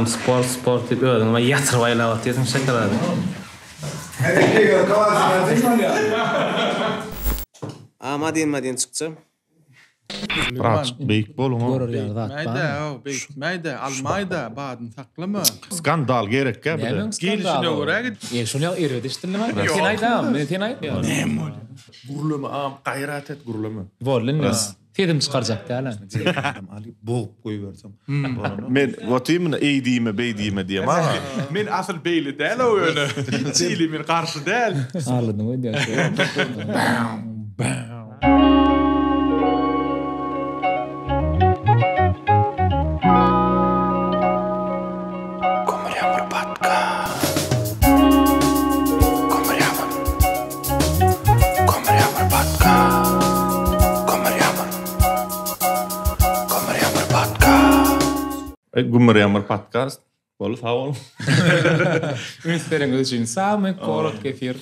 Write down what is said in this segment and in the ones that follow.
sport dip ödün ama yatır baylavat diýsen şeker ady. Madin çıkça. Raç beýik bolma. Görür ýa-da. Mayda, almayda badyň saklama. Skandal gerek gä bir. Gelişine görä git. Şunu ýa-da işdirleme. Sen aýdam, men sen aýdam. Gurulama gaýrat et gurulama. Bolun. Tedim çıkarjak däl. Ali boğup koyuversem. Men watimin eýdime beýdime diýem ha. Men asıl beýli däl o öňe. Çili men garşy däl. Arladyň öýdä. Gummer Yammer podcast. Bol faul. Ünslerin üçün samy korot kefir.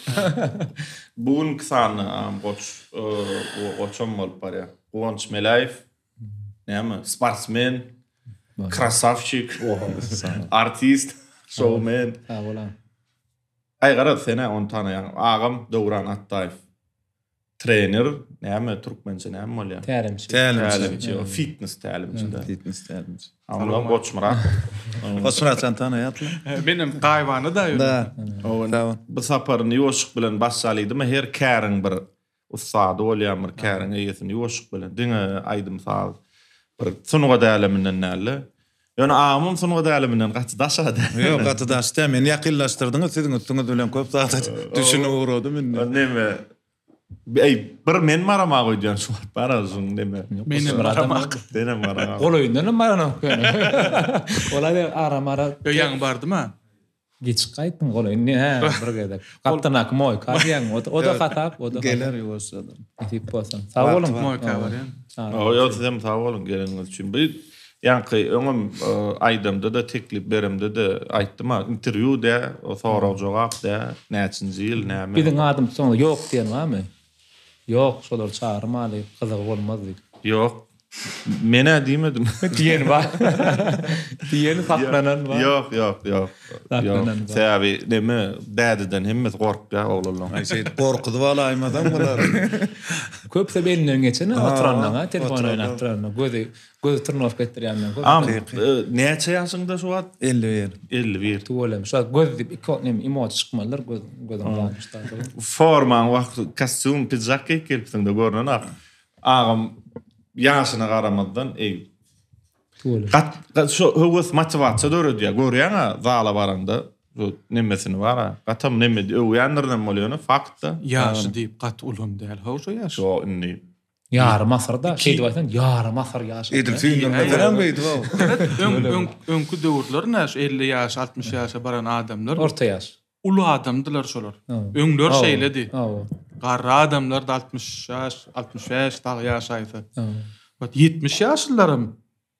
Bugün kısan goçum bol parya. Quvonç Melayev. Näme? Sportsmen, krasavchik, artist, showman. Ha bolan. Aygara sene 10 tane ýa. Agam Dowran Attayev. Trener, näme türkmençe näme bolýar? Tälimçi. Fitness tälimçi. Fitness tälimçi. Amma goçmara. Osman sen tanıyatlı. Benim gaýwany da ýöne. Da. Tamam. Bu saparyny ýoşuk bilen başlalydy. Her käriň bir ustad bolýar, käriň eýesini ýoşuk bilen. Diňe aýdym saz. Bir sunuga däleminden näle. Ýöne amym sunuga däleminden gaçy daşady. Ýok, gaty daşdy. Men ýakynlaşdyrdyňyz, siziň üstüňiz bilen köp saat düşünip uğradym men. Näme? Bir men maramak öýdýän şu barazyn näme? Benim aramak. Benim maramak. Gol oýundan marana. Olay aramara. Ýaň bardyma? Geç gaýtdyň gol oýuny. Ha, bir gedek. Kaptanak moy, kaýýan. O da gatap, o da. Geler ýoşsadan. Tip bolsun. Sag bolun. Moy kabaryan. O ýa-da sag bolun geleniňiz üçin. Bir ýanky öňüm aýdymda da teklip beremde de aýtdym, interwýuda, o soraw jogap da, näçinji ýyl, näme? Biziň adym soňra ýok diýen barmy? Ýok, şolar çağırmaly, gyzyk bolmazdy. Ýok. Mene diýmedim. Diýen bar. Diýen saklanan bar. Ýok. Säbi näme dädiden hemmet gorkda oglaryň. Ay şey korkudy bala aýmadan bolar. Köpse belinden geçen oturanlar, telefon oynatranlar, gözi tırnaf getirýänler. Am näçe ýaşyňda şu wagt? 51. Tuolem, şu göz dip ikonem emoji çykmalar gözüm başladı. Forman wagt kostyum pizak kelipsinde görnän agam ýaşyna garamadan Tuolem. Gat şu höwes motivasiýa dörediýär. Görýäňa zala baranda nemesini bara. Gatam neme öýändirden bolýany fakta. Ýaşy diýip gat ulum däl. Howşa ýaş. Şo inni. Yarım asırda şey diýýän yarım asır ýaş. Edil filmler bilen beýdi bu. Öňkü döwürler näş 50 ýaş, 60 ýaşa baran adamlar. Orta ýaş. Ulu adamdylar şolar. Öňler şeýledi. Garra adamlar da 60 ýaş, 65 tag ýaş aýsa. Wat 70 ýaşlarym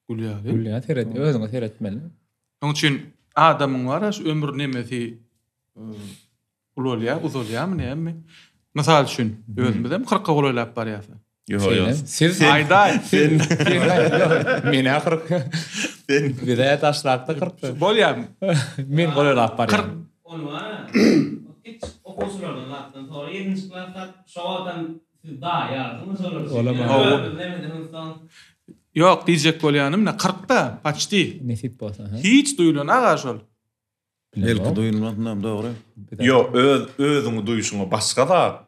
gülýär. Gülýär, teret, özüňe teretmeli. Onuň üçin adamyň var ömür nemesi ululýar, uzulýarmy näme? Mysal üçin özümizem 40 golaýlap barýar. Ýok. Siz Aýda. Men ahir. Sen Bidaya taşlakda 40. Bolýar. Men golaýlap barýar. Onu var. Hiç okusulardan lattan sonra 7. klasda şowadan da ýazyny solar. Ýok, diýjek bolýanym 40-da, paçti. Nesip bolsa, ha. Hiç duyulan agaşol. Belki duyulmadan dogry. Yo, özüňi duýuşuňa başga da.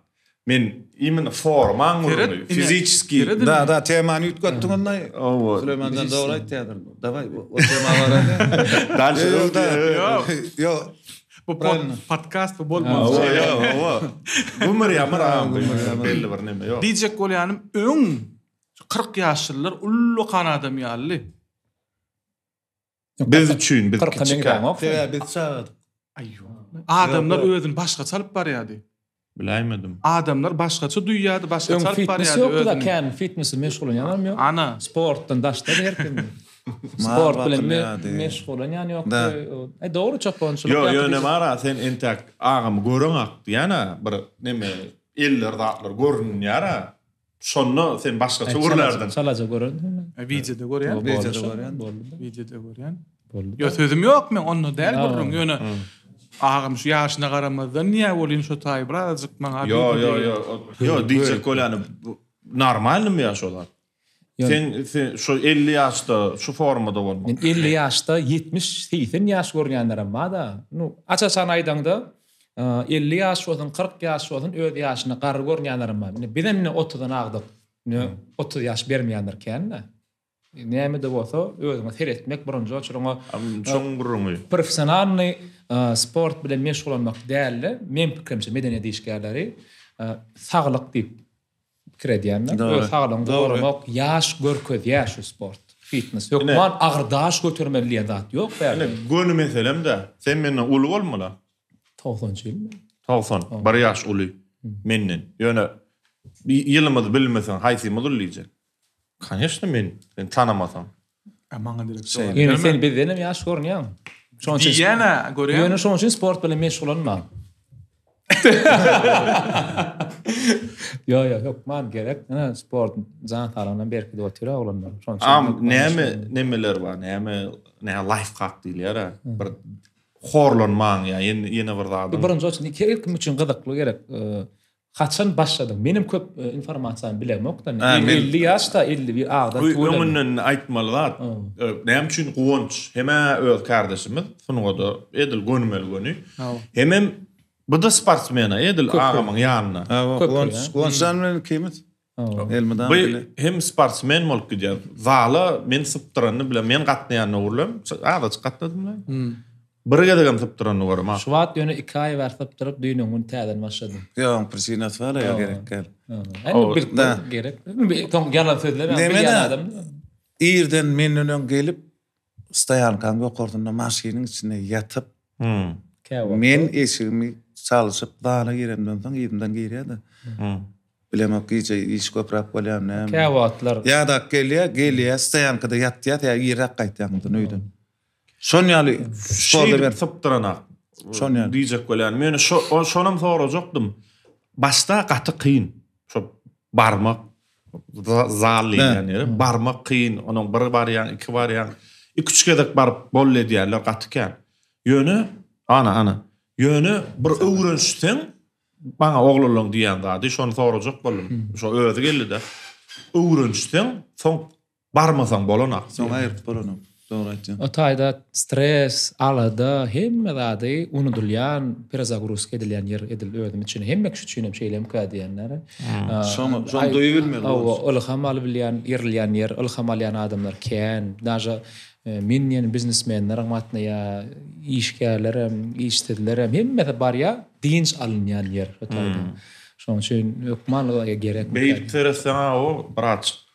Men imin forman urny, fiziski. Da temany ütgatdyň ondan. O, Süleymandan dogry aýtýardyr. Davay, o tema barada. dalşy. Yo. Bu podcast bu bolmaz. Yo. Gummer ýamar belli bir neme ýok. Diýjek bolýanym öň 40 ýaşlylar ullu kan adam ýaly. Biz üçin, biz 40 kiçik. Tega bit saat. Adamlar özüni başga çalyp barýardy. Bilemedim. Adamlar başgaça duýýardy, başga çalyp Fitness barýardy yok da özüni. kan fitness'i meşgul ýanam ýok. Ana. Sportdan daşda derken. Sport bilen meşgul ýany ýok. Dogry çok bolýar. Yo, ne mara sen entek agam görüňak ýana bir neme eller daqlar görünýär. Şonu sen başga çugurlardan. Salaja görün. Videoda görýän. Videoda görýän. Videoda görýän. boldy. Yo sözüm yok men onu däl gurrun ýöne. Ağam şu ýaşyna garamazdan niýe bolýan şu taý birazjyk maňa. Yo diýjek bolany normalmy ýaş olar? Sen şu 50 ýaşda şu formada bolmak. Men 50 ýaşda 70-80 ýaş görýänlerim bar da. Açasan aýdanda 50 ýaş bolsun, 40 ýaş bolsun, öz ýaşyna gary görýänlerim bar. Bizemne 30-dan agdyk. 30 ýaş bermeýänler kenne. Näme de bolsa özüňe seretmek birінші oçurňa çoňguruňy. Professionalny sport bilen meşgul bolmak däl. Men pikrimçe medeniýet işgärleri saglyk diýip pikir edýänler. Saglyk gorumak, ýaş görköz ýaş sport. Fitness yok. Man agyrdaş götürmeli zat yok bäri. Gönü meselem de sen menden uly bolmaly. 90 ýyl. 90. Bir ýaş uly menden. Ýöne ýylymyzy bilmesen haýsy modullyjak. Конечно, men tanamasam. Maňa direkt. Sen bizden ýaş görnýär. Şoň üçin ýene görýän. Ýöne şoň üçin sport bilen meşgul bolma. Yok man gerek. Ana sport zan taranyň berki de otyra oglanlar. Şoň üçin nemeler bar, näme life hack diýler. Bir horlanmaň ýa ýene bir zat. Birinji üçin kim üçin gyzykly gerek. Kaçan başladım. Benim köp informasiýany bilemokdan. 50 ýaşda 51 agda tuýlan. Öňünden aýtmalylar. Näme üçin gowunç? Heme öz kardeşimiz, şunuňda edil gönmel göni. Hemem bu da sportsmena edil agamyň ýanyna. Gowunçdan bilen kimit? Elmadan bile. Hem sportsmen bolup gidýär. Zala men syptyrany bilen men gatnaýanyna urlam. Ada çykatdym. Birge degem syptyrany görüm. Şuwat ýöne 2 aý berip durup düýnüň täden başladım. Ýa, presinat var ya gerek gel. Ände gerek. Tom ýalan sözler bilýän adam. Ýerden men öňe gelip staýankan gokordunda maşynyň içine ýatyp, men eşigimi çalyşyp dana giremden soň ýerden girýärdi. Bilemek ki iş köprek bolýan näme. Käwatlar. Ýa-da gelýär staýankada ýatýar, ýere gaýtýandan öýdün. Şonýaly şolda ber syptyrana. Şonýaly diýjek bolýan. Men şonam sorajakdym. Başta gaty kyn. Şo barmak zally ýani, barmak kyn. Onuň bir barýan, iki barýan. 2-3 gedek baryp bolle diýerler gatykan. Ýöne ana. Ýöne bir öwrenşsen bana oglanlaň diýen zady şonu sorajak boldum. Şo özü geldi. Öwrenşsen soň barmasaň bolanak. Soň aýryp bolanak. Doğru aýtdın. O taýda stres, alada hemme zady unudulýan, perazagrusk edilýän yer edil ödüm üçin hemme küçüçinem şeýlem kädiýänler. Şoň doýy bilmeli. Ulhamal bilýän, ýerlýän yer, ulhamalýan adamlar kän, daja minniň biznesmenler matnaya işgärler, işçiler hemme barya dinç alınýan yer o taýda. Şoň üçin ökmanlyga gerek. Beýip teresan o brach.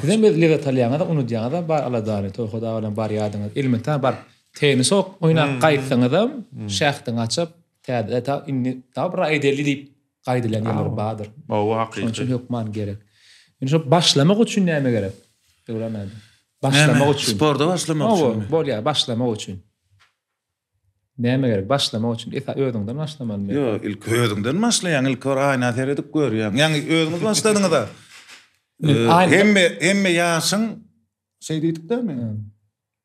Bizden belli detalyaňa da unutýaňa da bar aladany toýgoda bilen bar ýadyňyz. Elementar bar tenis ok oýnap gaýtsaňyz da şähtiň açyp täze ta inni tabra edeli diýip gaýdylan ýerler bardyr. O hakyky. Şoň ýokman gerek. Ýöne şo başlamak üçin näme gerek? Öwrenmedi. Başlamak üçin. Sporda başlamak üçin. Bolýar, başlamak üçin. Näme gerek? Başlamak üçin esa özüňden başlamaly. Ýok, ilk özüňden başlaýan, ilk aýna teredip görýän. Ýani özüňiz başladyňyz da. Hemme ýaşyň şey diýdik mi?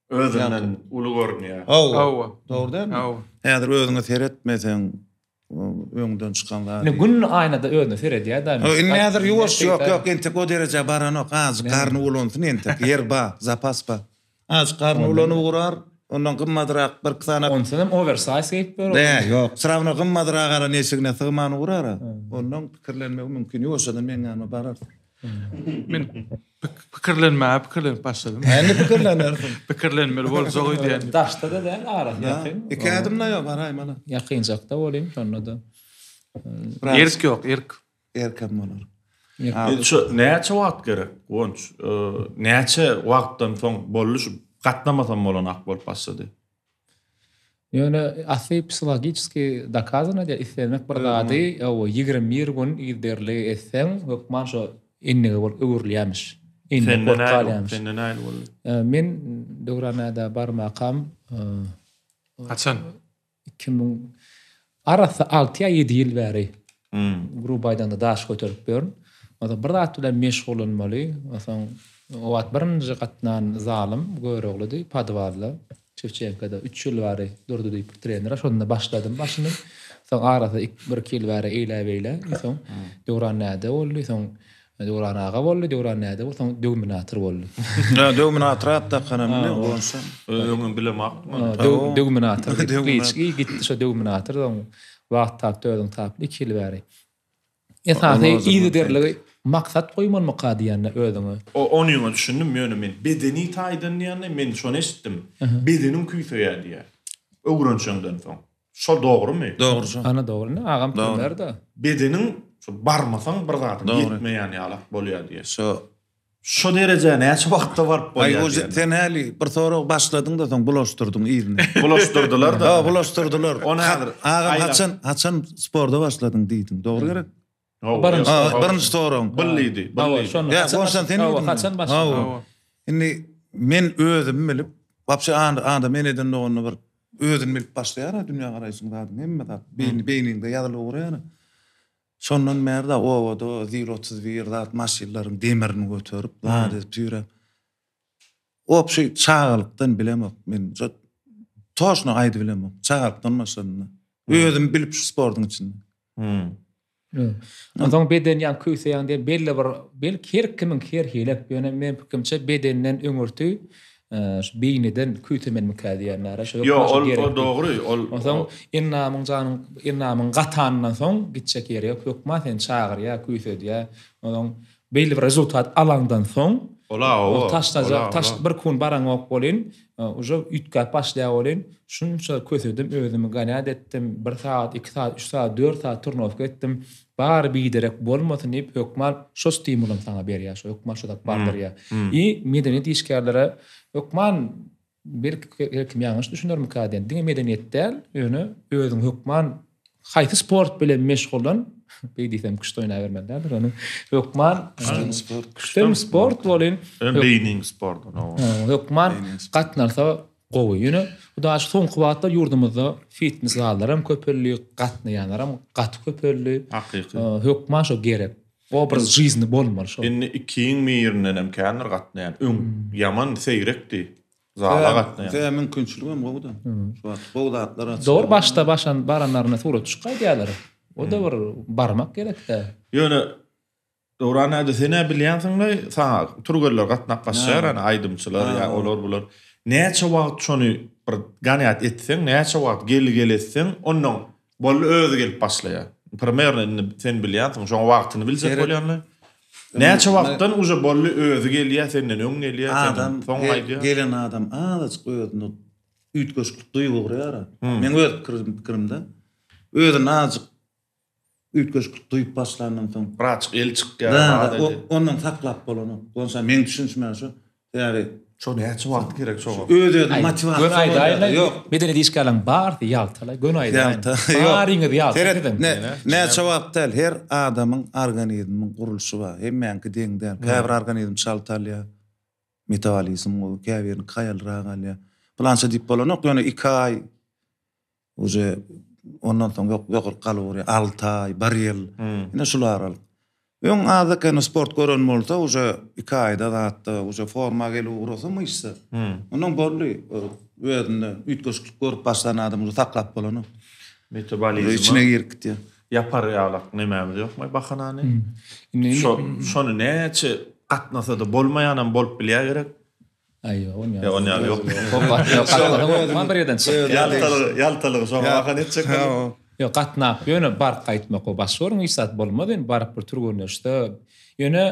Özünden uly görnýär. Doğru değil mi? Häzir özüňi seretmesen öňden çykanlar. Ne gün aýnada özüni seredýär da. Näzir ýok, ente o derece baranok, az karny ulanyp ente yer ba, zapas ba. Az karny ulanyp gurar, ondan gymmadyrak bir sana. Ondan hem oversize geyip ber. Ýok, sırawna gymmadyrak gara neşigine sygmany gurar. Ondan pikirlenmek mümkin ýoksa men ýanyma barar. Men pikirlenip başladım. Ändi pikirlenirdim. Pikirlenmeli bolsa goýdy. Daşda da däl ara ýakyn. Iki adımla ýok baray mana. Ýakynjakda bolýan şonda. Erk ýok, Erkem bolar. Şu näçe wagt gerek? Gowunç, näçe wagtdan soň bolýuş gatnamasam bolanak bolup başlady. Ýöne asy psihologически доказано diýär, islemek bir zady, o 21 gün ýerli etsen, hökman şo innige bol öwürlýärmiş. Inne korkalýarmış. Men dogranada bar makam Haçan 2000 arasy 6 ýa 7 ýyl bäri. Grup aýdanda daş götürip berýän. Oda bir zat bilen meşgul bolmaly. Oson o wagt birinji gatnan zalim göreglidi, padwalla. Şevçenka'da 3 yıl bari durdu diýip trener. Şonda başladım. Başyny soň arada 1-2 ýyl bari eýle-beýle. Soň döwran näde boldy, soň döwran aga boldy, döwran näde boldy, soň döwminator boldy. Döwminator atda kanamny bolsa. Öňün bilemek. Döwminator. Gitti şo döwminator soň wagt tap döwdüň tap 2 ýyl bari. Esasy ýygy derligi maksat goýman mukadiýanna özüňe. Onu ýöne düşündim ýöne men. Bedeni taýdan ýany men şonu eşitdim. Bedenim küýtüýär diýär. Öwrençiňden soň. Şo dogrymy? Dogry. Ana dogry. Agam kimlerdi? Bedenin barmasaň bir zatyň ýetmeýän ýalak bolýar diýär. Şo derejä näçe wagtda baryp bolýar. Ay o tenäli bir sorag başladyň da soň bulaşdyrdyň ýygyny. Bulaşdyrdylar da. Ha, bulaşdyrdylar. Onu häzir agam haçan sporda başladyň diýdim. Dogry gerek. Birinci sorag. Billidi. Ya, boşan tenäli. Haçan başladı. Indi men özüm bilip, wapşy anda men eden onu bir özüm bilip başlaýar dünýä garaýsyň zadyň hemme zat beýninde ýazylyp görýär. Şondan merda owada 031 zat maşinlaryň demirini götürip zady türep. Opşy çağalykdan bilemok men. Toşna aýdy bilemok. Çağalykdan maşynny. Özüm bilip şu spordyň içinde. Ondan beden ýa küýseýän diýip belli her kimin her hilek ýöne men pikirçe bedenden öňürtü beýneden küýtemen mukadiýanlar. Yo, o dogry. Ondan innamyň gatandan soň gitjek ýeri ýok. Ýokma sen çağır ýa küýsedi ýa. Ondan belli bir rezultat alandan soň o taş bir kun baraň ok bolyn, uja ütkä başlaýar bolyn. Şunça kösedim özümi ganat etdim. 1 saat, 2 saat, 3 saat, 4 saat turnowka etdim. Bar biderek bolmasyn diýip hökman şo stimulum saňa berýär. Şo hökman şo tak bardyrýar. Medeniyet işgärlere hökman bir kim ýalňyş düşünürmi kadän? Diňe medeniýetde ýöne özüň hökman haýsy sport bilen meşgulan beýdisem küçük oýna bermelidir. Onu hökman küçük sport bolyn. Beýning sport. Hökman gatnarsa gowy ýöne. Bu da soňky wagtda ýurdumyzda fitness zallarym köpelli, gatnaýanlaram gat köpelli. Hakyky. Hökman şo gerek. Obraz жизни bolmaly şo. Indi 2000 emkänler gatnaýan. Ýaman seýrekdi. Zala gatnaýan. Täze mümkinçiligim gowy da. Şu zatlara. Dor başda başan baranlaryna togra çykaý diýerler. O da bir barmak gerek-de. Ýöne Döwran näde sene bilýänsiňmi? Saňa turgerler gatnap başlar, aýdymçylar ýa olar bular. Näçe wagt şonu bir ganýat etseň, näçe wagt gelýetseň, ondan bol özü gelip başlaýar. Primerni sen bilýänsiň, şo wagtyny bilsek bolýarly. Näçe wagtdan uja bol özü gelýär, senden öň gelýär, senden soň aýdýar. Gelen adam azyk öýüdni ütköşlik duýup görýär. Men öz pikirimde özüni azyk ütköşlik duýup başlandan soň praçyk el çykýar. Ondan saklap bolany. Bolsa men düşünmän şu. Ýani şo näçe wagt gerek şo. Özü motivasiýa. Gün aýda ýok. Medeni diýişgälen bar ýaltala gün aýda. Baryňy ýaltala. Näçe wagt del her adamyň organizmyň gurulşy bar. Hemmäňki deňden. Käbir organizm şaltalýar. Metabolizm o käbirin kaýalraň alýar. Bulança diýip bolanok ýöne 2 aý uje ondan soň ýokary kaloriýa 6 aý, 1 ýyl. Ine şular al. Öň azyk sport gören bolsa uje 2 aýda zatda uje forma gelip urasamy isse. Onuň bolly özüne ütköşlik görüp başlan adam uje saklap bolany. Metabolizm içine girdi. Yapar ýalak nämämiz ýokmy bahanany. Şonu näçe gatnasa da bolmaýanam bolup bilýär gerek. Aýo, onu ýok. Man bir ýerden Ýaltalygy şo bahan etjek. Ýok, gatnap ýöne bar gaýtmak o başgorun ýsat bolmady, barap bir turgurnaşda. Ýöne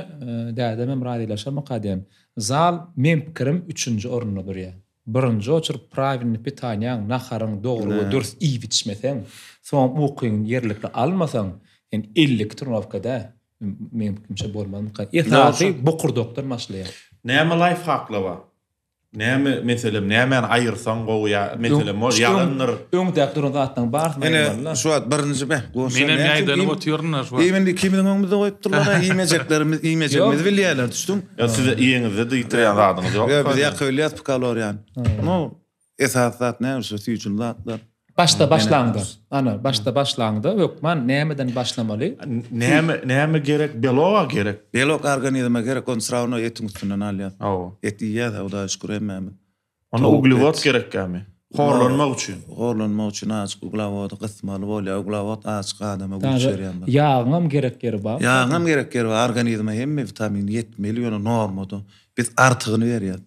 däde men radylaşa mukadem. Zal men pikirim 3-nji orunda durýar. Birinji oçur prawilny pitaniýaň naharyň dogry dürüst iý biçmeseň, soň okuň ýerlikde almasaň, 50 turnovkada men pikirçe bolmady. Ýa-da bokur doktor maşlaýar. Näme life hakla bar? Näme meselem, näme aýyrsaň gowy meselem ýalanyr. Öňde durýan zatdan bar. Ene şu birinji be. Menem ýaýdany oturýarlar şu. Endi kimin öňünde goýupdyrlar, iýmejeklerimiz bilýärler, düşdüm. Ya siz iýeňizde diýtirýän zadyňyz ýok. Ya biz ýakylyat kaloriýan. No, esasat näme şu süýçünler. Başta başlandı. Ana, başta başlandı. Hökman nämeden başlamaly? Näme gerek? Biologa gerek. Biolog organizme gerek, on srawna etiň üstünden alýar. Et ýa-da o da şükür emmem. Ona uglevot gerekkämi. Horlanmak üçin. Horlanmak üçin açyk uglawot gysmaly bolýar, uglawot açyk adama güç berýär. Ýağam gerekleri bar. Ýağam gerekleri bar, organizme hemme vitamin ýetmeli ýöne normada. Biz artygyny berýär.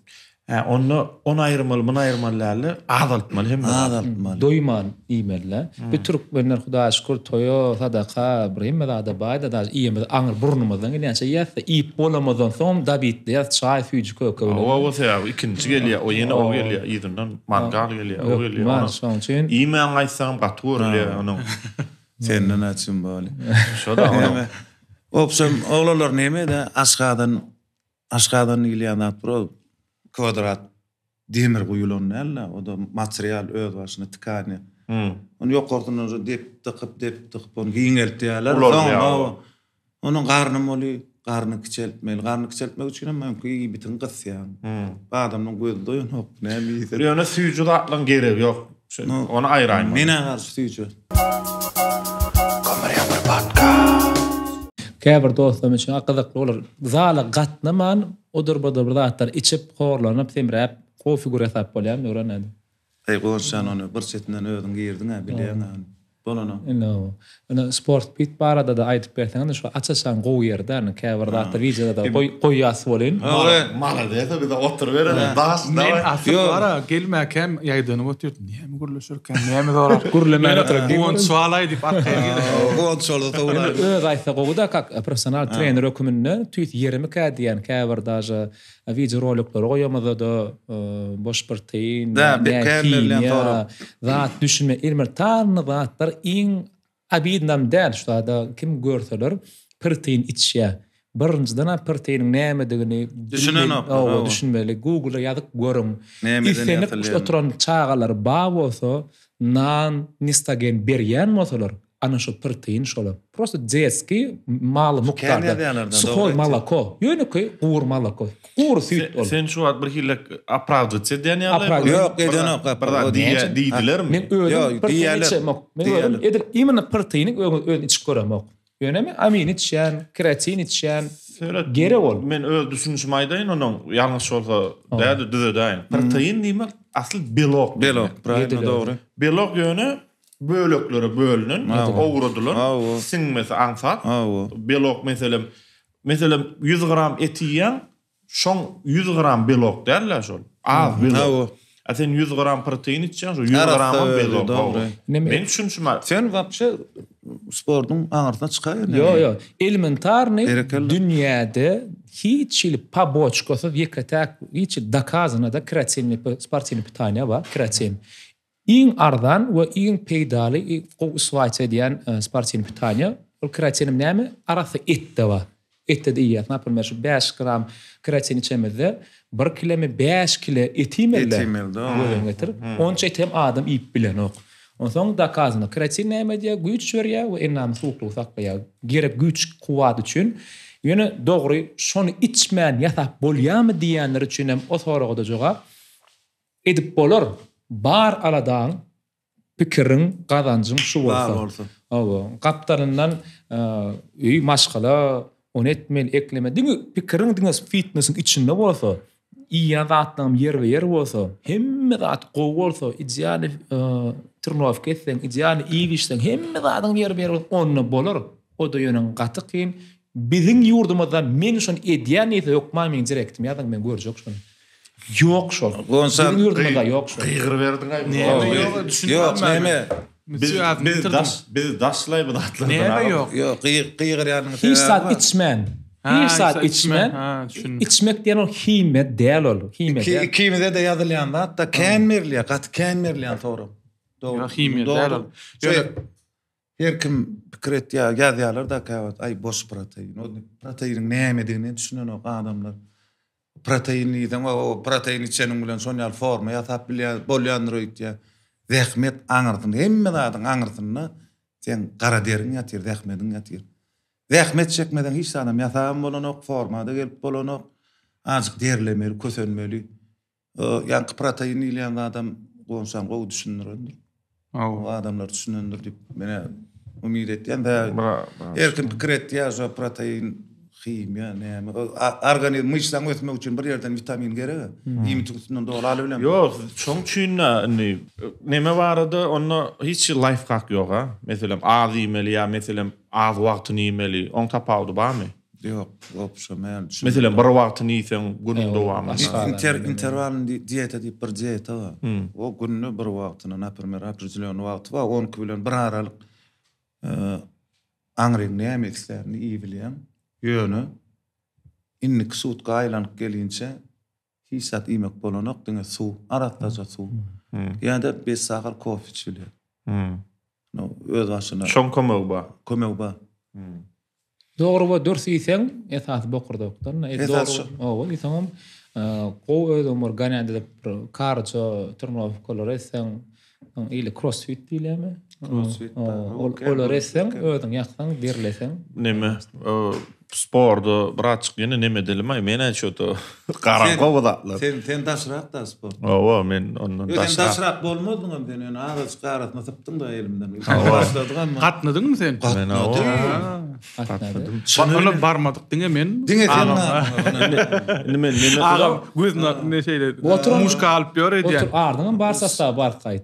Onu ayrımalı, bunu ayrımalı, azaltmalı hem de. Azaltmalı. Doyman iýmelle. Bir türkmenler Hudaýa şükür toýo, sadaka, birhemme da baýda da iýme aňyr burnumyzdan gelýänçe ýa-da iýip bolamazdan soň dabit ýa çaý süýjü köke bilen. O ýa ikinji gelýär, o ýene o gelýär, ýydydan mangal gelýär, o gelýär. Man şoň üçin iýmeň aýsam gatur gelýär onu. Senden açym boli. Şoda onu. Opsam oglanlar näme de aşgadan ilýän atpro kvadrat demir guýulan näle, o da material öz başyna tikany. Onu ýokardan dep tıkyp onu giňeltýärler. Onun garny moly, garny kiçeltmek üçin mümkin bitin gysýan. Adamyň gözi doýanok, näme ýetir. Ýöne süýjü atlan gerek ýok. Onu aýraýman. Mene garşy süýjü. käbir dostum üçin akydykly bolar. Zala gatnaman odur-budur zatlar içip horlanyp temräp konfigur etap bolýar, öğrenedi. Goşan onu bir çetinden ödün girdiň, bilýän. Bolana. Ana sport pit barada da aýdyp berseň, şu açasan gowy ýerden käbir zatlar wiejede da goýýas bolyn. Malada da bir de otur beren. Das da. Ara gelmäkem ýaýdyny ötýär. Näme gürleşirken, näme dolar? Gürlemän oturup Bu sualay dip atýar. Gonçolda tawlar. Gaýsa goýda kak professional trener ökümünde tüýt ýerimi kädiýän käbir daja video rolikler goýamada da boş protein, zat düşünme ilmer tarny zatlar iň abidnam däl şurada kim görseler protein içýär. Birinjiden proteinin nämedigini düşünmeli. Google'a ýazyp görüň. Nämedigini oturan çağalar bar bolsa, nan, nistagen berýän bolsalar, ana şu protein şolar. Prosto jetski maly mukdarda. Suhoy malako. Ýöne-ki uğur malako. Uğur süýt ol. Sen şu wagt bir hille apravdetse denýärler. Ýok, edene diýdilermi? Men diýerler. Edir imna proteini öň içip göremok. Ýönemi amin içýän, kreatin içýän gerek bol. Men öz düşünüşim aýdaýyn onuň ýalňyş bolsa däde düzedäýin. Protein diýmek asl belok. Praýda dogry. Belok ýöne böleklere bölünen, owrudylar. Siňmesi ansat. Belok meselem 100 gram eti ýen, şoň 100 gram belok derler şol. Az belok. Sen 100 gram protein içsen, 100 gram belok. Men düşünüşim sen wapşa sportun aňyrtyna çykaýar. Yo. Elementarny dünýäde hiç paboçkosa ýekatak hiç dokazana da kreatinli sportini pitanya bar, kreatin. Iň ardan we iň peýdaly uswaýça diýen sportini pitanya, ol kreatinim näme? Arasy etde bar. Etde diýär, naprimер 5 gram kreatin içemede 1 kilome 5 kilo etimelde. Getir. Onça etem adam iýip bilen ok. Onsoň da kazna kreatin näme diýär? Güýç berýär we enam suwukluk saklanýar. Gerek güýç kuwat üçin ýöne dogry şonu içmän ýasap bolýarmy diýenler üçin hem o soragda joga edip bolar. Bar aladan pikirin gazanjyň şu bolsa. Gaptaryndan öý maşgala on etmel ekleme. Diňe pikirin diňe fitnessiň içinde bolsa, iýa zatlaryň yer bolsa, hemme zat gowy bolsa, ideal turnow ketsen, ideal iýişden hemme zatyň yer ony bolar. O da ýönen gatyk biziň ýurdumyzda men şon edýän ýa ýokma men direktim ýa-da men görjek şonu. Ýok şol. Gonsan ýurdumyzda ýok şol. Ýygyr berdiň aý. Ýok, näme? Biz daşlay bu datlar. Näme ýok? Ýok, ýygyr ýanyň. Hiç saat içmän. Bir saat içmän. İçmek diýen ol hime däl ol. Kimide de ýazylýan da, hatta känmerliýär, gat känmerliýän tory. Dogry. Hime däl ol. Her kim pikir etýär, ýazýarlar da käwat, ay boş protein. O proteinin nämedigini düşünen o adamlar. Proteiniden o protein içenin bilen soňal forma ýasap bolýandyr diýär. Zähmet aňyrtyn, hemme zadyň aňyrtyny sen gara deriň ýatyr, zähmediň ýatyr. Zähmet çekmeden hiç adam ýasam bolanok formada gelip bolanok azyk derlemeli, kösenmeli. Ýa-ni protein ýylýan adam goňsan gowy düşünýändir. O adamlar düşünýändir diýip mene umid etýän. Erkin pikir etýär, protein kimya näme organizm myşdan ötmek üçin bir yerden vitamin gerek. Ýemi tügüsünden dogry aly bilen. Yok, şoň üçin neme barada onu hiç life hack yok ha. Mesela az yemeli ya mesela az wagtyny yemeli. On tapawdy barmy? Yok, opşaman. Mesela bir wagtyny ýesen günüň dowamy. Interval diyeta diýip bir diyeta var. O gününe bir wagtyny, napример, определённый wagt var. 12 bilen bir aralyk aňryň näme islerini iyi bilýän. Ýöne innik suwtga aýlanyp gelinçe hisat imek bolanyk diňe suw, aratlaja suw. Ýa-da 5 sagar kofe içilýär. No, öz başyna. Şoň kömek ba. Dogry we dörs ýeseň, esas bokurdakdan, dogry. O, ýeseň gow özüm organizde bir karjo turnover esen, ile crossfit diýilmi? Crossfit. Olar esen, özüň ýakdan birlesen. Neme? Sporda bıraçık yine neme dilim ay mene şoto karanko bodatlar. Sen daşrak da spor. O men ondan daşrak bolmadyň ben ýa-ni ağız garatma tapdyň da elimden. Başladyň gatnadyňmy sen? Men o Gatnadyň. Onu barmadyk diňe men. Diňe sen. Neme Agam gözüne ne şeýle muşka alyp ýöre diýen. Otur ardyň barsasta bar gaýt.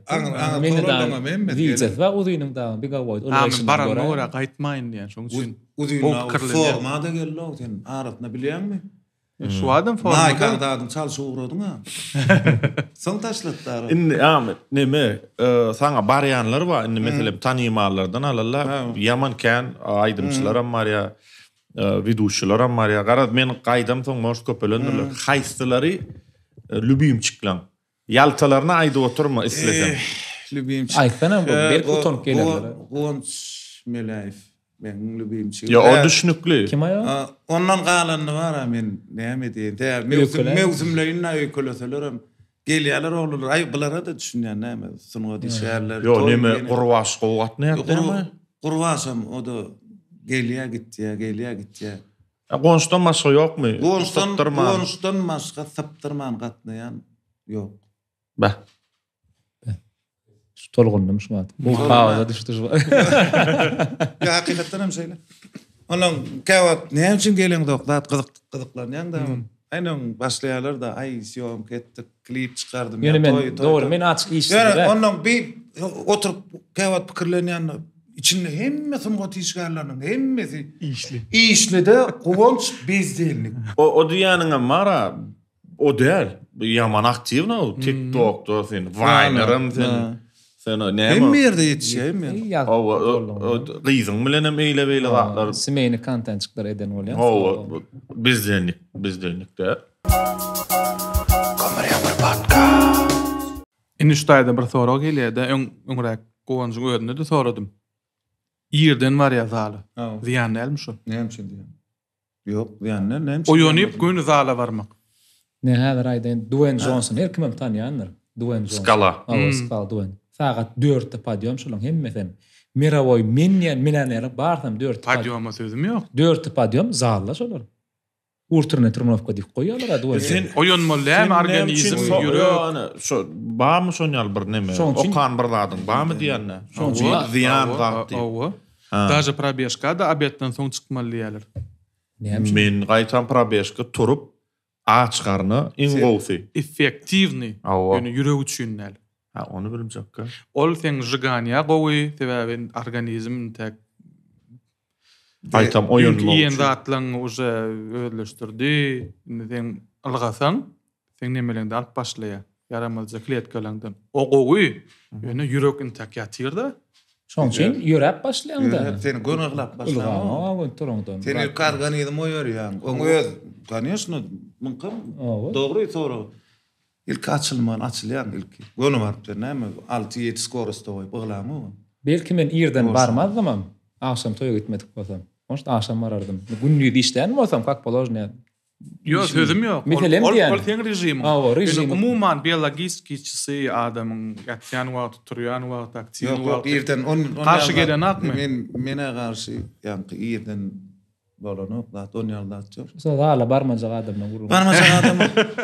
Meni da diýet we uzynyň da biga goýdy. Baran ora gaýtmaýyn diýen şoň üçin. Forma da geldi o sen aratna bilýärmi? Şu adam forma. Maýkagdadyň çalyşy ugradyň ha. Soň taşlatdylar. Neme sana baryanlar var. Mesela tanımalardan alallar. Yamanken aydımçılar var ya, viduşçular var ya. Garad men qaydam soň moş köpelendirler. Haýsylary lübimçiklan. Yaltalarına ayda oturma islesem. Lübimçik. Aýtana bu bir kuton gelenler. Gonç Melaýew. Men lübimçik. Ya o düşnükli. Kim aýa? Ondan galandy bar men näme diýen. Mewzumlaryna öýköleselerim. Gelýärler oglular. Ay bulara da düşünýän näme? Sunuga diýýärler. Yo neme gurwaş gowat näme? Gurwaşam o da gelýär gitýär. Gonçdan maşga ýokmy? Gonçdan maşga saptyrman gatnaýan ýok. Bah. Tolgunnym şumat. Bu hawada düşdi. Ya hakykatdan hem şeýle. Onuň käwat näme üçin gelen doklat gyzyklanýan da. Aynan başlaýarlar da ay ýom ketdik, klip çykardym. Ýöne men dogry men açyk işleri. Onuň bir oturup käwat pikirlenýän içinde hemme sumga tişgärlärniň hemmesi işli de gowunç bezdelnik. O diýanyň mara o däl. Yaman aktivna o TikTok'da sen, Vine'ım sen. Sen näme? Hem ýerde ýetişýär. O gyzyň bilen hem eýle-beýle gatlar. Semeni kontentçyklar eden bolýar. O bizdenlik de. Iniştaýda bir sora gelýär-de öňrek gowunçyň ödüne de soradym. Ýerden var ýa zaly. Ziýan näme şu? Näme şol diýen? Ýok, ziýan näme? Oýanyp göni zala barmak. Ne häzir aýdan Dwayne Johnson her kimem tanýanlar. Dwayne Johnson. Skala. Skala Dwayne. Sagat 4 padiýom şolaň hemmesem. Mirawoy milioner barsam 4 padiýoma sözüm ýok. 4 padiýom zalla şolar. Urturna turnovka diýip goýýarlar Dwayne. Sen oýanmaly organizm ýürek. Şo bamy şonýal bir neme? Okan bir zadyň bamy diýenne. Ziýan zady. Daja probежка da abetden soň çykmaly ýalar. Men gaýtan probежка turup aç garny in gowsy. Effektivni. Ýöne ýürek üçin näl. Ha, onu bilimjek. Ol sen jiganya gowy, sebäbi organizm tek aytam oýunma. Ýen zatlaň uje öýleşdirdi. Sen algasan, sen nemelerde alyp başlaýar. Yaramazca kletkalardan. O gowy, ýöne ýürekini tek ýatyrda. Şoň üçin ýürek başlaýanda. Sen göňüklap başlaýan. Sen organizm oýarýan. Oň öz, конечно, mümkin. Dogry soru. İlk açılýan ilk. Gönü barpdy, näme? 6-7 skorosta goýup ýylamy. Belki men ýerden barmazdym. Akşam toýa gitmedik bolsam. Oňta akşam barardym. Günlük işden bolsam, kak poложение. Ýok, sözüm ýok. Ol sen rejim. Umuman biologiski çysy adamyň ýatýan wagt, turýan wagt, aktiw wagt. Ýerden on karşı gelen akmy? Mene garşy ýanky ýerden bolany zat dünýäde çok. Hala barmajak adamdan gurrun.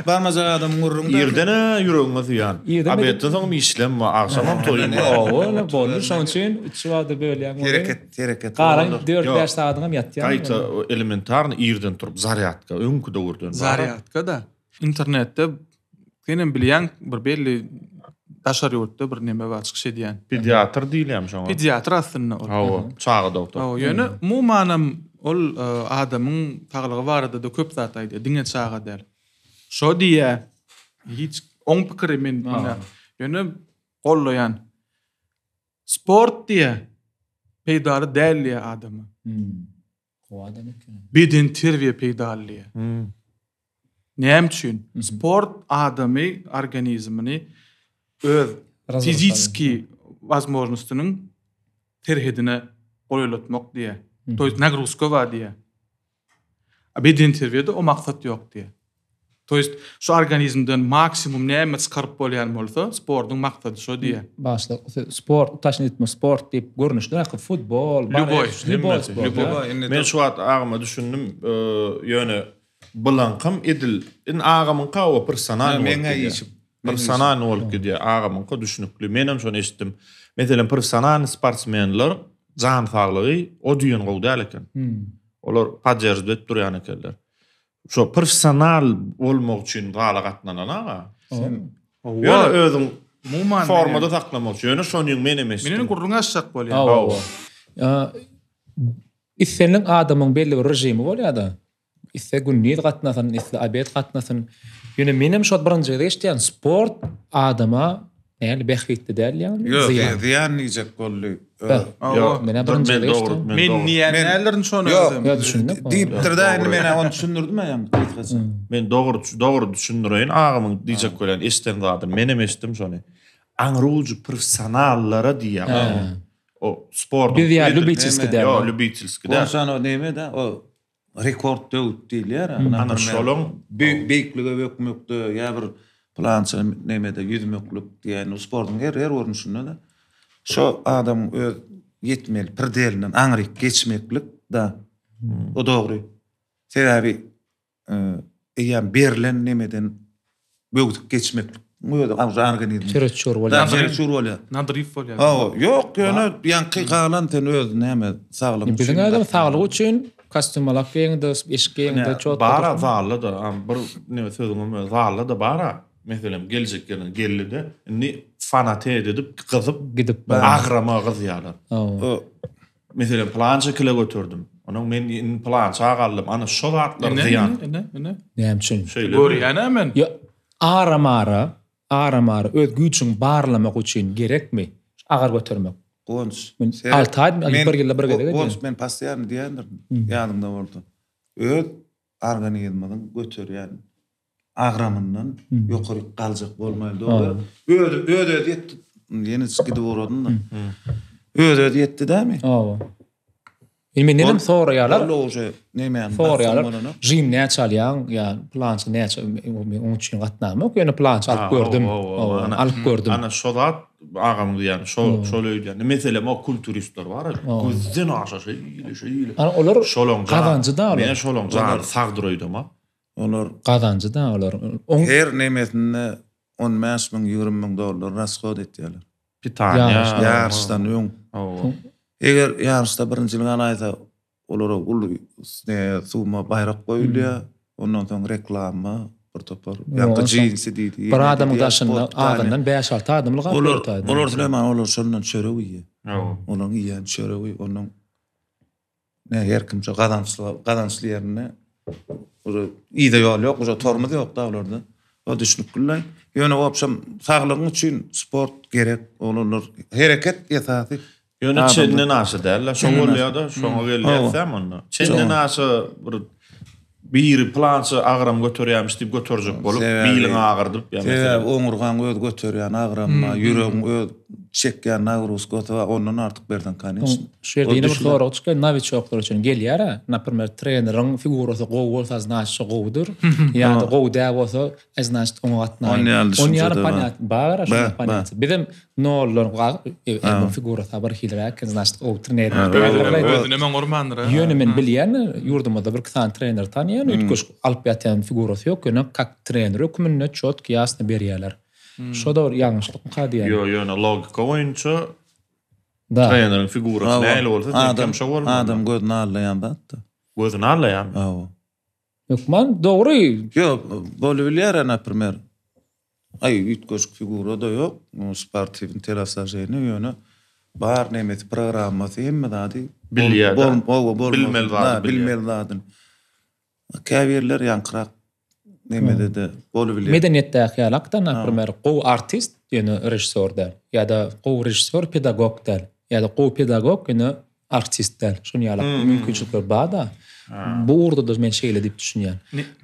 Barmajak adam gurrunda. Ýerdene ýüregiňe süýän. Abetden soň işlem we akşamam toýun. Ola bolur şoň üçin üçwada bölýän. Tereket. Garan 4-5 saatynam ýatýan. Gaýta elementarny ýerden turup zaryatka, öňkü döwürden. Zaryatka da internetde genen bilýän bir belli daşar ýurtda bir neme bar çykyş edýän. Pediatr diýilýär şoňa. Pediatr aslında ol. Hawa, çağı doktor. Ýöne mumanam ol adamyň taglygy barada da köp zat aýdy. Diňe çağa däl. Şo diýe hiç oň pikiri men ýöne gollaýan sport diýe peýdary däl adamy. O adam eкен. Beden terbiýe peýdally. Näme üçin? Sport adamy organizmini öz fiziki возможностynyň terhedine goýulatmak diýe. Toýst nagruska bar diýe. Beden terbiýede o maksat ýok diýe. Toýst şu organizmden maksimum näme çykaryp bolýan bolsa, sportyň maksady şo diýe. Başda sport, taşyn etme sport diýip görnüşde futbol, Lüboy. Men şu wagt agyma düşündim, ýöne bulankym edil. Agymyň kawa personal personal bolup gidýär. Agymyň ka düşünükli. Menem şonu eşitdim. Meselem personal sportsmenler jan saglygy o düýün gowdal eken. Olar pajerde durýan ekenler. Şo professional bolmak üçin gala gatnanana. Ýöne özüň Muman formada saklamak üçin şonyň menem eşitdim. Meniň gurruna şak bolýar. Issenin adamyň belli bir rejimi bolýar da. Isse günnit gatnasyn, isse abet gatnasyn. Ýöne menem şo birinjide eşitýän sport adama ýa-ni behwitli däl ýa-ni. Ziyan niýjek boldy. Mene birinjide eşitdim. Men niýetlerin şonu Ýa düşündim. Diýipdir-de, men onu düşündürdim ýa-ni. Men dogry düşündirýän agymyň diýjek bolan eşden zadyr. Menem eşitdim şonu. Aňruljuk professionallara diýär. O sport. Biz ýa lubitskiy däl. Ýa lubitskiy däl. Onu näme de o rekord döwüt diýilýär. Ana şolong beýikligi ökmekde ýa bir plança näme de ýüzmeklik diýen sportyň her görnüşinde de şo adam öz ýetmeli perdelinden aňryk geçmeklik da o dogry. Sebebi ýa berilen nemeden böwdük geçmeklik. Möýde organizm. Çerçur bolýar. Nadrif bolýar. Ýok, ýöne ýanky galan ten öz näme saglyk. Bizim adam saglyk üçin kostyum alak ýeňde, eşik ýeňde çok bara zarlı da bir näme sözüňem zarlı da bara. Meselem geljek geldi. Ni fanat edip gyzyp gidip agrama gyzýarlar. Meselem plança kile götürdüm. Onuň men plança agallym. Ana şo zatlar ziyan. Näme üçin? Görýän men. Ýa aramara öz güýçüň barlamak üçin gerekmi? Agar götürmek. Gonç. Altaýd bir ýylda bir gede. Gonç men passiýan diýendir. Ýanymda boldy. Öz organizmyň götürýän agramyndan ýokary galjak bolmaýdy. Öz ýetdi. Ýene skidi boradyn da. Öz ýetdi dämi? Men nenem soraýarlar. Näme? Soraýarlar. Jim näçe alýan, ýa plança näçe onun üçin gatnamak, ýöne plança alyp gördüm. Alyp gördüm. Ana şo zat agam diýen, şo löýdän. Meselem o kulturistler bar. Gözden aşa şeýle. Ana olar gadanjy da olar. Men şolong zar sagdyryýdym. Olar gadanjy da olar. Her nemesine 10.000-20.000 dollar rasxod etdiler. Pitanya. Ýarsdan öň. Eger ýarsda birinçilik alaýsa, olara suma bayrak goýulýar, ondan soň reklama, bir topar. Ýa-da jinsi diýdi. Bir adamyň daşynda agyndan 5-6 adamlyk atýar. Olar bilemen, olar şondan çöreği. Olar ýan çöreği, onuň her kimçe gadançly ýerine ýa-da ýol ýok, oja tormaz ýok da olarda. O düşünüp gülläň. Ýöne opşam saglygyň üçin sport gerek, olar hereket ýasasy. Ýöne çenni nasy däller, şo bolýar-da, şoňa gelýärsem onda. Çenni nasy bir plança agram götürýärmiş diýip götürjek bolup, bilen agyrdyp ýa-da oňurgan öz götürýän agramma, ýüregiň öz çekýän nagruska otwa ondan artyk berden kanyş. Şu ýerde ýene bir sorak çykan noviçoklar üçin gelýär. Naprimер, treneriň figurasy gowy bolsa znaçy gowdur. Ýa-da gowy däp bolsa znaçy oňa gatnaýar. Onu ýa-da panat bar, şu panat. Bizim nollar bu figurasy bar hilrak znaçy gowy trener. Özüne men gormandyr. Ýöne men bilýän, ýurdumda bir ksan trener tanýan, ötköş alyp ýatan figurasy ýok, ýöne kak trener ökümünde çot ýasny berýärler. Şo da ýalňyşlyk mukadiýär. Ýöne logika boýunça Da. trenerin figurasy näle bolsa, adam gözüni allaýan da. gözüni allaýan. Ýok, man dogry. Yo, bolup bilýär naprimер. Ütköş figura da ýok. Sportiwin telasasyny ýöne bar nemet programmasy hemme dady Bilýär. Bilmeli. Käbirler ýankyrak nemede de bolup bilýär. Medeniyetde ýalakda naprimер gowy artist ýöne rejissor ýa-da gowy rejissor pedagog ýa-da gowy pedagog ýöne artist şonu ýalak mümkinçilikler bada. Bu urda da men şeýle dip düşünýän.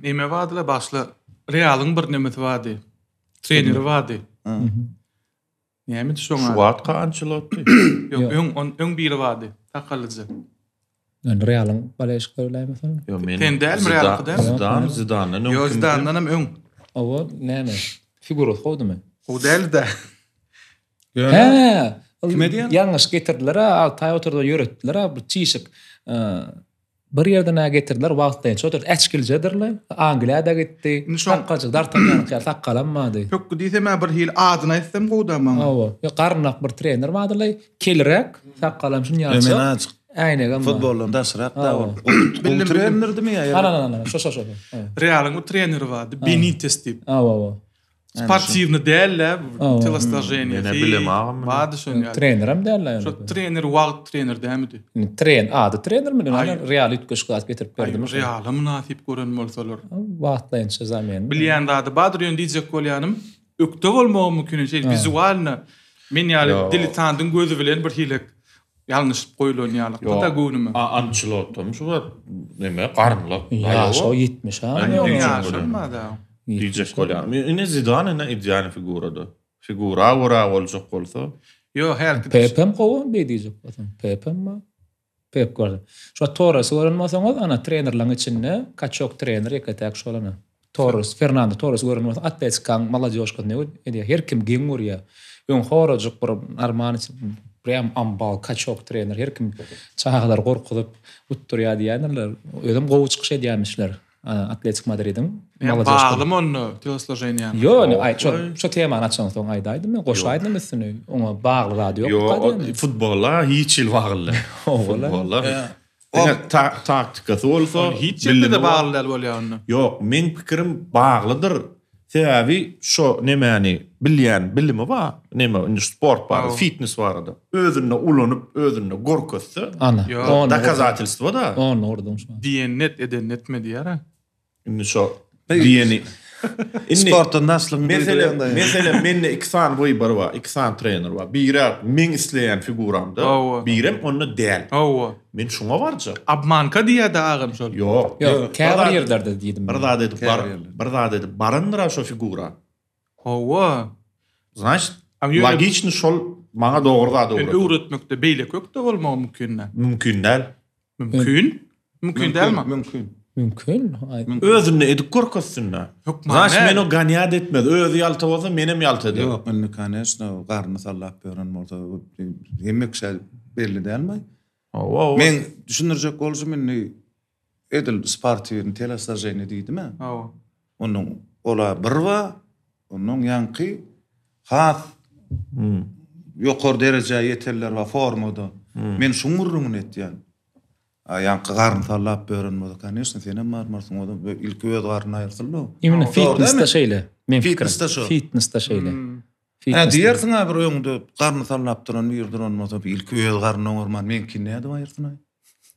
Neme wadyla başla realyň bir nemeti wady. Treneri wady. Näme şoňa? Şuwatka Ancelotti. Ýok, öň biri wady. Takalyjy. Yani realyň balaýşyk mesela. Yo men. Tendel mi realykda? Zidane. Yo Zidane'dan hem öň. Awa näme? Figura goýdymy? O däl de. He. Komediýan? Ýalňyş getirdiler, Altay oturda ýöretdiler, bu çyşyk. Bir ýerden getirdiler, wagtdan çotur äçkiljedirler. Angliýada gitdi. Taqqalyk dartanýan ýa taqqalanmady. Pök diýsem bir hil adyny aýtsam goýdam. Awa, ýa garnak bir trener bardylar, kelirek taqqalam şunu ýaçy. Aynen. Futboldan daşrak da ol. Bu trenerdimi ýa? Ana. Şo. Realyň bu treneri wady. Benitez dip. Awa. Sportivny dälle, telestажение. Ne bilem ağam. Wady şonu. Trenerim derler. Şo trener wagt trener dämidi. Trener mi? Real ütköşgat getirip berdim. Real münasip gören bolsalar. Wagtlança zaman. Bilýän dady Badrýan diýjek bolýanym. Ökde bolmagy mümkin şey vizualny. Men ýaly diletantyň gözü bilen bir hilek ýalňyş goýulan ýaly. Bu da göwnümi? Ancelotti şu neme garnlap. Ya şo 70 ha. Diýjek bolýar. Ine Zidane ne ideýany figurada. Figura wara boljak bolsa. Yo, her Pepem gowy beýdijek bolsa. Pepem ma. Pep gördüm. Şu Torres görünmäseňiz, ana trenerlaryň içinde kaçok trener ýeketek şolana. Fernando Torres görünmäse Atletican Maladyozka ne edýär. Her kim geňur ýa. Ýön horajyk bir Armani Prem ambal kaçok trener her kim çağlar gorkup utturýar diýenler. Ödüm gowy çykyş edýärmişler. Atletik Madrid'in Maladyozka. Bağlym onu telesложение. Yo, şu tema açan soň aýdym men goşaýdym üstüne. Oňa bagly radio Yo, futbolla hiç il bagly. Futbolla. Taktika bolsa hiç de bagly bolýar. Yok, men pikirim baglydyr. Sebäbi şo nemeni bilýän bilimi bar. Neme sport bar, fitness barada. Özüne ulanyp, özüne gorkusy. Ana. Dokazatelstvo da. Onu ordum şu. Diýennet edennet mi diýär? Indi şo diýeni. Sportdan nasıl Mesela menne iksan boy bar bar, iksan trener bar. Biri men isleýän figuramda, birim onu däl. Owa. Men şoňa barja. Abmanka diýär da agam şol. Yok. Käbir ýerlerde diýdim. Bir da dedi barındıra şo figura. Owa. Значит, логично şol maňa dogry Ben öwretmekde beýle kökde bolmagy mümkin. Mümkin däl. Mümkin dälmi? Mümkin. Özüne edip gorkusynna. Zaş men o ganýat etmedi. Özü ýalta bolsa menem ýalta edip. Yok, men kanesna garny sallap beren bolsa hemmeksel belli dälmi? Men düşünürjek bolsam men edil sportiwin telesложение diýdim. Onuň ola bir wa, onuň ýanky has ýokary derejä ýeterler we formada. Men şuňurrun etýän. Ýanky garny sallap beren bolsa kanesna senem marmarsyn oda ilki öz garny aýrsylyp. Imine fitnessda şeýle. Men fitnessda şo. Fitnessda şeýle. Diýersiň bir öňde garny sallap duran bir duran bolsa ilki öz garny orman menkin näde aýrsyny?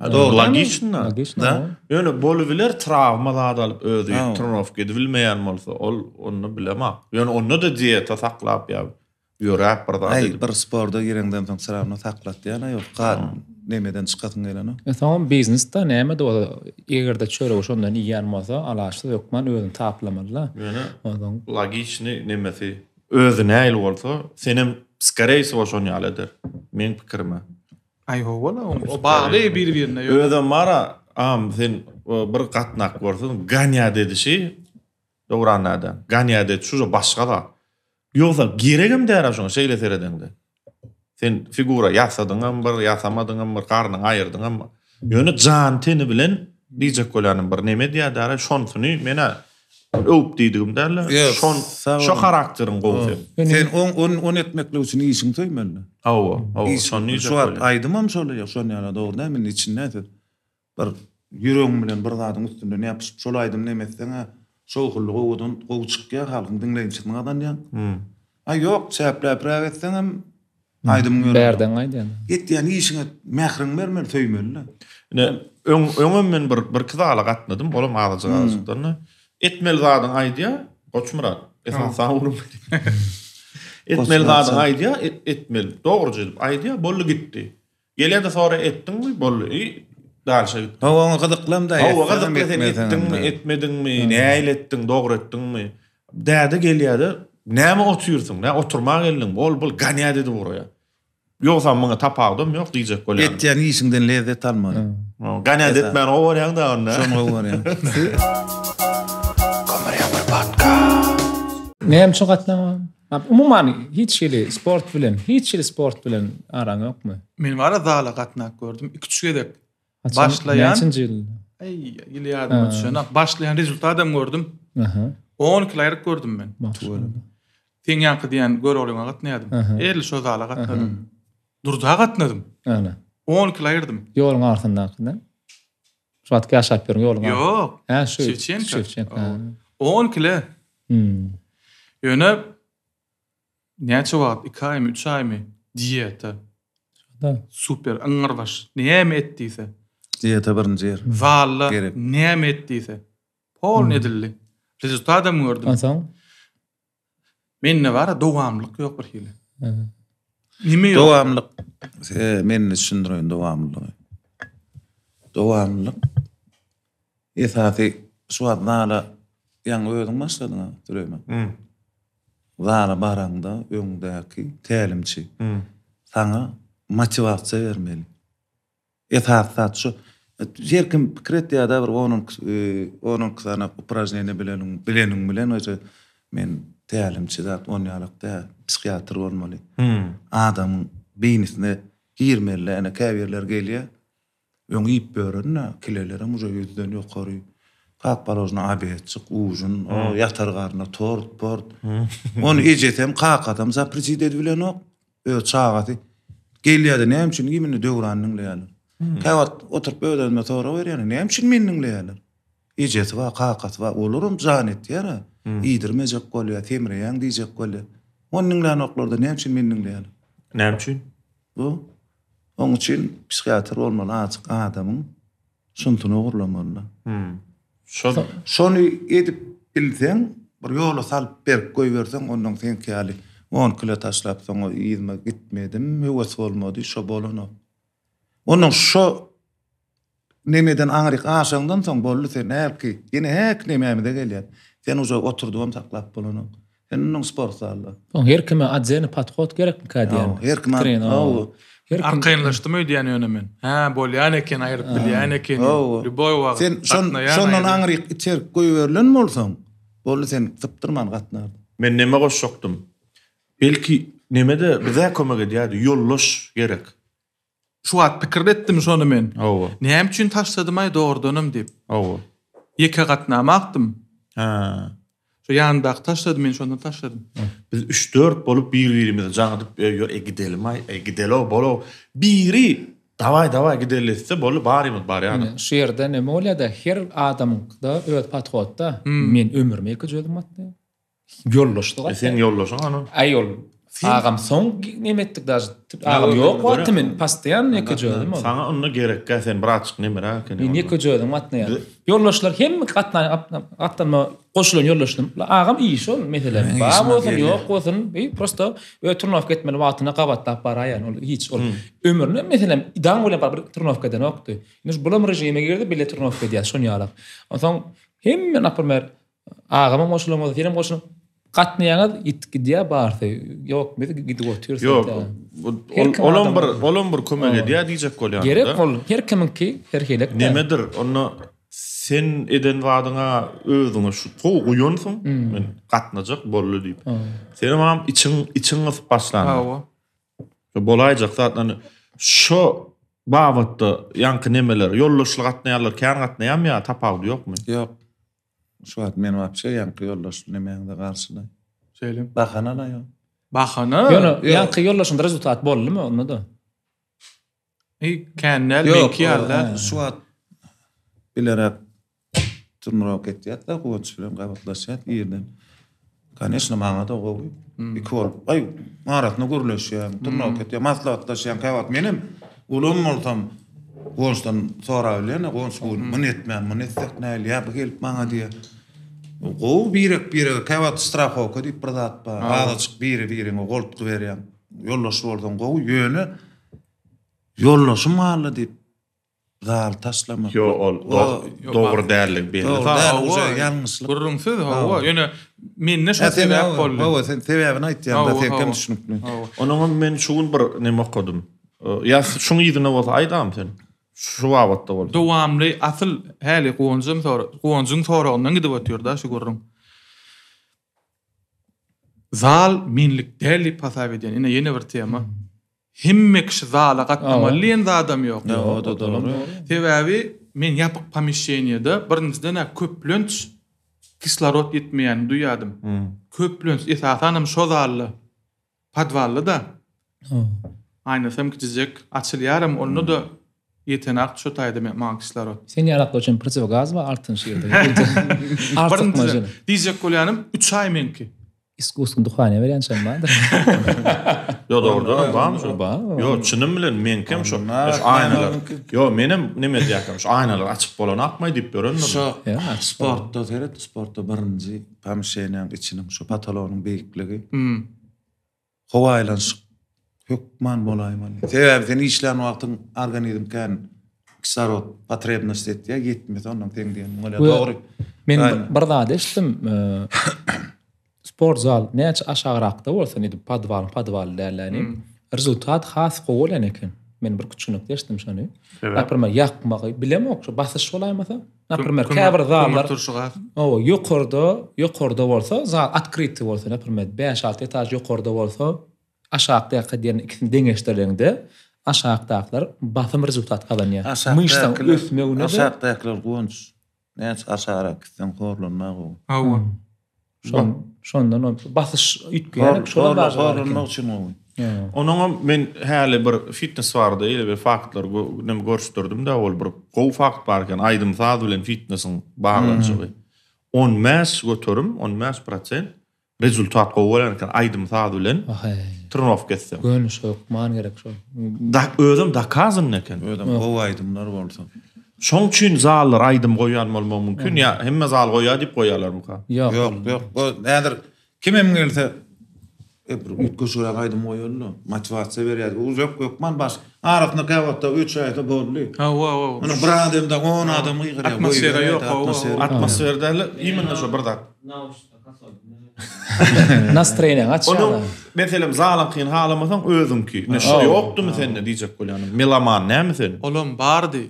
Logično. Ýöne bolubiler travmalar alyp özü turnof gedip bilmeýän bolsa, onu bilemem. Ýöne onu da diýete saklap ýa. Ýörap bir da. Bir sporda ýerengden soň sıravny saklat diýene ýok. Nemeden çykasyň gelene? Tamam, biznesde näme de egerde çöre şondan ýan bolsa, alaşdy ýokman özüni taplamalylar. Ýöne logiçny nemesi özüne aýly bolsa, senem Skareys boşon ýalydyr. Men pikirime. Ay hola o bağlı bir-birine. Ödem mara sen bir gatnak görsen Ganya dedişi doğranada. Ganya dedi şu başga da. Yoksa geregim der şoň şeýle seredende. Sen figura ýasadyňam bir, ýasamadyňam bir, garny aýyrdyňam. Ýöne jan teni bilen diýjek bolanyň bir neme diýär, şonsuny mene öp diýdim derler. Şo karakteriň gowsy. Sen on etmekle üçin işiň töýmeli. Hawa, şon niýe şu aýdymam şol şon ýaly dogry men içinde bir ýüregiň bilen bir zadyň üstünde ne ýapyp şol aýdym nemesden şowhullygy odun gowçykka halkyň diňleýän adam ýa. Ay ýok, çäpläp räwetden aýdym görüp. Berden aýdym. Gitdiň işiňe mähriň bermer töýmeli. Öňüm men bir kızala gatnadım, olam ağaçyňdan. Etmel zadyň aýdýa, Goçmurat. Esas sağurum. Etmel zadyň aýdýa, etmel. Dogry jylyp aýdýa, bolly gitdi. Gelýär-de sonra etdiňmi? Bolly. Dalşa gitdi. Hawa gydyklam da. Hawa gydyklam etdiňmi, etmediňmi, näle etdiň, dogry etdiňmi? Däde gelýär-de, näme oturýarsyň, näme oturmak geldiň, bol Ganya dedi buraya. Ýoksa maňa tapagdym, ýok diýjek bolýar. Etdiň işiňden lezzet almady. Ganya etmän o barýanda onda. Şoňa barýan. Näme şu gatnama? Umuman hiç sport bilen araň ýokmy? Men wara zala gatnak gördüm. 2-3 gedek. Başlayan. Ay, ýylýarym şuna. Başlayan rezultatym gördüm. 10 kilometr gördüm men. Sen ýanky diýen göröwlüňe gatnaýdym. El şo zala gatnadım. Durda gatnadım. Ana. 10 kilometr. Ýoluň artyndan. Şu atga aşap berýän ýoluň. Ýok. Ha, şu. Şevçenko. 10 kilo. Ýöne näçe wagt 2 aý, 3 aý diyeta. Super, aňar baş. Näme etdiýse. Diyeta birinji yer. Valla näme etdiýse. Pol nedilli. Rezultatym gördüm. Ansaň? Menne wara dowamlyk ýok bir hili. Nime ýok? Dowamlyk. Men düşündirýän dowamlyk. Dowamlyk. Esasy şu adnala ýa-ni özüň başladyň, türeme. Zara baranda öňdäki tälimçi. Sana motivasiýa bermeli. Esasat şu jerkim pikretýär-de bir onun sana upражнение bilen öýse men tälimçi zat on ýalykda psikiatr bolmaly. Adamyň beýnisine girmeli, ene käbirler gelýär. Öň ýyp börünä kilelere muja ýüzden ýokary. Kak balojna abetçik, uzun, o yatargarna, port. Onu ejetem, kak adam, zaprisit edibilen ok. Çağatı. Gelýärde näme üçin gimini döwranyň leýärler. Käwat oturup öýdenme tora berýär, näme üçin meniň leýärler. Ejet we kakat we olurum janet ýara. Iýdirmejek bolýar, temreýän diýjek bolýar. Onuň bilen oklarda näme üçin meniň leýärler. Näme üçin? Bu onuň üçin psikiatr bolmaly açyk adamyň şuntuny ogurlamaly. Şonu edip bilseň, bir ýola salyp berip goýberseň, onuň sen käli 10 kilo taşlap soňa ýyzma gitmedim, höwes bolmady, şo bolany. Onuň şo nemeden aňryk aşaňdan soň boldy sen näki, ýene häk nemede gelýär. Sen uza oturdum taklap bolany. Sen onuň sport saly. Her kime adzeny patkot gerekmi kadýan? Her kime. Arkaýynlaşdymy diýen ýönemen. Ha, bolýan eken, aýryp bilýän eken. Luboy wagt. Sen şondan aňryk içerik goýberlen bolsaň, boldy sen typdyrman gatnar. Men neme goşşokdum. Belki nemede bize kömek edýärdi, ýollaş gerek. Şu wagt pikirdetdim şonu men. Näme üçin taşladym aý dogrudanam diýip. Ýeke gatnamakdym. Şu ýandaky taşladym men şondan taşladym. Biz 3-4 bolup bir-birimize jaňydyp gidelim ay, gidelo bolo. Biri davay gideletse bolu barymyz bar ýa-ni. Şu ýerde näme bolýar-da her adamda öz patrotda men ömürme ýokjydym atdy. Ýollaşdyk. Sen ýollaşyň any. Aýol. Agam soň näme etdik da? Agam ýok wagty men pastiýan ýokjydym. Sana onda gerek sen bir açyk nemera eken. Men ýokjydym atdy. Ýollaşlar hem atdanma goşulan ýollaşdym. Agam iyi şol meselen. Ba bolsun ýok bolsun, prosto turnow ketmeli wagtyna gabatlap baraýan. Ol hiç ol ömürne meselen idan bolan bir turnow keden okdy. Ýa-ni bulam rejime girdi bile turnow kedýär şonu ýalap. Onsoň hem napyrmer agam goşulan bolsa, senem goşulan Qatnaýaňyz itkidiýä bardy. Ýok, biz gidip oturýarys. Yok. Olan bir kömek edýär diýjek bolýar. Gerek bol. Her kiminki her helek. Nemedir? Onu sen eden wadyňa özüňe şu tow uýansyň, men gatnajak bolly diýip. Senem ham içiň ysıp başlandy. Bolaýjak zatdan şu babatda ýanky nemeler, ýollaşlyk gatnaýarlar, kän gatnaýam ýa tapawdy ýokmy? Yok. Şu an men wapşe ýanky ýollaşlyk nemeňde garşyda. Söýlem. Bahana ýok. Bahana? Ýanky ýollaşynda rezultat boldymy onda da? Känel menki ýa-da şu an bilerek turnurok etýär da goňç bilen gabatlaşýar ýerden. Конечно, maňa da gowy. Ikol. Ay, maratna görleşýär, turnurok etýär, maslahatlaşýan kawat menim ulum bolsam goňçdan sonra bilen goňç bul, men etmän, men etsek näli ýa gelip maňa diýär. Gow birek kawat strahowka diýip birdatpa, adaçyk biri goltdy berýär. Ýollaşy boldan gow ýöne ýollaşy maly diýip zal taslamak. Yo, dogry därlik beýle. Ýalňyslyk. Gurrunsyz hawa. Ýöne men ne şo sebäp boldy. Hawa sen sebäbini aýtýan da sen kim düşünipli. Onuň men şuň bir neme okudum. Ya şuň ýygyna bolsa aýdam sen. Şu wagtda bolsa. Dowamly asyl häli goňjyň soragynyň gidip ötýär da şu gurrun. Zal minlik däli pasap edýän. Ine bir tema. Himmek zala gatnamaly ende adam ýok. O da doğru. Sebäbi men ýapyk pamišeniýede birinciden köplönç kislorod ýetmeýän duýadym. Köplönç esasanam şo zally. Padwally da. Aýna semkijek açylýarym onu da ýetenek şo taýda men maň kislorod. Sen ýarakda üçin protivgaz we artynç ýerde. Artyk majyny. Diýjek bolýanym 3 ay menki. Iskusun duhane veren sen vardır. Yo doğrudan var mı? Yo çınım bilen men kim şu aynalar. Yo menim neme diýäkim şu aynalar açyk bolan akmay diýip görünmür. Sportda birinji pamşeňiň içiniň şu patologyň beýikligi. Howaýlanşyk hökman bolaýman. Sebäbi işlän wagtyň organizm kan kislorod potrebnost etýär, ýetmez ondan teň diýen. Dogry. Men bir zat eşitdim. Sport zal näçe aşagyrakda bolsa edi padwal därläni. Rezultat has goýulan eken. Men bir küçüknük deşdim şonu. Naprimер ýakmagy bilemok, şu basyş bolaýmasa. Naprimер käbir zallar. Ýokarda bolsa, zal atkryty bolsa, naprimер 5-6 etaj ýokarda bolsa, aşagda ýakdan ikisini deňeşdirende aşagdakylar basym rezultat galanýar. Myşdan ösmegine aşagdakylar goňç. Näçe aşarak sen gorlanmagy. Hawa. Şondan basyş ütgeýär, şolar bar. Onuň men häli bir fitness bardy, ýa bir faktor nem görüşdirdim de ol bir gow fakt barken aýdym zat bilen fitnessiň baglanyşy. 10 mäs götürüm, 10 %, rezultat gowalanken aýdym zat bilen trenow getsem. Gönüş ýok, man gerek şo. Da özüm dakazyn eken. Özüm gow aýdymlar bolsa. Şoň üçin zallar aýdym goýan bolmagy mümkin ýa hemme zal goýar diýip goýarlar muka. Ýok. Näder kimem gelse ütgüşüre aýdym goýarlar. Motivasiýa berýär. Uzak gökman bas. Arafna gawatda 3 aýda boldy. Hawa. Onu bir adamda 10 adam ýygyr. Atmosfera ýok. Atmosferda iýmende şo birdak. Nastroýeniň açýar. Meselem zalam kyn halamasaň özüňki. Näşe ýokdumy sende diýjek bolýanym. Melaman näme sen? Olam bardy.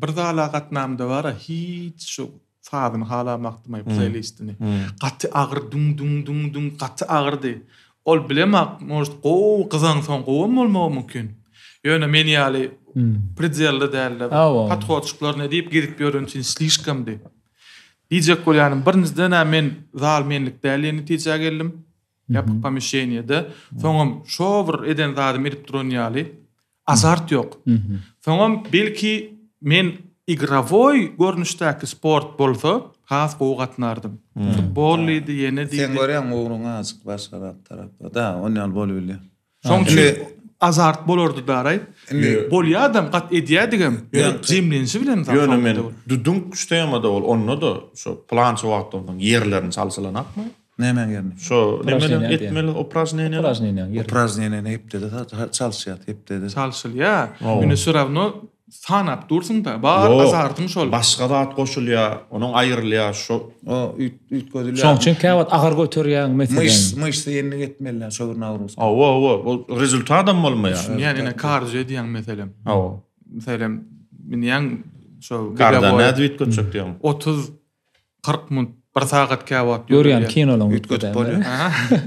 Bir zala gatnamda bar, hiç şu fazyny halamakdymay playlistini. Gaty agyr dung gaty agyrdy. Ol bilemek, most gow gyzaň soň gowam bolmagy mümkin. Ýöne men ýaly predelde däl. Patrotçyklar ne diýip gidip ýörün üçin slişkamdy. Diýjek bolýanym birinizden men zal menlik dälini tiýja geldim. Ýapyk pamišeniýede. Soňam şo bir eden zadym edip duran ýaly. Azart ýok. Soňam belki men igravoy görnüşdäki sport bolsa, has gow gatnardym. Futbol idi, ýene diýdi. Sen görýän ogruňa açyk başga tarapda da, onýal bolýar. Soň azart bolardy daray. Bolýar adam gat edýärdigem. Jemlenşi bilen zat. Ýöne men dudung güçtäýmede ol, onno da şo plança wagtyndan ýerlerini çalsalanakmy? Näme ýerni? Şo nemelen etmeli oprazneniýa. Oprazneniýa hepde de çalşýar, hepde de. Çalşyl ýa. Ýöne sürawno sanap dursun da bar Yok. azartın şol. Başga zat goşulýar, onuň aýrylýar şo. O üt gözüler. Şoň üçin käwat agar götürýän meselen. Mışsa ýerine gitmeliler şoňa awrus. O rezultatym bolmaýar. Yani ne karjy diýen meselem. O. Meselem men ýan şo Garda näde üt göçek diýen. 30-40 minut bir sagat käwat Görýän kinolaň Ütgötüp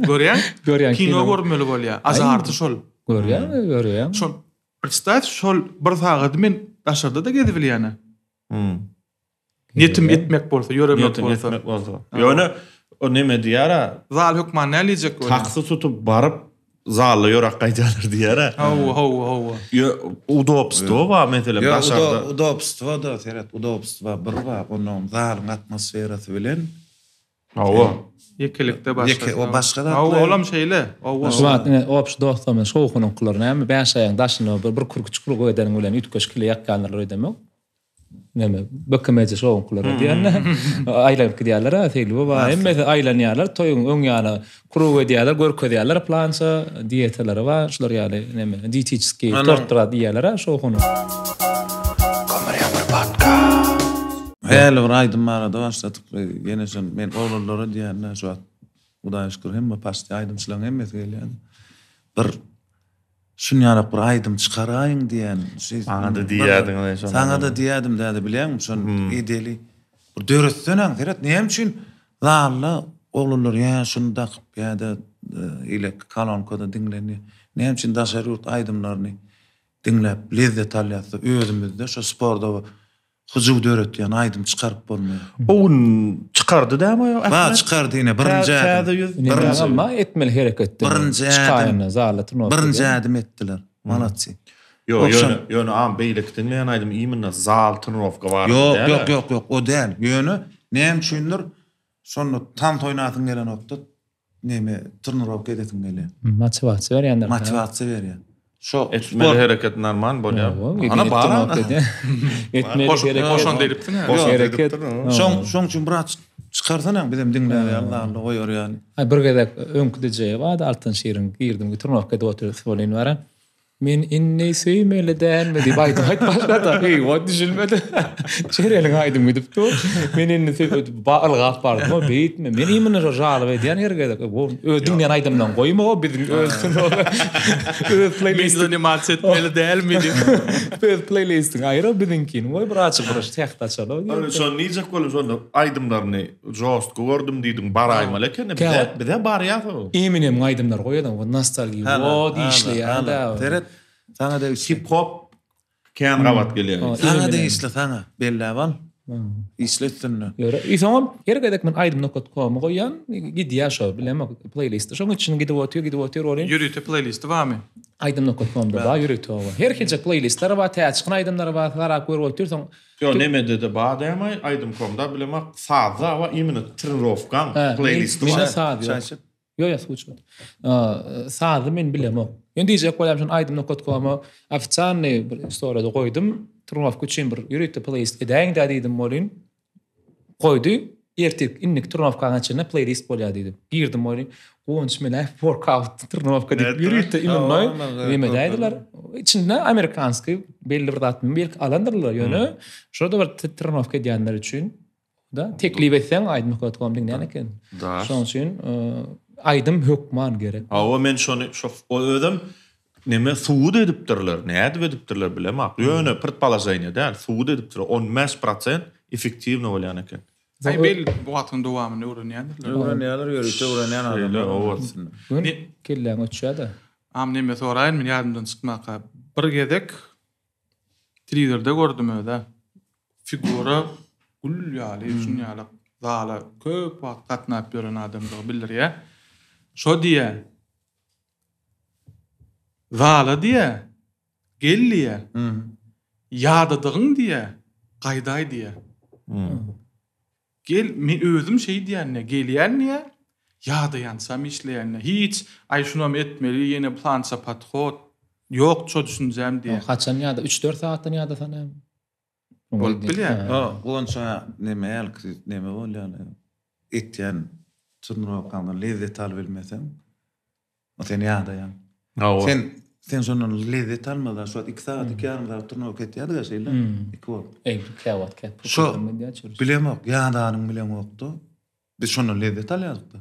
bolýar. Görýän kino görmeli bolýar. Azarty şol. Görýän. Şol представь şol bir sagat men aşarda da gezip bilýän. Niyetim etmek bolsa, ýöremek bolsa. Ýöne o näme diýär? Zal hukman nälijek bolar. Taksy tutup baryp zally ýörak gaýdalar diýär. Hawa. Udobstvo wa meselem başarda. Udobstvo da seret udobstvo bir wa onuň zalyň atmosferasy bilen. Hawa. Yekelikde başga. O başga da. Olam şeýle. Şubat opş dostamy şoğunyň kularyny näme bäşäýän daşyny bir kurkuçkulu goýdanyň bilen ütköşkili ýakkanlar öýdemek. Näme bökemejä şoğunyň kulary diýende aýlanıp gidýärler, tägli we hemme aýlanýarlar, toýuň öň ýaly kuruw edýärler, görke edýärler, plansa diýetler we şular ýaly näme diýetçiski tortura diýärler şoğuny. Hele bir aydym barada başladyk. Ýene şol men oğlanlara diýärler şu Hudaýa şükür hemme paşdy aydymçylaryň hemmesi gelýär. Bir şunýarak bir aydym çykaraýyn diýen. Saňa da diýärdiň şol. Saňa da diýärdim däde bilýän şol edeli. Bir döretsenem geret näme üçin zalla oğlanlar ýa şunda ýa-da ile kolonkoda dinlenýär. Näme üçin daşaryurt aydymlaryny dinläp lezzet alýarsa özümizde şu sporda hujuw döretýän aydym çykaryp bolmaýar. Oň çykardy däme ýa? Ba çykardy ýene birinji Birinji ama etmeli hereketde. Çykaýany zalatyn. Birinji adım etdiler. Malatsy. Ýöne am beýlikden men aýdym iýmine zal turnowka bar. Yok. O däl. Ýöne näme üçindir? Şonu tam toýnatyň gelen wagtda näme turnowka edetin gelýär. Motivasiýa berýänler. Motivasiýa berýär. Şo etmeli hereket normal bolýar. Ana bar. Etmeli Koşan deripdiň. Hereket. Şoň üçin bir çykarsana bizim dinläýär Allah goýar ýani. Ay bir gedek öňküdije wada altyn şeýrin girdim, turnowka da oturup bolýan wara. Men inni söýmeli dälmedi baýda başlada. Hey, what düşünmedi. Çereliň aýdym gidipdi. Men inni baal gap bardy. O beýtme. Men iýmini jaly edýän hergede. O ödüňden aýdymdan goýma o bizim özsün o. Playlist animasiýa etmeli dälmedi. Playlistin aýra bizimkin. Oý bir açyk bir tähta çalo. Şol niýe bolýar aýdymlaryny jost gördüm diýdim baraýma lekin bize barýar. Eminem aýdymlar goýadan o nostalgiýa. O diýişleýär da. Sana da Hip hop kän gawat gelýär. Sana da isle sana belli aval. İsletsinler. Ýa-da hergedek men aydym.com goýan gidýär şo bilemek playlist. Şoň üçin gidip otur oraya. Yürüte playlist wamy? Aydym.com-da ba yürüte o. Her hilje playlistler wa täçkin aydymlar wa garak görüp otursaň. Yo näme dedi badama aydym.com-da bilemek saza wa iýmine turnowka playlist var. Yo, słuchaj. Sağdı men bilemem. Ýöne diýjek bolam aydym.com-a ofitsialny bir storada goýdum. Turnowka üçin bir ýürüte playlist edäň da diýdim bolyn. Goýdy. Ertek innik Turnowka içine playlist bolýar diýdim. Girdim bolyn. Onç men workout Turnowka diýip ýürüte innoy. Näme diýdiler? İçinde amerikanski belli bir datmy belki alandyrlar ýöne. Şurada bir Turnowka diýenler üçin da teklip etsen aydym.com diýen eken. Şoň üçin aydym hukman gerek. O men şonu o ödüm näme suud edipdirler. Näde edipdirler bilemek. Ýöne pırtpalajaýny däl, suud edipdirler. 15% effektiwni bolýan eken. Ay bel bu wagtyň dowamyny öwrenýänler. Öwrenýärler, ýörüte öwrenýän adamlar. O Kelläň öçýärdi. Am näme soraýyn men ýadymdan çykmaka. Bir gedek Twitter'da gördüm öde. Figura gul ýaly, şun ýaly. Zala köp wagt gatnap ýören adamlar bildirýär. Şo diýe. Zala diýe. Gelliýär. Ýadadygyň diýe. Gaýdaý diýe. Gel men özüm şey diýenne, gelýänne, ýadaýansam işleýänne. Hiç ay şunam etmeli, ýene plan sapat hot. Ýok, ço düşünjem diýe. Haçan ýada 3-4 saatdan ýada sanam. Bolup bilýär. Onça näme näme bolýar. Etýän turnowkany lezzet al bilmesem. O sen ýadaýan. Sen sen sonun lezzet almadan şu 2 saat yarım saat turnuva ketýär da şeyler. 2 wagt. Käwat käp. Şu bilemok, ýa-daanyň bilemokdy. Biz şonu lezzet alýardyk.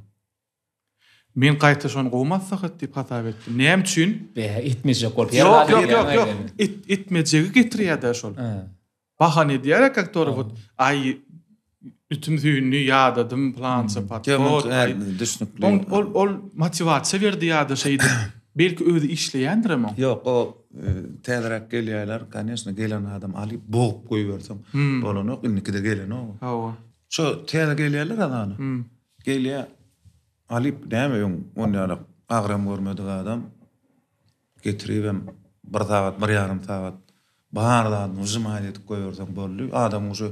Men gaýta şonu gowmazsak diýip hasap etdim. Näme üçin? Itmejek bolup. Yok. Itmejegi getirýär şol. Bahane diýerek aktory bu ay ütüm süýünü ýadadım plança patbol. Ol motivasiýa berdi ýa-da şeydi. Belki öýde işleýändir ama. Yok, o täzerek gelýärler, конечно, gelen adam alyp boğup goýbersem bolany, inniki de gelen o. Hawa. Şu täze gelýärler adany. Gelýär alyp näme ýoň onýaly agram görmedik adam getiribem 1 saat, 1,5 saat bahardan uzun edip goýersem boldy. Adam uşu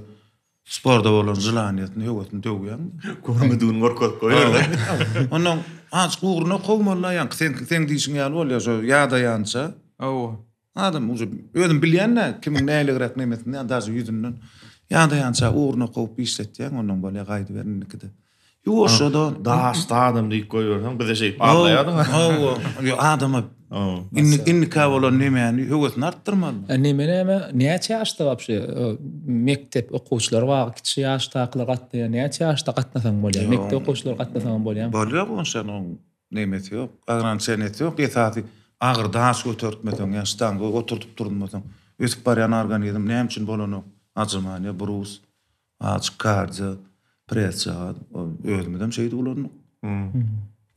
sporda bolan zylanyetini höwetini döwýän. Görmediğin gorkot koyarlar. Onuň az gurna gowmalar sen diýişiň ýaly bolýar, şo ýa-da ýança. Hawa. Adam uşu özüm bilýän-nä, kimiň näligirak nemetini ýa-da ýüzünden ýa-da ýança urna gowy işletýän, onuň bolýar gaýdy bernikide. Ýoşada Daşda adam diýip goýýarsan, bize şey arlaýardy. Hawa. Adama inni kawalan nemäni höwetini artdyrmaly. Näçe ýaşda wapşy mektep okuwçylary var, kiçi ýaşdakylar gatnaýan, näçe ýaşda gatnasaň bolýar? Mektep okuwçylary gatnasaň bolýar. Bolýar onşanyň nemeti ýok, agran seneti ýok, ýa-da agyr daş götürtmeden ýaşdan oturtup durmadan ötüp barýan organizm näme üçin bolany? Ajymany, brus, açkardy, pressa, özümden şeydi bolany.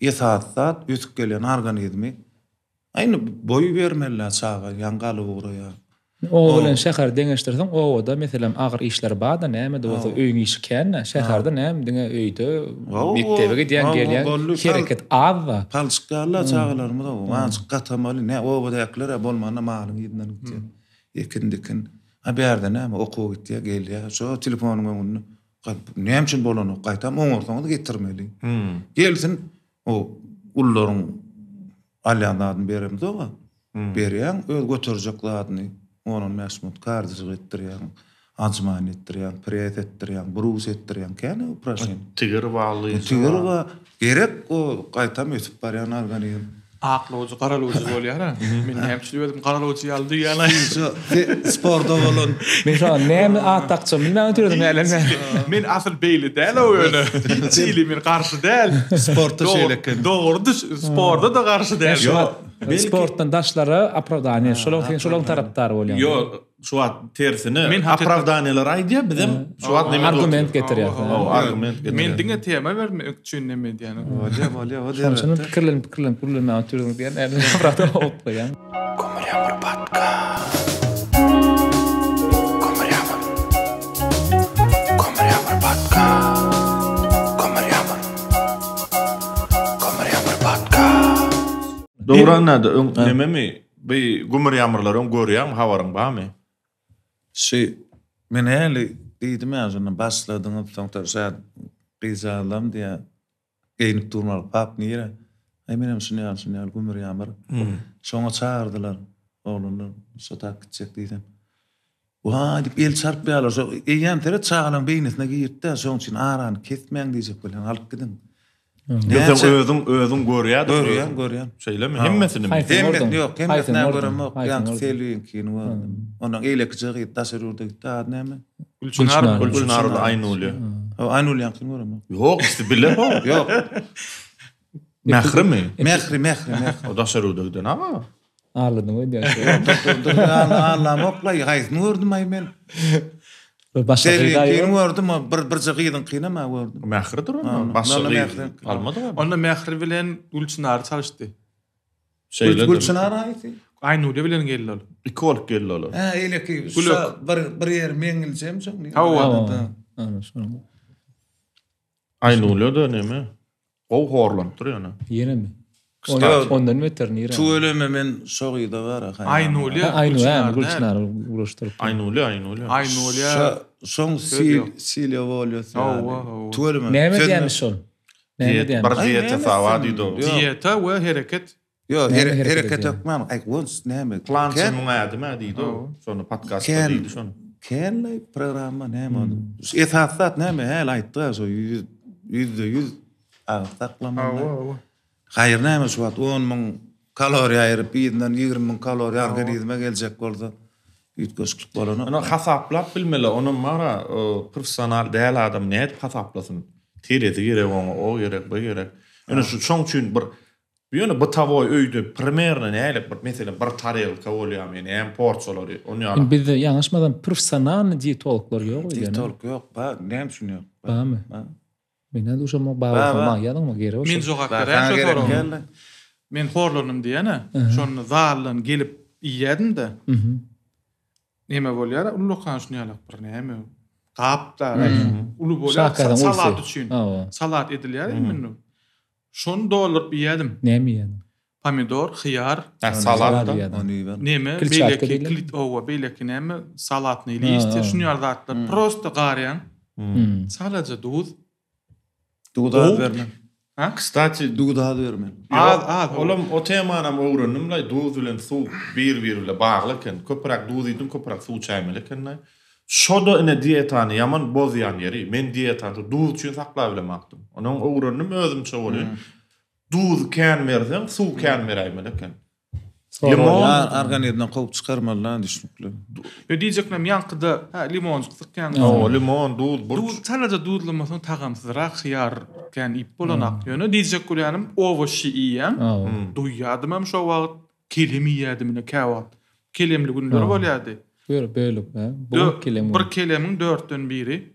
Ýa-da ötüp gelen organizmi aýny boý bermeli çağa, ýangaly uğraya. O bilen şäher deňeşdirseň, o da meselem agyr işler barda, näme de bolsa öýüň işi kän, şäherde näme diňe öýde mektebe gidýän gelýän hereket azda. Palçyklarla çağalarmy da waç gatamaly, nä o bodaklar bolmana malyň ýedinden gitýär. Ekindikin. Ha berde näme okuw gitýär, gelýär. Şo telefonyň öňünde näme üçin bolany gaýtam oňorsaňyz getirmeli. Gelsin o ullaryň alýanlaryny berem doga. Berýän öz götürjeklerini onun mäsmut kardyjyk etdirýän, ajman etdirýän, pres etdirýän, brus etdirýän käne upraşyn. Tigir bagly. Tigir ba gerek o gaýtam ötüp barýan organizm. Aklowçy, garalowçy bolýar ha. Men näme öýdüm garalowçy ýaldy ýana. Sporda bolan. Men şu näme ataqçy bilmän ötürdim ýalan. Men asl beýli däl o ýöne. Çili men garşy däl. Sporda şeýleken. Dogry, sporda da garşy däl. Sportdan daşlara apravdaniýa, şolaň tarapdary bolýar. Yo, şu at tersini apravdaniýalar aýdýar, bizem şu at näme argument getirýär. Argument getirýär. Men diňe tema bermek üçin näme diýän. Şonuň fikirlen ötürdim diýen, apravda otlaýan. Komariamar podcast. Komariamar podcast. Komariamar podcast. Doğranada nememi bir gumur yağmurlar görýän hawaryň barmy? Men heli diýdim ýa-da başladyň soňta şäher gyzalam diýä geýnip durmaly pap nire. Menem şuny gumur ýağmur. Şoňa çağırdylar oğluny, şotak gitjek diýdim. Wa diýip el çarpýarlar, şo eýen tere çağalan beýnesine giýirdi, şoň üçin aran kesmeň diýjek bilen alyp gidin. Özüm görýär. Şeýlemi hemmesini mi? Hemmet yok, hemmesine göremok. Ýa-da selýän kiň bardym. Onuň elekçigi taşyrurdy gitdi näme? Gülçinar Aynulya. O Aynulya kiň göremok. Yok, işte bile o. Yok. Mehri. O taşyrurdy gitdi ama. Anladım o diýär. Anlamokla ýaýsy gördüm ay men. Başga kiň gördüm, bir jygydyň kynama gördüm. Mehridir o. Başga almady mı? Onda Mehri bilen Gülçinar çalışdy. Gülçinar aýty. Aynulya bilen geldi. İki olup geldi olar. Ha, öyle ki bir yer meňilsem şoň. Aynulya da näme? O horlandyr ýa-da. Ýene mi? Ondan veterinär. Tuğuleme men şoğyda var. Aynulya. Gülçinar ulaştırıp. Aynulya. Son silya volyosu. Tuğuleme. Näme diýämis şol? Näme diýämis? Bir diyete sawady do. Diyete we hereket. Yo, hereket etmem. Ay wons näme? Plansyn näme diýdi. Şonu podcastda diýdi şonu. Kelle programa näme? Ethatsat näme? Hel aýtdy, so %100 saklamalar. Hayır näme şu 10.000 kalori ayırıp ýygynden 20.000 kalori organizme geljek bolsa ýetgeşlik bolany. Onu hasaplap bilmeli. Onun mara profesional däl adam näet hasaplasyn. Terezi gerek o gerek bu gerek. Ýöne şu şoň üçin bir ýöne bu tawoy öýde primerni näle bir mesela bir tarelka bolýar meni hem porsiýonlary onu ýa. Bizde ýaňyşmadan professional diyetologlar ýok ýa. Diyetolog ýok, näme düşünýär? Bämi? Men de uşam baýa ýalyňmy gerek. Men jogap berýän. Men horlanım diýene, şonu zallan gelip ýedin de. Näme bolýar? Ullukan şunu ýalak bir näme? Gaplar, ulu bolýar salat üçin. Salat edilýär men. Şonu doldurup ýedim. Näme ýedin? Pomidor, xiyar, salat. Näme? Belki klit owa, belki näme? Salatny listi, şunu ýardatlar. Prosto garýan. Sadece duz. Duda vermem. Kstati duda vermem. Olam o temanam öwrendim la duz bilen suw bir-birle baglyken köprak duz edin köprak suw çaýmelyken şoda ine dietany yaman bozýan ýeri. Men dietany duz üçin saklap bilemakdym. Onuň öwrendim özümçe bolýar. Duz kän merden suw kän meräýmeliken. Limon organizmden gowy çykarmalan düşnükli. Ödijeknem ýankyda limon çykýan. Limon, duz, duz sadece duzlamasyň tagamsyzrak xiyar kän ip bolanak. Ýöne dijek bolýanym owoşy ýýän. Duýýadym hem şo wagt kelemi ýädimine käwat. Kelemli günler bolýardy. Böyle bu kelem. Bir kelemin 4'den biri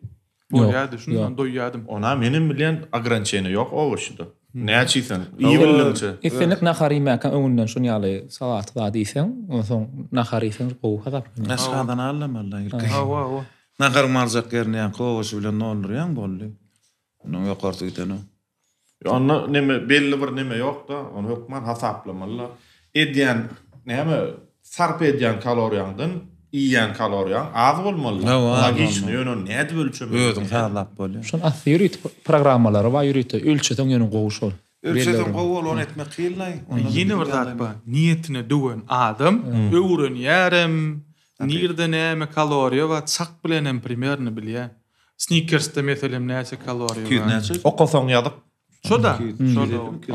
bolýardy. Şundan duýýadym. Ona menim bilen agrançene ýok owoşyda. Näçisen? Ýylyňça. Efendik nahary mäkan öňünden şunu ýaly salat da diýsen, soň nahary sen gowy hadap. Naşgadan allamalar ýerke. Nahar marzak ýerine gowy bilen nolurýan boldy. Onu ýokarty gitene. Onu näme belli bir näme ýok da, onu hökman hasaplamalar. Edýän näme sarp edýän kaloriýandan ýýän kaloriýa az bolmaly. Logiçny ýöne näde ölçemi? Özüň haýlap bolýar. Şol asyryt programmalary we ýürüte ölçeden ýöne gowuşar. Ölçeden gowy onu etmek kynlaý. Ýene bir zat bar. Niýetine döwen adam öwrenýärem, nirde näme kaloriýa we çak bilen primerni bilýär. Snickers'te meselem näçe kaloriýa bar. Okasoň ýadyk. Şoda.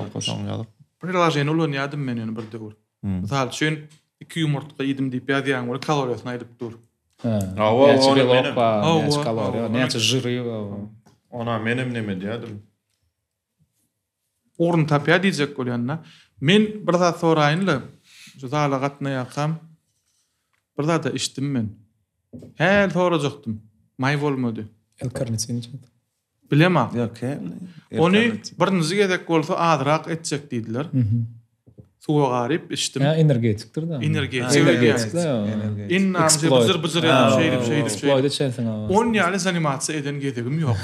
Okasoň ýadyk. Prilajen ulan ýadym men ýöne bir döwür. Misal üçin 2 yumurta ýedim diýip ýadýan bolar kaloriýasyny aýdyp dur. Näçe kaloriýa, näçe jyry. Ona menim näme diýdim? Orun tapýa diýjek bolýanna. Men bir zat soraýynly. Juzala gatna ýakam. Bir zat içdim men. Häl sorajaktym. May bolmady. Elkarnitsin. Bilemem. Ýok, Onu birinji gezek bolsa azrak etjek diýdiler. Suwa garyp içdim. Energetikdir da. Energetik. Innam bızır şeydi. Exploit etsen. On ýaly animasiýa eden gezegim ýok.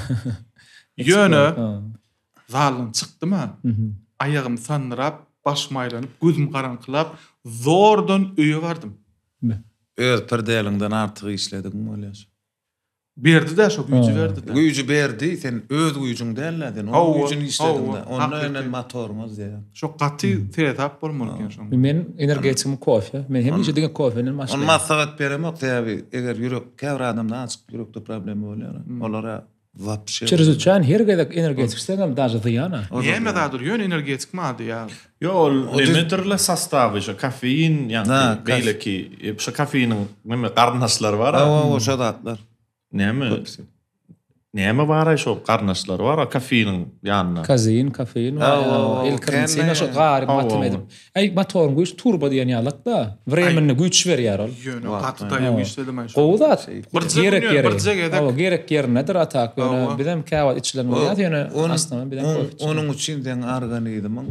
Ýöne zalyn çykdyma. Ayagym sanrap, baş maýlanyp, gözüm garaňkylap, zordan öýe bardym. Öz perdelinden artyk işledik bolýar. Berdi de şo güýjü berdi de. Güýjü berdi, sen öz güýjüň dällädin. O güýjüni işledin de. Ondan motormaz diýär. Şo gaty terap bolmaly şo. Men energetim kofe. Men hem işedigen kofenin maşy. On maslahat beremok tabi. Eger ýürek käwr adamdan açyk ýürekde problem bolýar. Olara wapşe. Çerzuçan her gedek energetik istegem daja zyana. Näme dadyr ýön energetik mady ýa. Ýol, limitlerle sastavy, kafein, ýani belki şu kafeinin näme garnaşlary bar. O şadatlar. Näme bar şo garnaşlary bar, kafeinin ýanyna. Kazein, kafein we elkarnitsin şo garyp matym edip. Ay motorun güýç turbo diýen ýalak da. Временni güýç berýär ol. Ýöne gaty daýy işledem şo. Gowdat. Gerek yerine der atak ýöne bizem käwat içilen bolýar ýöne aslında bizem kofe. Onun üçin organizmyň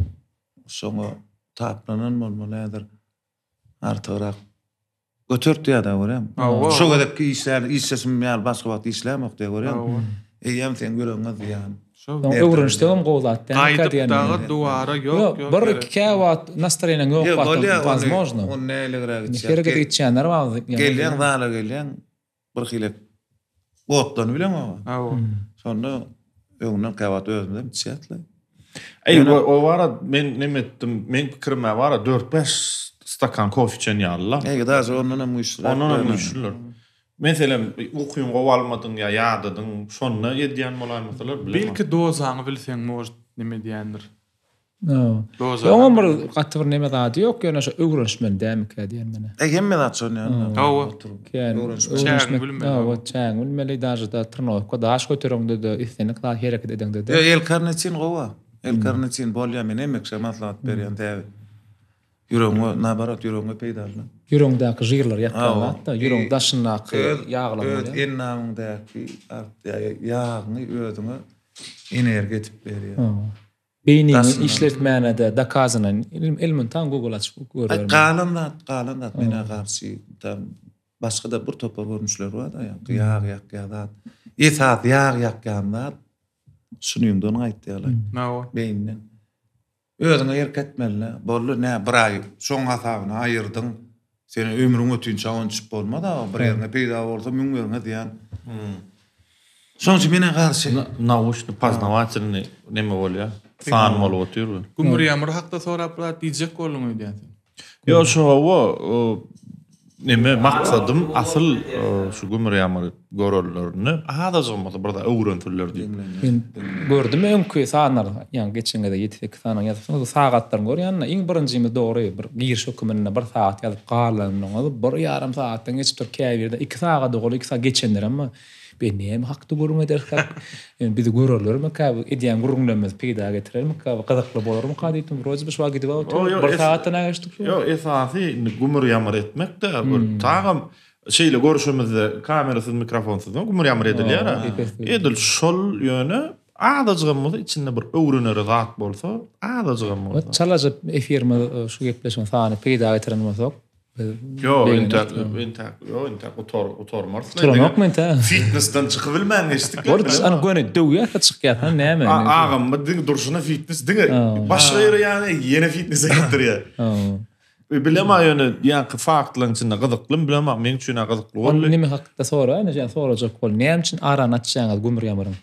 şoňa taplanan bolmalydyr. Artyrak götürdi ýa-da görem. Şo gedek işlesim ýa başga wagt işlemek diýip görem. Eýem sen göreňiz ýa. Öwrenişdegem gowdat. Gaýdypdagy duara ýok. Bir käwat nastreniň ýok batdy. Возможно. On nälegrä Her gede içenler bar. Gelýän zala gelýän. Bir hilek gotdan bilemem. Sonra öňden käwat özümde içýärler. O wara men näme etdim? Men pikirime wara 4-5 stakan kofe içen ýalla. Daşy ondan müşler. Meselem ukuyun gowalmadyn ýa ýadydyň, şonu edýän bolar meseler bilemem. Belki dozaňy bilseň mož näme diýendir. Yoğun bir katır neme daha yok yani şu öğrenişmen demek diyen mene. Hemme dat son yani. Yani öğrenişmen o çang bilmeli daha da tırnak o da aşk götürüngde de istenik daha hareket edende de. El karnetin gowa. El karnetin bolya men emek şamatlat berýän täze. Yüreğime nabarat yüreğime peýdalmy. Yüreğindäki jyrlar ýatgan da yüreğin daşynaky ýağlar. En namyňdaky ýağny özüňe enerji etip berýär. Beyniň işletmänede dakazynan ilmin tan Google açyp görýär. Galandat mene garşy tam başga da bir topar görnüşler bar da ýağ. Esas ýağ ýakganlar şunuňdan aýtdylar. Beýinden. Özüňe ýerketmeli. Bollu nä bir ay şoň hasabyny aýyrdyň. Seni ömrüň ötünçe onçyp bolmada, bir ýerine peýda bolsa müňerine diýen. Şoňça mene garşy Nauşny paznawatsyny neme bolýar? Fan bolup oturýar. Gumur ýamry hakda soraplar diýjek bolňy diýen. Yo şu o neme maksadım asıl şu gumur ýamry görürlerini hada zamanda burada öwrentirler diýip. Ben gördüm öňkü saatlar ýani geçende de 7-8 saat ýatypsyň sagatlaryň görýän iň birinjimi dogry bir giriş hökümine 1 saat ýalyp galanlyň bir ýarym saatdan geçip Türkiýede 2 saat dogry 2 saat geçenler ama ben näme hakda görüň ederken biz görürlermi ka edýän gurulmaz peýda getirelim ka gazakly bolarmy kadytym roz bir şoğa gidip bir saatdan geçdik. Yo esasy gumur ýamry etmek de tagam şeýle görüşümizde kamerasyz mikrofonsyz gumur ýamry edilýär. Edil şol ýöne adajygymyz içinde bir öwreneri zat bolsa adajygymyz. Çalajyp efirme şu gepleşme sany peýda getiren bolsak. Yo, inter otormars. Turanok men ta. Fitnessden çykyp bilmän geçdik. Orada ana göne döwýär çykýar näme? Agam diň durşuna fitness diňe başga ýere ýani ýene fitnesse getirýär. Bilema ýöne ýa-ni faktlaryň içinde gyzyklym bilema men üçin gyzykly boldy. Näme hakda sora, näme sorajak bol. Näme üçin aran atjaňyz gumur ýamryň?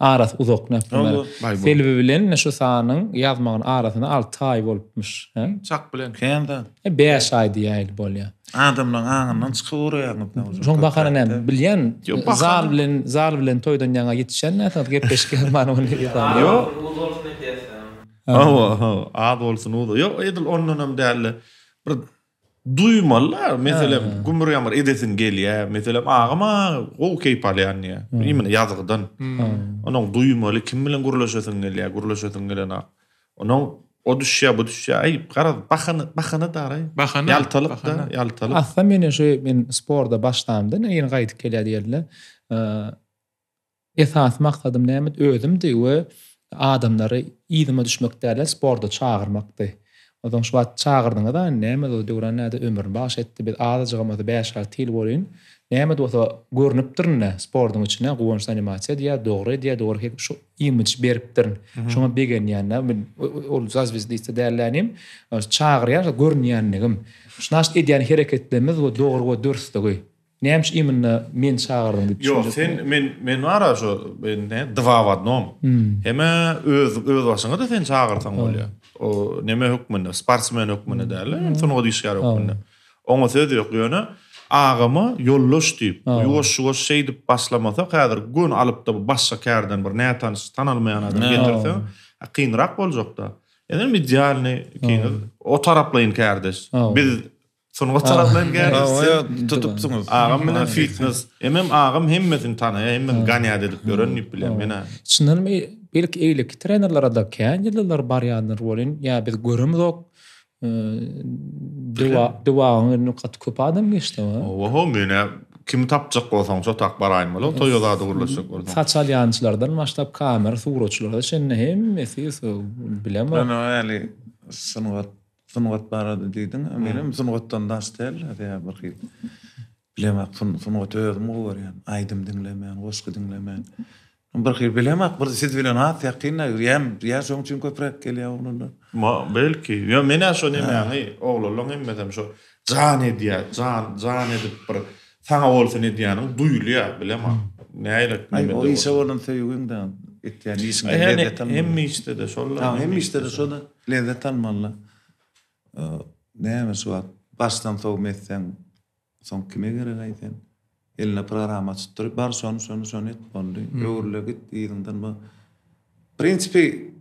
Aras uzak näme? Selbi bilen şu sanyň ýazmagyň arasyna 6 ay bolupmuş, he? Çak bilen. kenda. 5 ay diýil bolýar. Adamlaryň aňyndan çykyp urýar. Şoň bakana näme? Bilýän, zal bilen toýdan ýaňa ýetişen näme? Gepleşik gelmany ony ýa. Yo. Ad bolsun uda. Yo, edil onunam däli. Bir duymalar. Meselem gumur ýamry edesin gelýär. Meselem agama okey palýan ýa. Ýa-ni ýazgydan. Onuň duymaly kim bilen gurlaşasyň gelýär. Onuň o düşýär, bu düşýär. Ay, gara bahana daray. Ýaltalyk da, ýaltalyk. Aslında men sporda başlamda ýene gaýdyp kelýär diýerler. Esas maksadym näme? Özümdi we adamlary ýygyma düşmek däl, sporda çağırmakdy. Odan şu wagt çağırdyňa da näme döwran näde ömrüni baş etdi. Bir adajygama da 5 ýyl til bolýan. Näme bolsa görnüpdirne spordyň içine gowanç animasiýa diýär, dogry hep şu image beripdir. Şoňa begen ýani men ol zaz biz diýse dälänim, çağırýar, görnýänligim. Şunaş edýän hereketlerimiz we dogry we dürstigi. Näme imini men çağırdyň diýip. Yo, sen men ara şu ne dwawatnom. Heme öz başyňa da sen çağırsaň bolýar. O näme hökmünde, sportsmen hökmünde däl, soňa diýýär hökmünde. Oňa söz ýok ýöne. Agama yollaş diýip, ýoş şey diýip başlamasa, häzir gün alyp da başga kärden bir nätan tanalmaýan adam getirse, kynrak boljak da. Ýani idealny kyn o taraplaýyn kärdes. Biz soňa taraplaýyn kärdes. Tutupsyňyz. Agam menen fitness, emem agam hemmesin tanýar, hemmem ganýad edip görenip bilen mena. Şundan belki eýlik trenerlara da känýeler bar ýanlar bolýan, ýa biz görümzok. Duwaň nukat köp adam geçdi. Oho, mene kim tapjak bolsaň şo tak baraýmaly, toýolady gurlaşyk bolsa. Saçal ýançylardan başlap kamera suwraçylar da şenne hemmesi bilemem. Ana ýaly sungat barada diýdiň, menem sungatdan daşdyl, ýa bir hil. Bilemem, sungat özüm görýän, aýdym dinlemeýän, goşky dinlemeýän. Bir hil bilemem, bir siz bilen hat ýakynna ýa şoň üçin köprek gelýär onuň. Ma belki. Ya mena şo näme oğlanlaryň hemmesem şo jan edýär, jan edip bir saňa bolsun edýäniň duýulýar, bilemem. Näýle näme. O ýa bolan söýgünden etýän işine lezzet almaly. Hem işte de şolar. Hem işte de şoda lezzet almaly. Näme şu başdan soňmetsem soň kime gerek aýdyn. Eline programa tutturup bar şonu et boldy. Öwürle git ýygyňdan bu. Prinsipi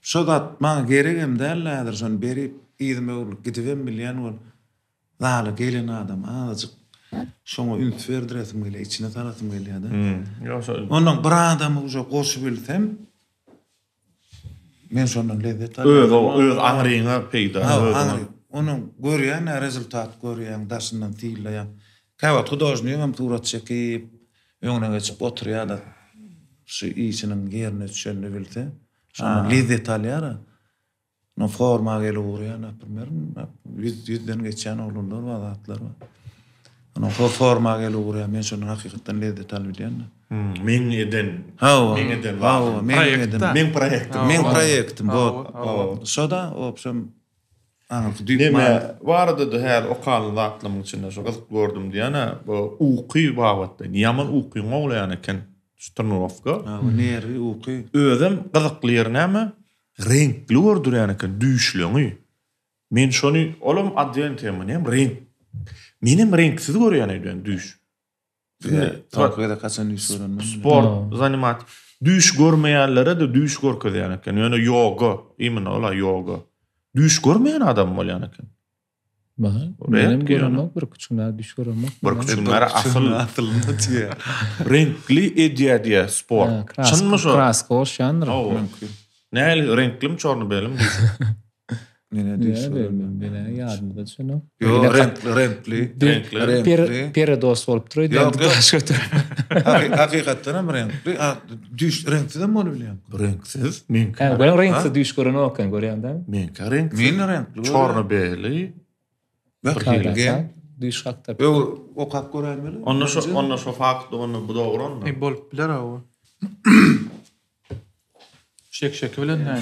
Şodat maňa geregem dällädir şonu berip ýyzmy olup gidibem bilýän bol. Zaly gelen adam azajyk şoňa üns berdiresim gelýär, içine taratym gelýär da. Ýa-şo Onuň bir adamy uja goşup bilsem men şondan lezzet alyarym. öz aňryňa peýda. Onuň görýän rezultat görýän daşyndan tiýilýän. Käwat hudojnygam turat çekip öňüne geçip oturýar da şu işiniň ýerine düşenini bilse, şonu lezzet alýar. No forma gelýär, näpirmer, yüzden geçen oğlunlar var, atlar var. No forma gelýär, men şonu hakykatdan lezzet alýan. Men eden. Men proýektim bu. Şoda opsam Neme vardı da her o kanlı aklımın içinde şu gazık gördüm diyene bu uqy wagtda ýaman uqy bolýan eken Strnovka. Neri uqy. Özüm gazyklyr näme? Renkli gördürýän eken düşlüňi. Men şonu olam adventemem renk. Menim renksiz görýän edin düş. Taýda kaçan düş görünmez. Sport zanimat düş görmeýänlere de düş görkezýän eken. Ýöne yoga, imen ola yoga. Düş görmeýän adam bolýan eken. Benim görünmek bir küçükler düş görünmek. Bir küçükler asylynda diýär. Renkli ediýär sport. Çynmy şo? Kraska oşandyr. Näli renklim çorny belim diýär. Mene düş. Bele ýadymda düşenok. Yo, renkli. Peredos bolup durýar. Hakykatdan hem renkli. Düş renkli de bolup bilýän. Renksiz. Men Ben renksiz düş görünok eken görýände. men renksiz. Men renkli. Çorny beli. Bakýan. Düş hakda. Yo, o kap göränmeli. Onna şo fakt onu bu dogranmy? Bolup biler awa. Şek bilen näme?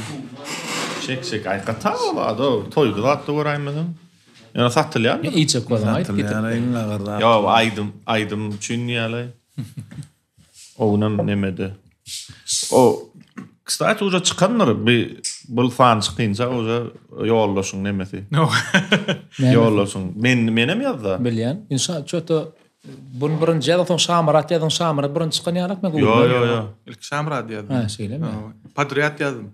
Şek aýkata bolady. Toýda atdy göräýmedin. Ýa satylýar. İçe koydan aýdyp gitip. Ýa aýdym üçin ýaly. Oňam nemede. O kstati uja çykanlar bir bul fan çykynça uja ýollaşyň nemesi. No. Ýollaşyň. Menem ýazda. Bilýän. Inşa çöto bun birinji ýa-da şamara birinji çykan ýarak men Yo. İlk Şamra diýdim. Ha, şeýlemi? Patriot diýdim.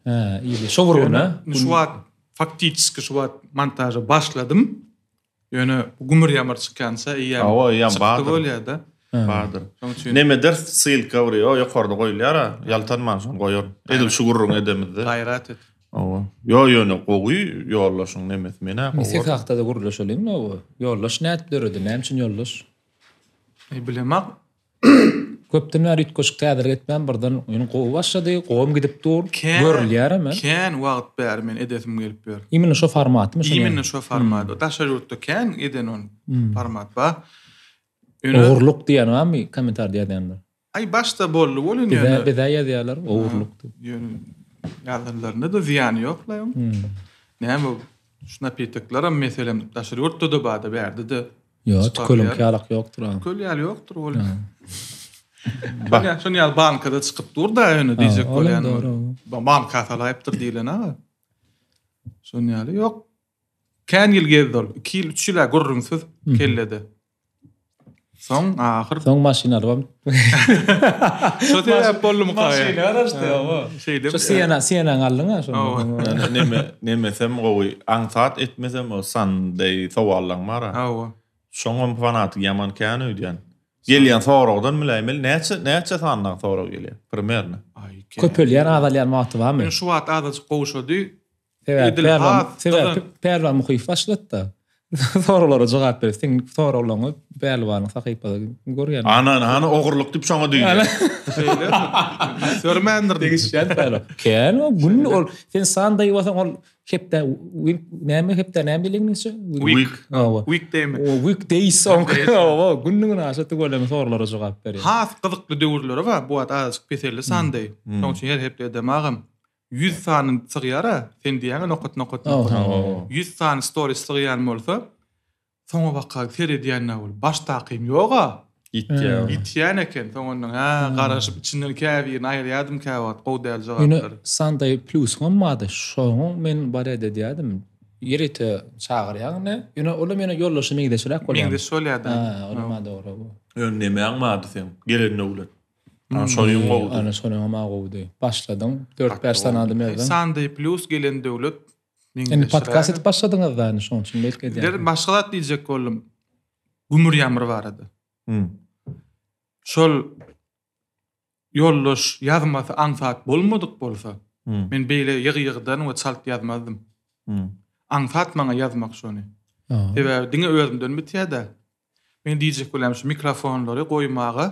Ha, ýa-da şo guruna. Şu wagt faktiski şu wagt montaja başladym. Ýöne gumur ýamar çykansa ýa. Bolýar-da. Bahadır. Nemeder silka oraya ýokarda goýulýar, ýaltanman şon goýar. Edil şu gurrun edemizde. Gayrat et. Owa. Ýöne gowy ýollaşyň nemes mene. Mesek hakda da gurulaş olayım o. Ýollaş nädip döredi, näme üçin ýollaş? Bilemek. Köpden ýa ritkoşuk tädir etmän birden ýony gowy başlady, gowum gidip dur. Görülýär ama. Kän wagt ber men edetim gelip ber. Imini şo formatmy şo. Imini şo format. Daşa ýurtda kän eden on format ba. Oğurluk diýen wami komentar diýenler. Ay başda boldy bolýan ýöne. Beda ýadylar oğurluk. Ýöne ýazanlarynda da ziýany ýok la. Näme şuna petekler am meselem daşa ýurtda da bada berdi de. Ýok, kölüm ýalak ýokdur. Köl ýaly ýokdur bolýan. Bak, şonu ýal bankada çykyp dur da ýöne diýjek bolýan. Banka talaýypdyr diýilen ha. Şonu ýaly ýok. Kän ýyl gezdir. 2 ýyl 3 ýyl gurrunsyz kelledi. Soň maşynalar bam. Şo täp boldy mukaýa. Maşynalar işte o. Şo siýana allyňa şo. Nemesem gowy aňsat etmesem o Sunday sowallan mara. Awa. Şoňam fanaty ýaman kän öýdýän. Gelýän soragdan bilämel näçe sandan sorag gelýär. Primerni. Köpelýär adalýar maty bamy. Men şu wagt adal goşdy. Pervan muhyf başlatda. Sorulara jogap berip, sen sorularňy belwanyň sahypada görýän. Ana ogurluk dip şoňa diýdi. Sörmendir degişýän belwa. Kän o gün ol sen sanday wasaň ol hepde näme bileňňse? Weekday. O weekdays song. O günniň aşaty golem sorulara jogap berýär. Has gyzykly döwürler wa bu az spesialli sanday. Şoň üçin her hepde demagam. 100 sanyň çygyara, sen diýäň nokat. 100 sanyň story çygýan bolsa, soňa bakka seri diýänler bol. Baş taqym ýoga. Gitýän eken, soňundan garaşyp içinden käbir, aýr ýadym käwat, gowdal jogaplar. Sunday Plus gommady. Şoň men barada diýdim. Ýerete çagyrýan, ýöne ola meni ýollaşyp migdeşirek bolýar. Migdeş bolýar. Olma dogry bu. Näme aňmady sen? Geleni ulat. Soyun gowdy. Ana sonuň ma gowdy. Başladyň 4-5 tane adam ýazdan. Sandy Plus gelen döwlet Eni podcast etip başladyňyz da şoň üçin belki edýär. Der başgalat diýjek boldum. Gümür ýamry bar edi. Şol ýoldaş ýazmasy aňsat bolmadyk bolsa, men beýle ýygy-ýygydan we çalt ýazmazdym. Aňsat maňa ýazmak şony. Ebe diňe özümden bitýär-de. Men diýjek bolam şu mikrofonlary goýmagy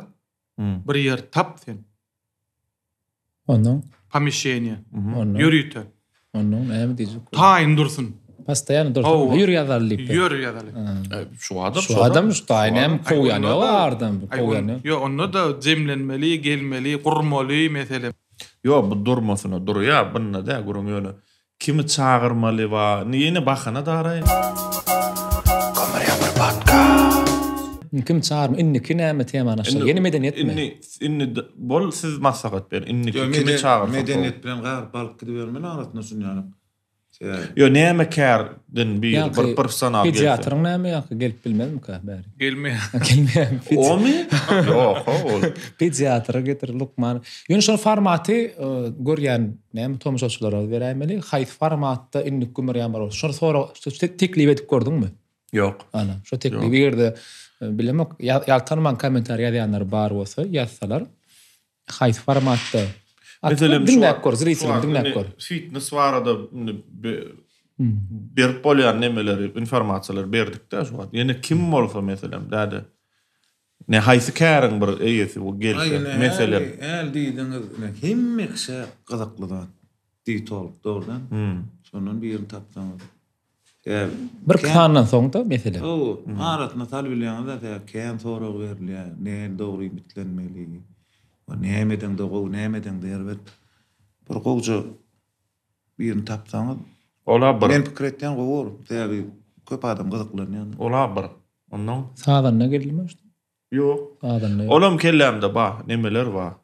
bir ýer tap sen. Ondan Помещение. Ýürüýte. Ondan näme diýjek? Taýyn dursun. Pastaýan dursun. Ýür ýazarlyk. Ýür ýazarlyk. Şu adam şu taýnam koýan ýa-ardam koýan. Yo, onu da jemlenmeli, gelmeli, gurmaly mesele. Yo, bu durmasyna durýa, bunna da gurumýoly. Kimi çağırmaly we niýene bahana daray. Kommer Ýamry podcast. Kim çağırma inni kinäme temana şa. Yeni medeniýetmi? Inni bol siz maslahat ber. Inni kimi çağırma. Medeniýet bilen garyp balyk gidibermeli aratna şunu ýany. Yo näme kärden bir professional geldi. Pediatryň näme ýa-da gelip bilmezmi ka bäri? Gelmeýär. Omy? Yok, ol. Pediatr getir Lukman. Ýöne şol formaty görýän näme tomuşaçylara berämeli. Haýt formatda inni gümür ýamar. Şol sonra teklip edip gördüňmi? Yok. Ana, şo teklip berdi. Bilemek ýaltanman komentar ýazýanlar bar bolsa, ýazsalar. Haýt formatda Mesela dinläp gör, dinläp gör. Fitness barada bir polyan nemeleri, informasiýalar berdik-de şu wagt. Ýene kim bolsa meselem däde. Ne haýsy käriň bir eýesi bu gelse meselem. El diýdiňiz, hemme kişi gyzykly da. Diýtoluk dogrudan. Şonun bir ýerini tapdyňyz. Bir kandan soňda meselem. Aratna talbilýän da kän sorag berilýär. Ne dogry bitlenmeli. Nämeden de gow, nämeden de erbet. Bir gowja bir ýerini tapsaňyz, Ola bir. men pikir etýän gowur. Täbi köp adam gyzyklanýar. Ola bir. Ondan Sağdanna geldiňmi? Yok. Sağdanna. Olam kellämde ba, nemeler ba.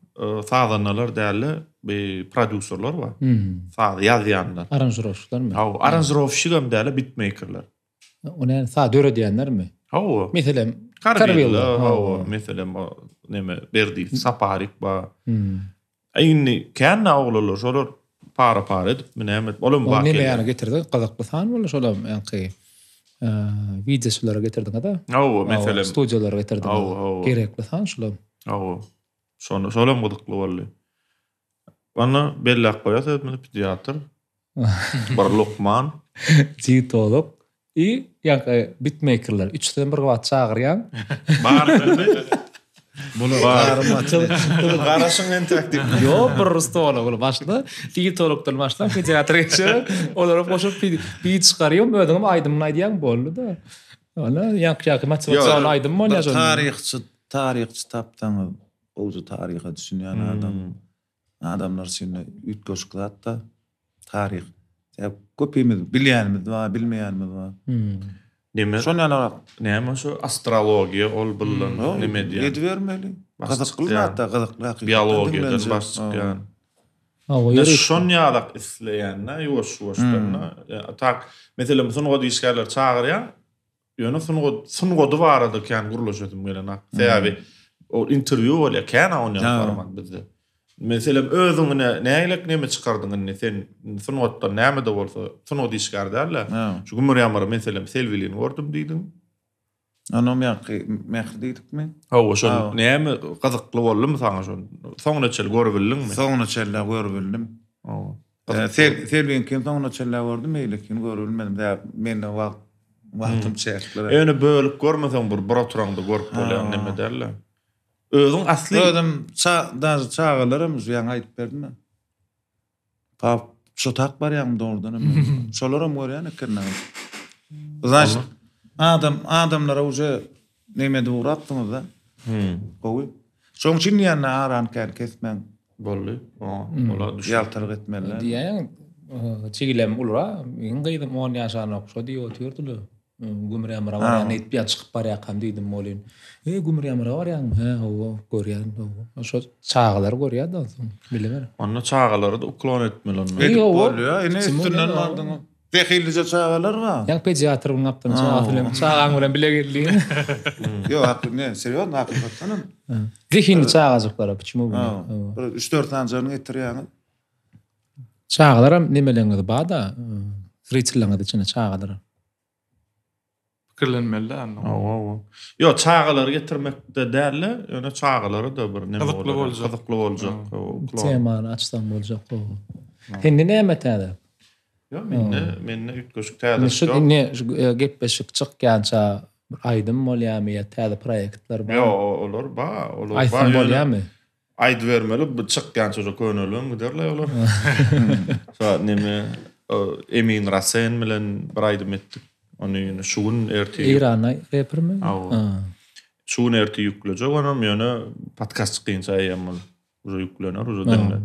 Sağdannalar däli bir prodüserler ba. Sağ ýazýanlar. Aranjировщиклерmi? Haw, aranjировщигem däli beatmakerler. Ona sağ döre diýenlermi? Haw. Meselem Karvilla, haw, meselem neme berdi saparik ba. Aýny känne oglalar şolar para edip menemet olam ba. Neme ýany getirdi? Gazaklysan bolar şolam ýa-ni videolara getirdiň da. Haw, meselem Studiýalara getirdiň. Gerekli san şolam. Haw. Şolam gudykly boldy. Bana bellak goýasy pediatr. Bir Lukman. Diýtoluk. ýa beatmakerler 3den bir wagt çagyrýan. Bar. Bular Garaşyň interaktiv. Yo, bir stol bol başda. Diýtolukdan başdan pediatr geçer. Olara goşup beat çykarýar, ödüm aýdym aýdýan boldy da. Ona ýa-da motivasiýon aýdym mı ýa-da? Taryhçy tapdaňyz, oňa taryha düşünýän adam. Adamlar şeýle ütgeşiklat da taryh. Köpimiz bilýänimiz we bilmeýänimiz we. Neme? Şonýalar Näme şu astrologiýa ol bilen neme diýär? Edbermeli. Gyzykly da gyzykly. Biologiýadan başlaýan. Hawa Şonýalak isleýänne ýoş tak meselem sunuga diýişgärler çagyrýar. Ýöne sunuga barada kän guruluşdym gelen. Täbi o interview bolýar kän onýan format bizde. Meselem özüňe näýlik neme çykardyň sen sunugda näme de bolsa sunuga diýişgärler. Şu gümür ýamary meselem selwiliň gördüm diýdim. Ana mähir diýdikmi? Hawa şol näme gyzykly boldymy saňa şol? Soňra çel görübildiňmi? Soňra çelle görübildim. Selwiliň kim soňra çelle gördüm, meýlekin görübilmedim. Men de wagtym çekler. Ýöne bölüp görmeseň bir oturanda görüp bolýan neme derler. Özüň asly çağalarym ýa aýdyp berdiňmi? Pap şu tak bar ýa dogrudan. Şolaram görýän ekirnä. Znaş adamlara uje nemede uğratdyňyz da. Gowy. Şoň üçin ýa aran kesmen boldy. Ola ýaltaryk etmeliler. Diýen çigilem ulra, men gaýdym 10 ýaşana okşady ýotyrdylar. Gümür ýamra var ýa-ni etip çykyp barýakam diýdim molin. Gümür ýamra var ýa-ni hawa görýän. Şo çağalar görýär da bilemer. Onda çağalary da uklon etmeli. Bolýar, ene üstünden bardyň. Tehillice çağalar var. Ýa pediatr bunu yaptın. Çağan bilen bile geldi. Yo, haklı serios hakikaten. Zihni çağazıklara biçimi bu. 3-4 tane canını getirýän. Çağalaram nemeleňiz bada. Riçleňiz içine çağalaram. Kirlenmeli Yo, çağaları getirmekde däl, ýöne çağaları da bir neme Kızykly boljak. Kızykly boljak. Temany açsam boljak. Hindi näme täze? Yo, menne ütköşük täze. Şu ne gepleşik çykýança bir aýdym bolýarmy ýa täze proýektler bar. Yo, olar ba, olar ba. Aýsam bolýarmy? Aýdy bermeli, bu çykýança könelüm giderler olar. Sa neme Emin Rasen bilen bir aýdym etdik. Onu şuun erti. İran'a rappermi? Şuun erti yükleyecek. Onu yani podcast çıkınca ayamıl. Uza yüklenir, uza dinler.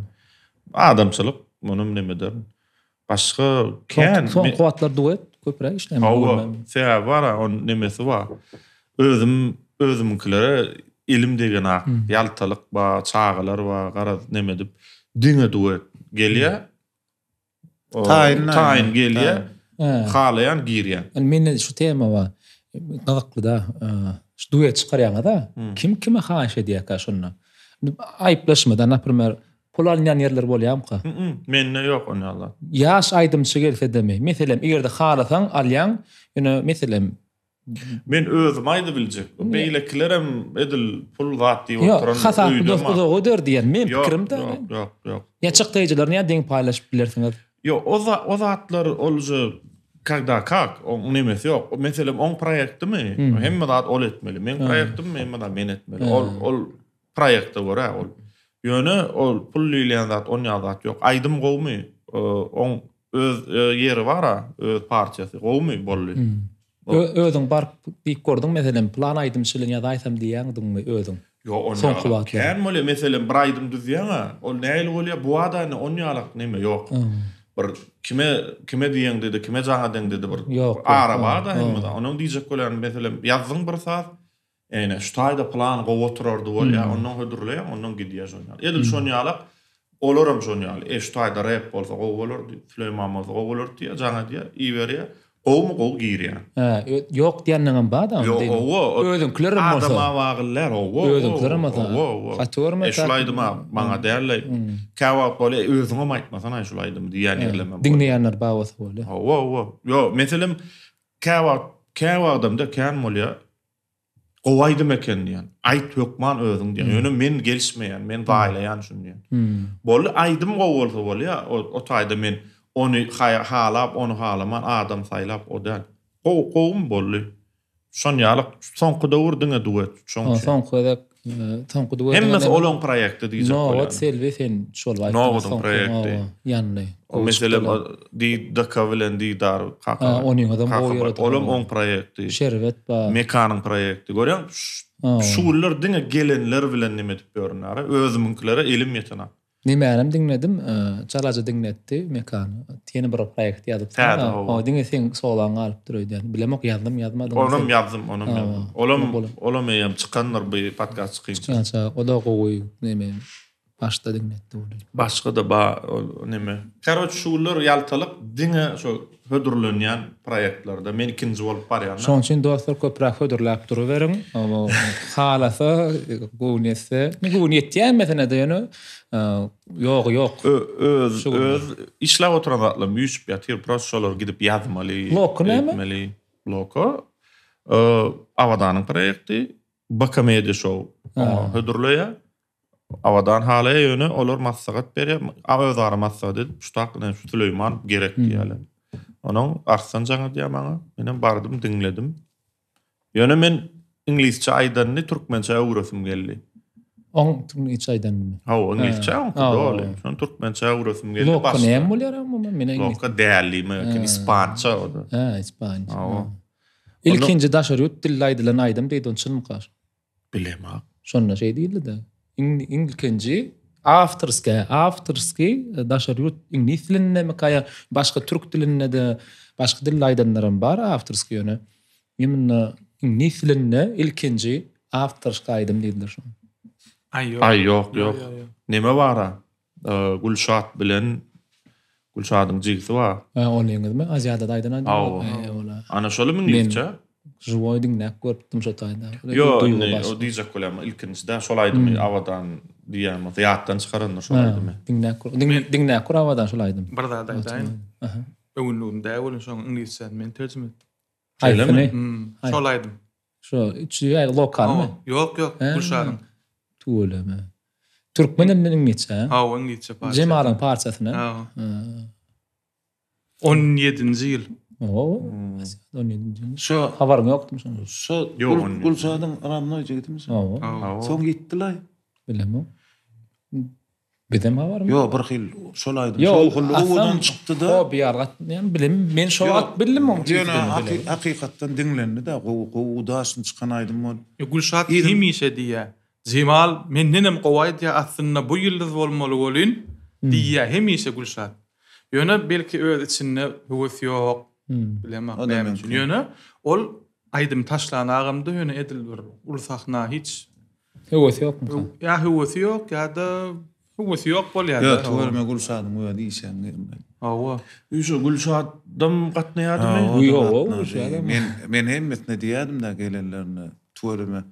Adamçılık, onun nemeder. Başka kən... Son kuvatlar duet, köprek işlemi. Feya var, onun nemesi var. Özümünkilere ilim degen ak. Yaltalık var, çağılar var, qaraz nemedip. Dine duet geliyor. Tayin geliyor. Halayan girýän. Menne şu tema wa gaqly da şu duet çykarýan da kim kime haş edýär şonda. Aýplaşmadan naprimер pul alýan ýerler bolýarmy? Menne ýok onu Allah. Ýaş aýdymçy gelse demi. Meselem egerde halasaň alýan, ýöne meselem men özüm aýdy biljek. Beýleklerem edil pul zat diýip oturan. Ýok, hasap dostu goder diýen men pikirimde. Ýok. Ýa çykdyjylar näme deň paýlaşyp bilersiňiz? Yo, o zatlar olca как, on nemesi yok. Mesela on proýekti mi? Hemme zat ol etmeli. Men proýektim mi? Hemme zat men etmeli. Ol proýekte gora ol. Ýöne ol pul ýylýan zat on ýazat yok. Aýdym gowmy? On öz ýeri bara, öz partiýasy gowmy bolly. Özüň bar dik gördüň meselem plan aýdym şeýle ýa-da aýsam diýäňdiňmi özüň? Yo, on ýaly. Kän mole meselem bir aýdym düzýäňa, ol näýil bolýar? Bu adany on ýalyk neme ýok. Bir kime diýen dedi, kime jaňa den dedi bir araba da hemme da. Onuň diýjek bolan meselem ýazdyň bir saat, ene şu taýda plan gowy oturardy bolýar, onuň hödürleýär, onuň gidýär şonýal. Edil şonýalyk, olaram şonýal. Şu taýda rap bolsa gowy bolar, Süleyman bolsa gowy bolar diýär, jaňa diýär, iýberýär. Gowmy gow girýär. Ýok diýenden bada. Özüňkilerim bolsa. Adama wagyllar, Özüňkilerim bolsa. Hatorma eşulaýdym maňa därle. Kawa bole özüňe aýtmasan eşulaýdym diýen ýerleme. Dinleýänler bawa bole. Yo, meselem kawa adamda kän bolýar. Gowaýdym eken diýen. Aýt ýokman özüň diýen. Ýöne men gelişmeýän, men gaýlaýan şunu diýen. Bol aýdym gowy bolsa bolýar, o taýda men onu halap, onu halaman adam saýlap o da. Gowum bolly. Şonýalyk soňky döwürdiňe duet. Soňky duet. Hemme olan proýekti diýjek. No, what selvi sen şol waýt. No, proýekti. Ýanly. Meselem di dakavlen di dar kaka. Onyň adam boýar. Olam on proýekti. Şerwet ba. Mekanyň proýekti. Görýän? Şuullar diňe gelenler bilen nime edip ýörnär. Özüminkilere ilim ýetene. Nimänem dinledim, çalaja dinletdi mekan. Tiýeni bir proýekt ýazyp. O diňe sen soğlan alyp durýan. Bilemok ýazmadyň. Onum ýazdım. Olam ýam çykanlar bu podcast çykynça. O da gowy neme başda dinletdi ol. Başga da ba neme. Karot şuullar ýaltalyk diňe şo hödürlenýän proýektlerde men ikinji bolup barýan. Şoň üçin dostlar köprak hödürläp duruverin. Ama halasa gownese, gownetýän mesele de ýöne Yok. Öz işläp oturan zatlar müýüp ýatyr prosesler gidip ýazmaly, etmeli. Loko. Awdanyň proýekti Bakamedia Show. Hödürleýär. Awdan halaýa ýöne olar maslahat berýär. Awdary maslahat edip şutak Süleyman gerek diýerler. Onuň arsan jaňa diýär maňa. Menen bardym dinledim. Ýöne men inglizçe aýdanny türkmençe öwrüsüm geldi. On türkmençe aýdanmy? İngilizçe dole. Şon türkmençe öwrüsüm geldi. Lokka näme bolýar ama men Lokka dälimi, ispança o da. Ispança. İlkinji daşaryut dil aýdylan aýdym diýdi onçunmy gar? Bilemem. Şonda şey diýildi de. İlkinji afterski daşaryut ingliz diline mekaya başga türk diline de başga dil aýdanlaram bar afterski ýöne. Ýemne ingliz diline ilkinji afterski aýdym diýdiler. Ay yok. Neme bara? Gulşat bilen Gülşadyň jigisi bar. Olyňyzmy Aziýada daýdan ola. Ana şolu mu gitçe? Joýdyň näp görpdim şo taýda. Yo, o diýjek bolýar. Ilkinçide şolaýdymy awadan diýýärmi? Ýatdan çykarandyr şolaýdymy? Diňnäp kur awadan şolaýdym. Bir daha daýdaýyn. Öwünlüğüm däwel şoň inglizçe men terjime etdim. Aýdymy? Şolaýdym. Şo üçüýär lokalmy? Yok, Gülşadyň. Tuğulama. Türkmeninden inglizçe. Ha, o inglizçe parça. Cemal'ın parçasına. Ha. 17-nji ýyl. Oo. 17-nji. Şo Habarym ýokdy şo. şo Gülşadyň aramna jigitimiz. Oo. Soň gitdiler. Bilemem. Bedem habarym. Yo, bir hil şolaýdy. Yo, Şolgulygydan çykdy da. O bir ýargat, ýani bilim, men şo wagt bildim o. Ýöne hakykatdan diňlendi da, gowy çykan aýdym ol. Gülşat hemişe diýär. Cemal mendenem gowaýdy ýa aslynda bu ýyldız bolmaly bolyn diýär hemişe Gülşat. Ýöne belki öz içinde höwes ýok. Bilemem. Ýöne ol aýdym taşlanagymda ýöne edil bir ulsakna hiç Höwes ýokmy? Ya höwes ýok ýa-da höwes ýok bolýar. Yo, töwerme Gülşadyň öýe diýsen. Awa. Üýşe Gülşadym gatnaýardymy? Men hemmetne diýädim da gelenlerine töwerme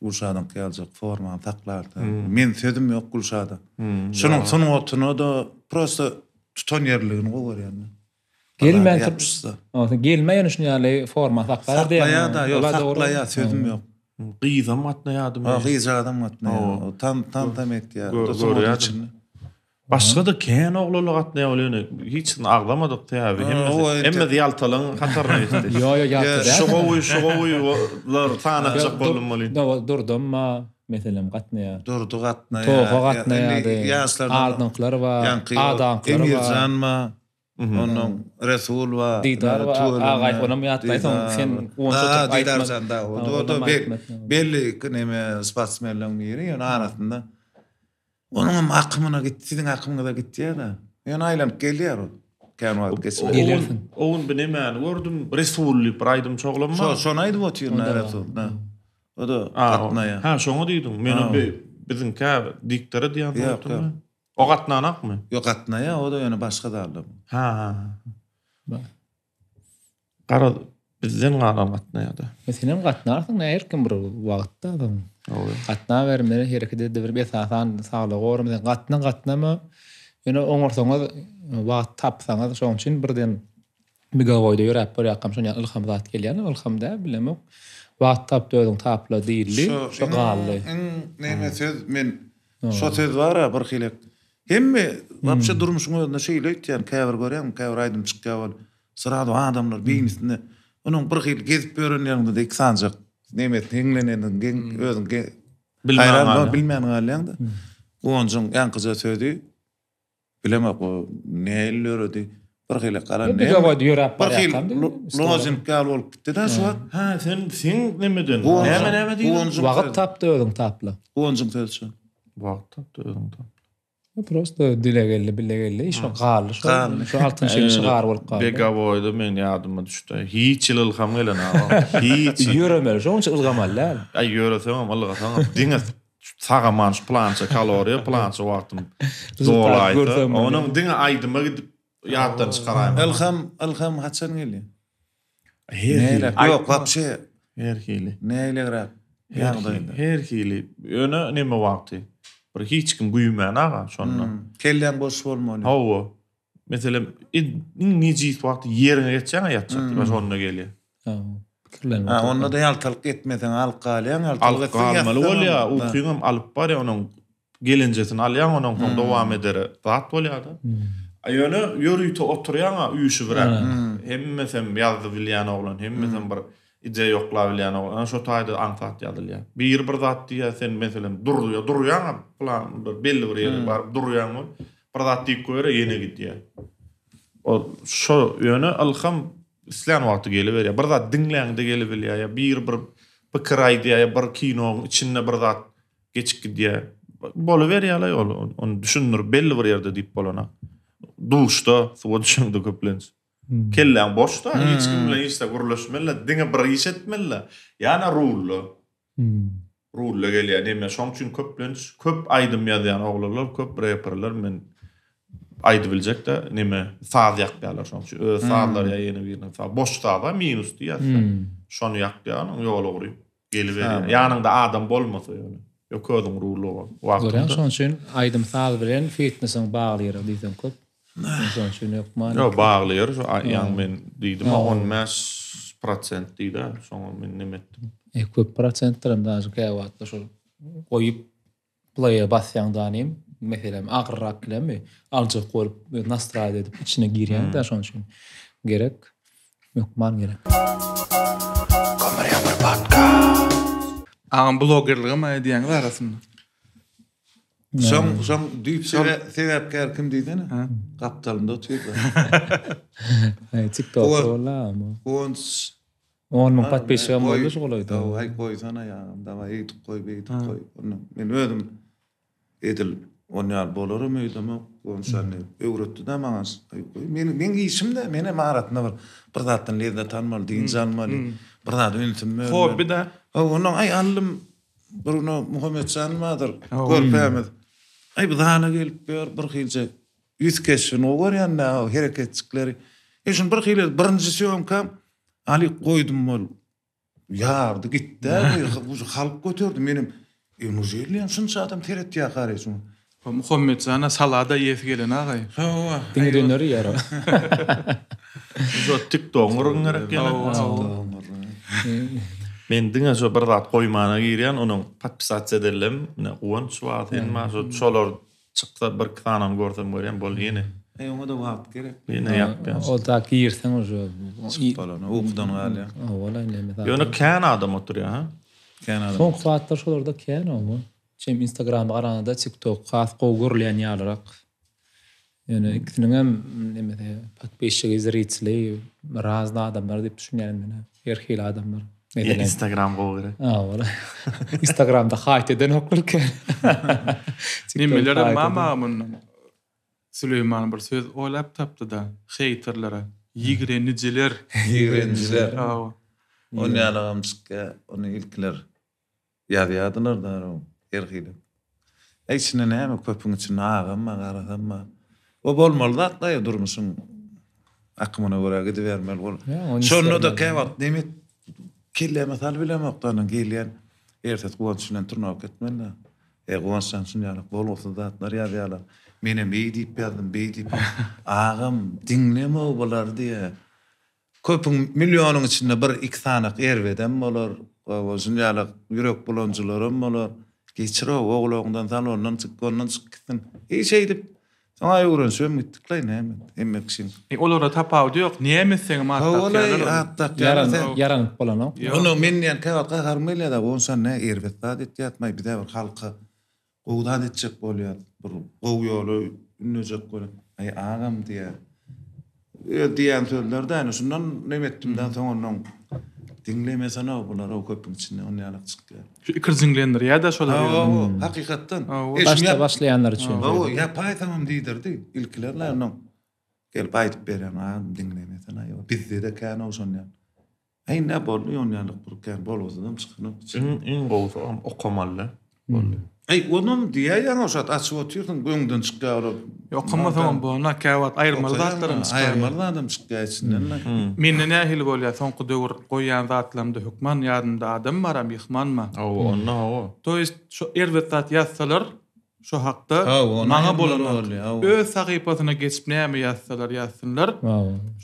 Gülşadyň geljek forma taklardy. Men söýdüm ýok Gülşada. Şonuň sonuň otuny da prosta tutan ýerligini goýarýan. Gelmän turpsa. Gelmän şunu ýaly forma taklardy. Taklaýa da, ýok taklaýa söýdüm ýok. Gyýzam gatnaýardymy? Gyýzadym gatnaýa. Tam etdi. Başga da kän oglary gatnaýa bolýany. Hiç aglamadyk täbi. Hemme ýaltalyň hatarna etdi. Yo, ýaltaly. Şowy tanajak bolmaly. Durdum ma, meselem gatnaýa. Durdu gatnaýa. Toga gatnaýa. Ardynklar bar, adanklar bar. Emirjan ma, onun Resul var. Didar var. Agay onam ýatlaýsan sen onço Didarjan da. O belli neme sportsmenlerin biri ýa arasynda. Onun akımına gitti, sizin akımına da gitti ya da. Yani aylanıp gelýär o. Känwat geçmedi. Oğun binemän gördüm. Resulli bir aýdym çoğlamma. Şonu aýdyp oturýar Resul. O da gatnaýa. Ha, şoňa diýdim. Meni biziň diktara diýýär. O gatnanakmy? Ýok gatnaýa, o da ýöne başga daldy. Ha. Gara bizden galan gatnaýa. Meselem gatnarsyň näerkim bir wagtda da. Gatna bermeli hereket edip bir esasan sağlyk gormyň gatnama ýöne oňorsaňyz wagt tapsaňyz şoň üçin birden migawoýda ýörep bir ýakam şoň ilham zat gelýär, ilhamda bilemok. Wagt tapdy özüň tapla diýildi, şo galdy. Näme söz men şo söz bar bir hilek. Hemme wapşa durmuşyň özünde şeýle ýan käbir görýän, käbir aýdym çykýar. Sırada adamlar beýnisinde onun bir hil gezip görünýärinde de iksanjak. Nemet henglenenden özüň bilmän galýanda. Onjun ýankyja söýdi. Bilemek o näýlerdi. Bir hile garan näme? Migawoýda ýörep bir hil lozim gal bolup gitdi da şu. Ha, sen nemeden? Näme diýdin? Wagt tapdy özüň tapla. Onjun söýdi. Wagt tapdy özüň tapla. Prosta dilegelli, şo galy, şo altyn şey şygar bolup galy. Begawoýda men ýadyma düşdi. Hiç ilham gelen aga. Hiç ýöremeli, şoňça ilgamallar. Ay ýöresem Allaha taňa diňe sagamanç plança kaloriýa plança wagtym dolaýdy. Onuň diňe aýdyma gidip ýatdan çykaraýmyn. Ilham haçan gelýär. Ýok, wapşe her hili. näýlegrä? Her hili. Öne neme wagty? Bir hiç kim güýmän aga şonda. Kelden boş bolmaly. Hawa. Meselem nijiýet wagty ýerine ýetsäň ýatjak, başga şonda gelýär. Ha, onda da ýaltalyk etmesen alqalyan, alqalyk bolýar, ukyňam alyp barýar onuň gelenjesini alýan, onuň soň dowam eder. Zat bolýar da. Ýöne ýörüýte oturýan üýşi birer. Hemmesem ýazdy bilýän oglan, hemmesem bir ide ýokla bilýän oglan. Şo taýda anfat ýadylýar. Bir zat diýär sen meselem durýan plan belli bir ýere bar durýan. Bir zat diýip goýar ýene gitýär. O şo ýöne ilham islan wagty geleberýär. Bir zat diňläňde geleberýär. Bir pikir aýdýar, bir kinoň içinde bir zat geçip gidýär. Boluberýär onu düşünür belli bir ýerde diýip bolana. Duşda, suwa düşündi köplenç. Kellen boşda, hiç kim bilen hiç de guruluşmella, diňe bir iş etmella. Ýana rulla. Rulla gelýär. Näme şoň üçin köplenç, köp aýdym ýazýan oglanlar, köp reperler men aydy biljek de nime saz ýakýarlar şoň şu sazlar ýa ýene birini saz boş sazda minus diýär. Şonu ýakýan ýola gurup gelip berýär. Ýanynda adam bolmasa ýöne. Ýok özüň ruhlu Görýän şoň üçin aýdym saz bilen fitnessiň baglyr diýsem köp. Şoň üçin ýokman. Ýok baglyr şu ýan men diýdim 15% diýdi. Şoň men nime etdim. Köp prosentlerim daha käwatda şol goýup playa basýandanym. Mesela agırrak kilemi alçak koyup nastrad edip içine girýän da şoň üçin gerek ýokman gerek. Kommer jag med podcast. Ağam bloggerliga ma diýen arasynda. Şoň düýp sebäpkär kim diýdini? Gapdalynda oturýar. TikTok bola ama. On mun patpeşem boldy şoňlaýdy. Ay goýsana ýa, daway ýytyp goý, beýtip goý. Men özüm edil oňar bolarum öýdeme, onsany öwretdi de maňa. Men işimde, mene maharatna bir zatdan lezzet almaly, diňi almaly. Bir zat öňtünme. Hobby da. Onuň ay alym Bruno Muhammed Sanmadyr. Görpämiz. Ay bu dana gelip bir hilje ýüzkeşin olar ýa-da hereketçikleri. Eşin bir hile birinji söýümkam Ali koydum bol. Yardı gitti. Bu halk götürdü benim. Nuzeliyan şunça adam teretti yakarysın. Muhammed sana salada ýesi gelen agay. Ha. Diňe döneri ýar. Şu TikTok gerek gene. Men diňe şu bir zat goýmana girýän, onuň patpisat edelim. Ne uwan şuwatyn ma şolar çyksa bir kanam görsem görýän bol ýene. Ona da wagt gerek. Ýene ýapýan. O da girsen ojo. Falan okudan alýa. Wala näme da. Ýöne kän adam oturýar ha. Kän adam. Son saatlar şolarda kän ama. Şem Instagram garanyda TikTok has gowgurlayan ýalyrak. Ýöne ikisiniň hem näme de patpeşik izritli razna adamlar diýip düşünýän mene. Her hil adamlar. Instagram gowgure. Wala. Instagramda haýt eden okulke. Nimeler mamamın Süleyman bir söz oýlap tapdy da haterlara ýigreniciler. Onu ýalagymçyka, onu ilkler ýadylar da erhile. Eýsine näme köpüň içine ağama, garagama. O bolmaly da durmuşyň akymyna görä gidip bermeli bol. Şonu da käwat demet kelle mesal bilemokdan gelýän ertet goýançylan turnak etmeli. Goýançylan ýalyk bolmasa zatlar ýadylar. Mene beýdip berdim, ağam dinleme bolar diye. Köpüň milyonyň içinde bir iki sanak erweden bolar, özün ýalyk ýürek bulanjylarym bolar. Geçir oğlundan salondan çıkkandan çıktın. Hiç şey edip sana öğrensem gittikler näme emmeksin. Olara tapaw diýok. Näme sen matap yaran bolan o. Onu men ýa käwat gaharmyla da onsa ne erwet adet ýatmay bir de bir halka gowdan etjek bolýar. Bir gow ýoly ünlejek bolan. Ay ağam diýe. Diýen sözlerden şundan näme etdimden soň onuň dinlemesene bular o köpüň içinde onu ýalyk çykýar. Şu ikirziňlendir ýa-da şolar. Hakykatdan. Başlayanlar için. Ya pay tamam diýdirdi. İlkilerle onu gelip aýdyp berýän dinlemesene. Bizde de kän oşonýar. Ay ne bolýar onu ýalyk bir kän bolwasam çykynyp. In gowsa okamaly. Ay onun diýýän oşat açyp otyrdyň göňden çykýar. Okumasam bolna käwat aýrmaly zatlaryň aýrmaly adam çykýar içinden. Menne nähil bolýar soňky döwür goýan zatlamda hukman ýadynda adam maram ýyhmanma. Onu. Toýst şu erwet zat ýazsalar şu hakda maňa bolan. Öz sahypasyna geçip näme ýazsalar ýazsynlar.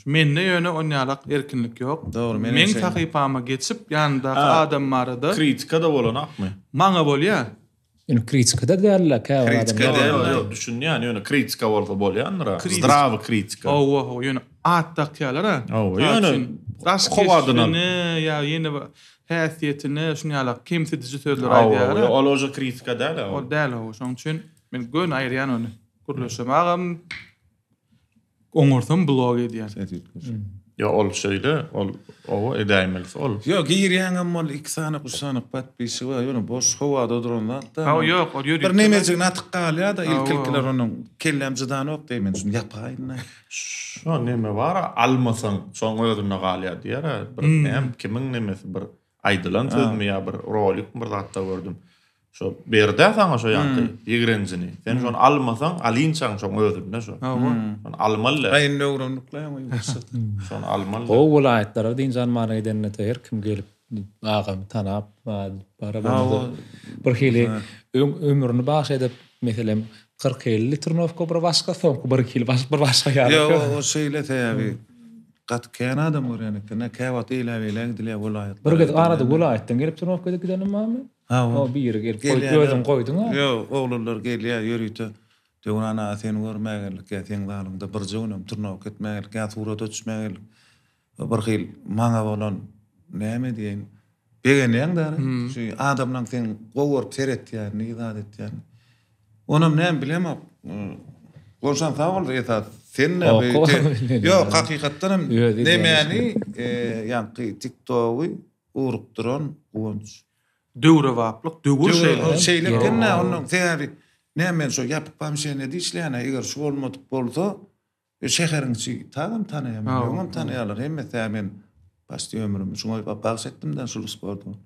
Menne ýöne onýalak erkinlik ýok. Men sahypama geçip ýanynda adam marada kritika da bolanakmy? Maňa bolýar. Yani kritika da derler ka Yok düşün yani ýöne kritika bolsa bolýandyra. Zdrawy kritika. Ýöne atdakýalar ha. Ýöne kowadyny ýa ýene häsiýetini şunýalak kimsedici sözler aýdýar. Oloja kritika däl. O däl o şoň üçin men gön aýryan ony. Gurlaşam agam oňursam blog edýär. Ya ol şeýle, o edäýmeli ol. Ýok, girýän amma 2 sanaky 3 sanaky patpisi var, ýöne boş howada duranda. Ýok, o ýöri. Bir nemejik natyk galýa da ilkilkiler onuň kellemjidan ok diýmen, şunu ýapaýyn. Şo neme bar, almasaň şoň özüne galýa diýär. Bir näme kimiň nemesi bir aýdylan sözmi ýa bir rolik bir zatda gördüm. Şo berde sana şo ýanky ýigrenjini. Sen şonu almasaň, alynçaň şoň özünde şo. Şonu almaly. Aýyn öwrünlikler Şonu almaly. O welaýetler diýen many edenne her kim gelip agam tanap bara bir hili ömrüni baş edip meselem 40-50 Trnovka bir başga soňky bir hili bir başga ýaly. Yo, o şeýle täbi. Gat kän adam görýän ekene käwat eýläwelän dile welaýet. Bir gez arada welaýetden gelip Trnovka gidenim mami? O bir gelip gözüm koydun ha? Yo, oğullar gelýär ýörüýte. Döwrana sen görmägelik, sen dalymda bir jönüm Trnovka etmägelik, ýa-da ötüşmägelik. Bir hil maňa bolan näme diýen? Begenýän da. Şu adamlaň sen gowur seretýär, nizat etýär. Onam näme bilemok. Konşan sağoldy ýa-da sen näme? Yo, hakykatdan nämäni ýa-ni TikTok'y urukduran gonç. Döwre waplyk, döwür Şeyler kenne onun täbi nämen şo ýapyp bamşene diýişleýän eger şu bolmadyk bolsa şäheriňçi tagam tanaýamyn. Ýöňem tanaýarlar. Hemme tämen başdy ömrüm şoňa bagşetdimden şulus bordum.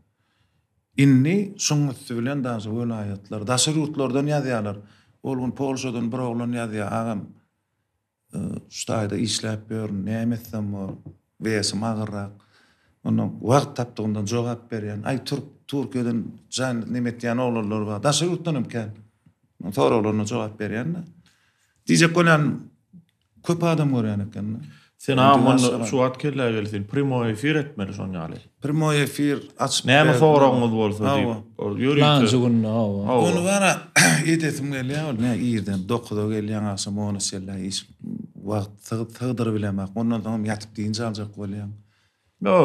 Inni şoňa bilen daşy welaýatlar, daşy ýurtlardan ýazýarlar. Olgun Polşadan bir oglan ýazýar, agam ştaýda işläp ýörün, nämetsem o wesim agyrrak. Onun wagt tapdygyndan jogap berýän. Ay Türkiýeden jan nemetýän oglanlar bar. Daşy ýurtdanam kän. Soraglaryna jogap berýän. Diýjek bolan köp adam görýän eken. Sen amman şu wagt kelläge gelsin. Primo efir etmeli şoň ýaly. Primo efir açyp. Näme soragyňyz bolsa diýip. Ýörüýte. Onu bara edesim gelýär. Ne ýerden 9-da gelýän aşam onu sellä iş wagt tygdyr bilemek. Ondan soň ýatyp diýince aljak bolýan.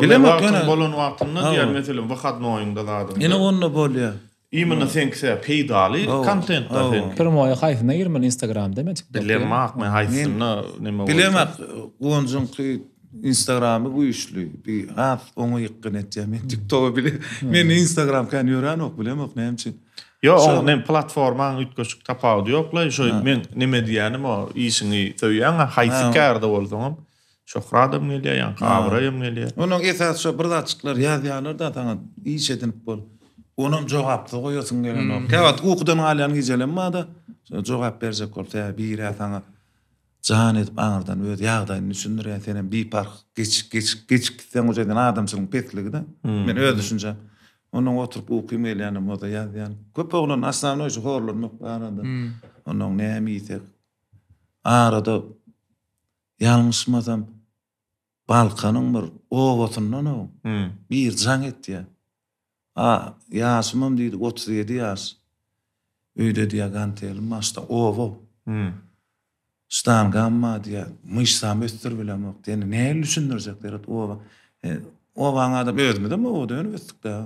Bilemek bolan wagtyny diýer meselem wagt noýunda zadyň. Ene onu bolýar. Imana sen kse peýdaly kontent da sen. Primoy haýsyna girmen Instagramda men TikTokda. Bilemek men haýsyna nime bolsa. Bilemek gonjunky Instagramy bu işli. Bir hat onu ýykyn etýär. Men TikTok'u bile. Men Instagram kan ýören ok bilemek näme. Yo, onun platformaň ütköşük tapawdy ýokla. Şo men nime diýänim o işini söýýän haýsykärde bolsaňam. Şohradym gelýär, gabrayım gelýär. Onun esas şu bir daçyklar ýazýarlar da taňa iş edinip bol. Onam jogapdy goýasyň gelen ok. Käwat ukudan alýan gijelenme da jogap berjek bolsa bir taňa jan edip aňyrdan öýde ýagdaýyny düşündirýän senen bir park geç sen ojadan adamçylyk petligi da. Men öýde düşünjäm. Onun oturup okuyum elýänim o da ýazýan. Köp oglan asnanoy şu horlanmak barada. Onun näme ýetek. Arada ýalňyşmasam Balkanyň bir owatyndan bir jan etdi. Ýaşymam diýdi 37 ýaş. Öýde diýär gantelim maşda owo. Stan gamma diýär. Myşsam östür bilemek. Ene näme düşündirjekler owa. Owaň adam özmedem o dönüp ötdükde.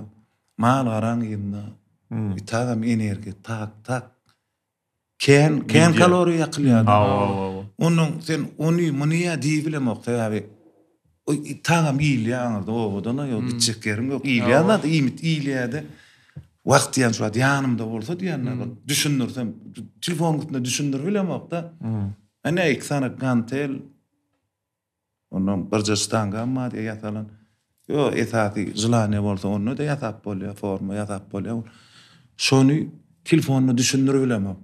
Mal garaň ýynda. Bir tagam energi tak. Ken kalori ýakylýar. Onun sen onu manyýa diýbilemek täbi. O tagam ýylýar da owadan ýok içekerim ýok. Ýylýar da ýylýardy. Wagt ýan şu ýanymda bolsa diýenler. Düşündirsem telefon gitne düşündir bilemek da. Ana eksana kantel. Onun bir stanga ma diýýärler. Yo, esasy zylany bolsa onu da ýatap bolýar, forma ýatap bolýar. Şonu telefonyny düşündir bilemek.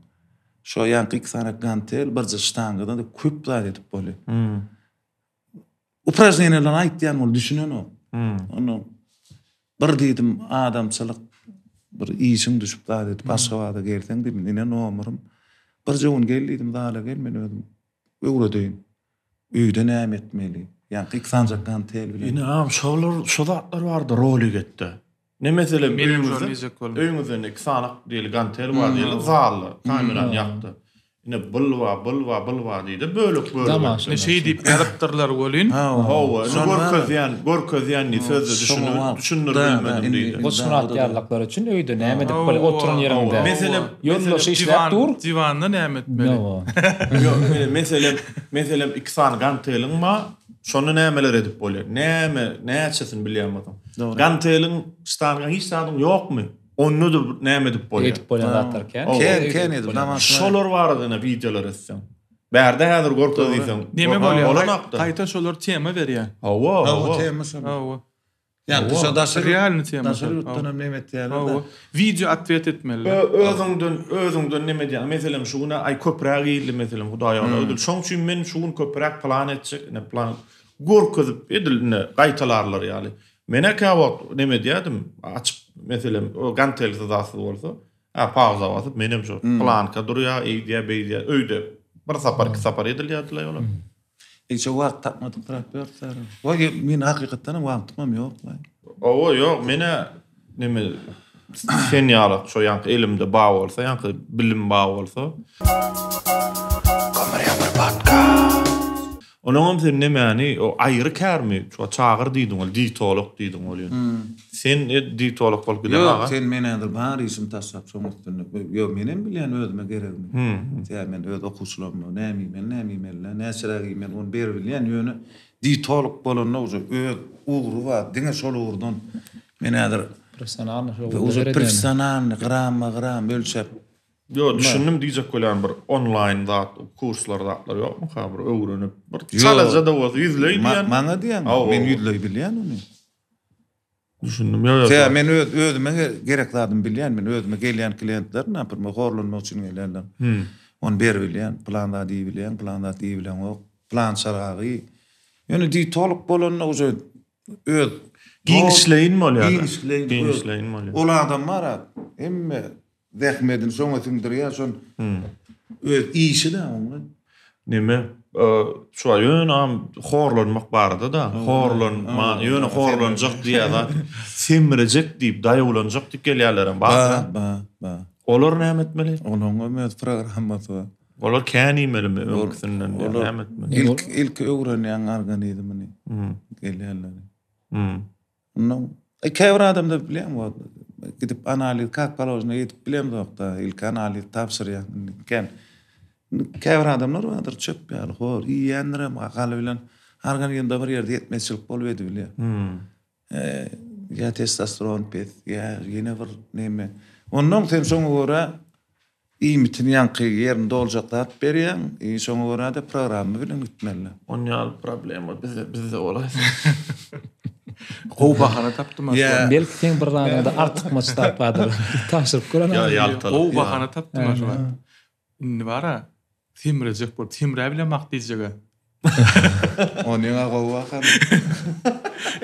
Şo ýanky sana gantel bir stangada da köp zat edip bolýar. Uprazneneler aýtýan bol düşünen o. Onu bir diýdim adamçylyk bir işim düşüp zat edip başga wagda gelseň diýdim, ine nomerym. Bir jogun geldim dala gelmen ödüm. Öwredeyim. Öýde näme etmeli? Ýa-ni iksanjak gantel bilen. Ine şolar şu zatlar bardy roli getdi. Ne meselem öýüňizden iksanak diýil gantel bar diýil zally kameran ýakdy. Ine bulwa diýdi bölük. Ne şey diýip ýarypdyrlar bolyn. Gorkozyan ni sözü düşünür bilmedim diýdi. Bu suratlarlar üçin öýde näme edip bol oturan ýerinde. Meselem işläp dur. Divanda näme etmeli? Meselem iksan ganteliň ma şonu nämeler edip bolýar. Näçesin bilýärem. Ganteliň stanyň hiç sadyň ýokmy? Onu da näme edip bolýar. Edip bolýar zatlarken. Ken edip namasyna. Şolar bardyna videolar etsem. Bärde häzir gorko diýsem. Näme bolýar? Gaýta şolar tema berýär. Hawa. Temasa. Hawa. Yani dışa daşır. Realni tema. Daşır yurtdan nemet yani. Video atvet etmeli. Özüňden neme diýär? Meselem şuna ay köpräk ýyly meselem Hudaýa ödül. Şoň üçin men şuň köpräk plan etjek, ne plan gorkuzyp ediline gaýtalarlar ýaly. Mene käwat neme diýdim? Açyp meselem o gantel zadasy bolsa, pauza basyp menem şu planka durýar, eýdiýär, beýdiýär, öýde bir sapar, iki sapar edilýärdiler ýola. Hiç wagt tapmadyk traktor. Oy men hakykatdan wagtym ýok. O ýok, mene neme sen ýalyk şo ýanky elimde baý bolsa, ýanky bilim baý bolsa. Komariýan podcast. Onuň hem nämäni o aýry kärmi, şu çagyr diýdiň, ol diýtoluk diýdiň ol. Sen diýtoluk bolup gidip Yok, sen menendir bar isim tasap şoňukdyny. Yok, menem bilýän özüme gerekmi. Sen men öz okuşlarymda näme näçerägi men onu ber bilýän ýöne diýtoluk bolanyna öz ugru wa diňe şol ugrudan menendir professional gram ölçep. Yo, düşündüm diýjek bolýan bir online zat, kurslar zatlar ýokmy? Bir öwrenip, bir çalaja da bolsa ýüzleýän. Maňa diýen, men ýüzleý bilýän onu. Düşündüm ýa. Sen men özüme gerek zadymy bilýän, men özüme gelýän klientler näpirme horlanmak üçin gelýärler. Onu ber bilýän, planda diýbilýän, o plan şaragy. Ýöne diýtoluk bolanyna oje öz giňişleýin bolýar. Giňişleýin bolýar. Ol adamlar emme Dehmedin soňa tündürýär, şon öz işi de onu. Nime? Şu ýöne horlanmak barda da, ýöne horlanjak diýär, semirejek diýip daýulanjak diýip gelýärler bar. Ba. Olar näme etmeli? Onuň ömür programmasy bar. Olar känimeli öňküsinden näme etmeli? İlk öwrenýän organizmini gelýärler. No, käbir adam da bilýän bu. Gidip analiz kalkaložna yetip bilem da ilk analiz tapşyrýan ken käbir adamlar bardyr çöp ýaly hor iýendirem akaly bilen organizmde bir ýerde ýetmezçilik bolup edip ya testosteron pet ya ýene bir näme ondan sen şoňa görä iýmitini ýanky ýerinde oljaklar berýän şoňa görä da programy bilen gitmeli. On ýaly problem bizde olar. O bahana tapdym. Belki sen bir randa artyk maç tapadyr. Taşyryp gören. O bahana tapdym aşa. Indi bara timrejek bol timre bilen makdyjyga. Onyň agowa kan.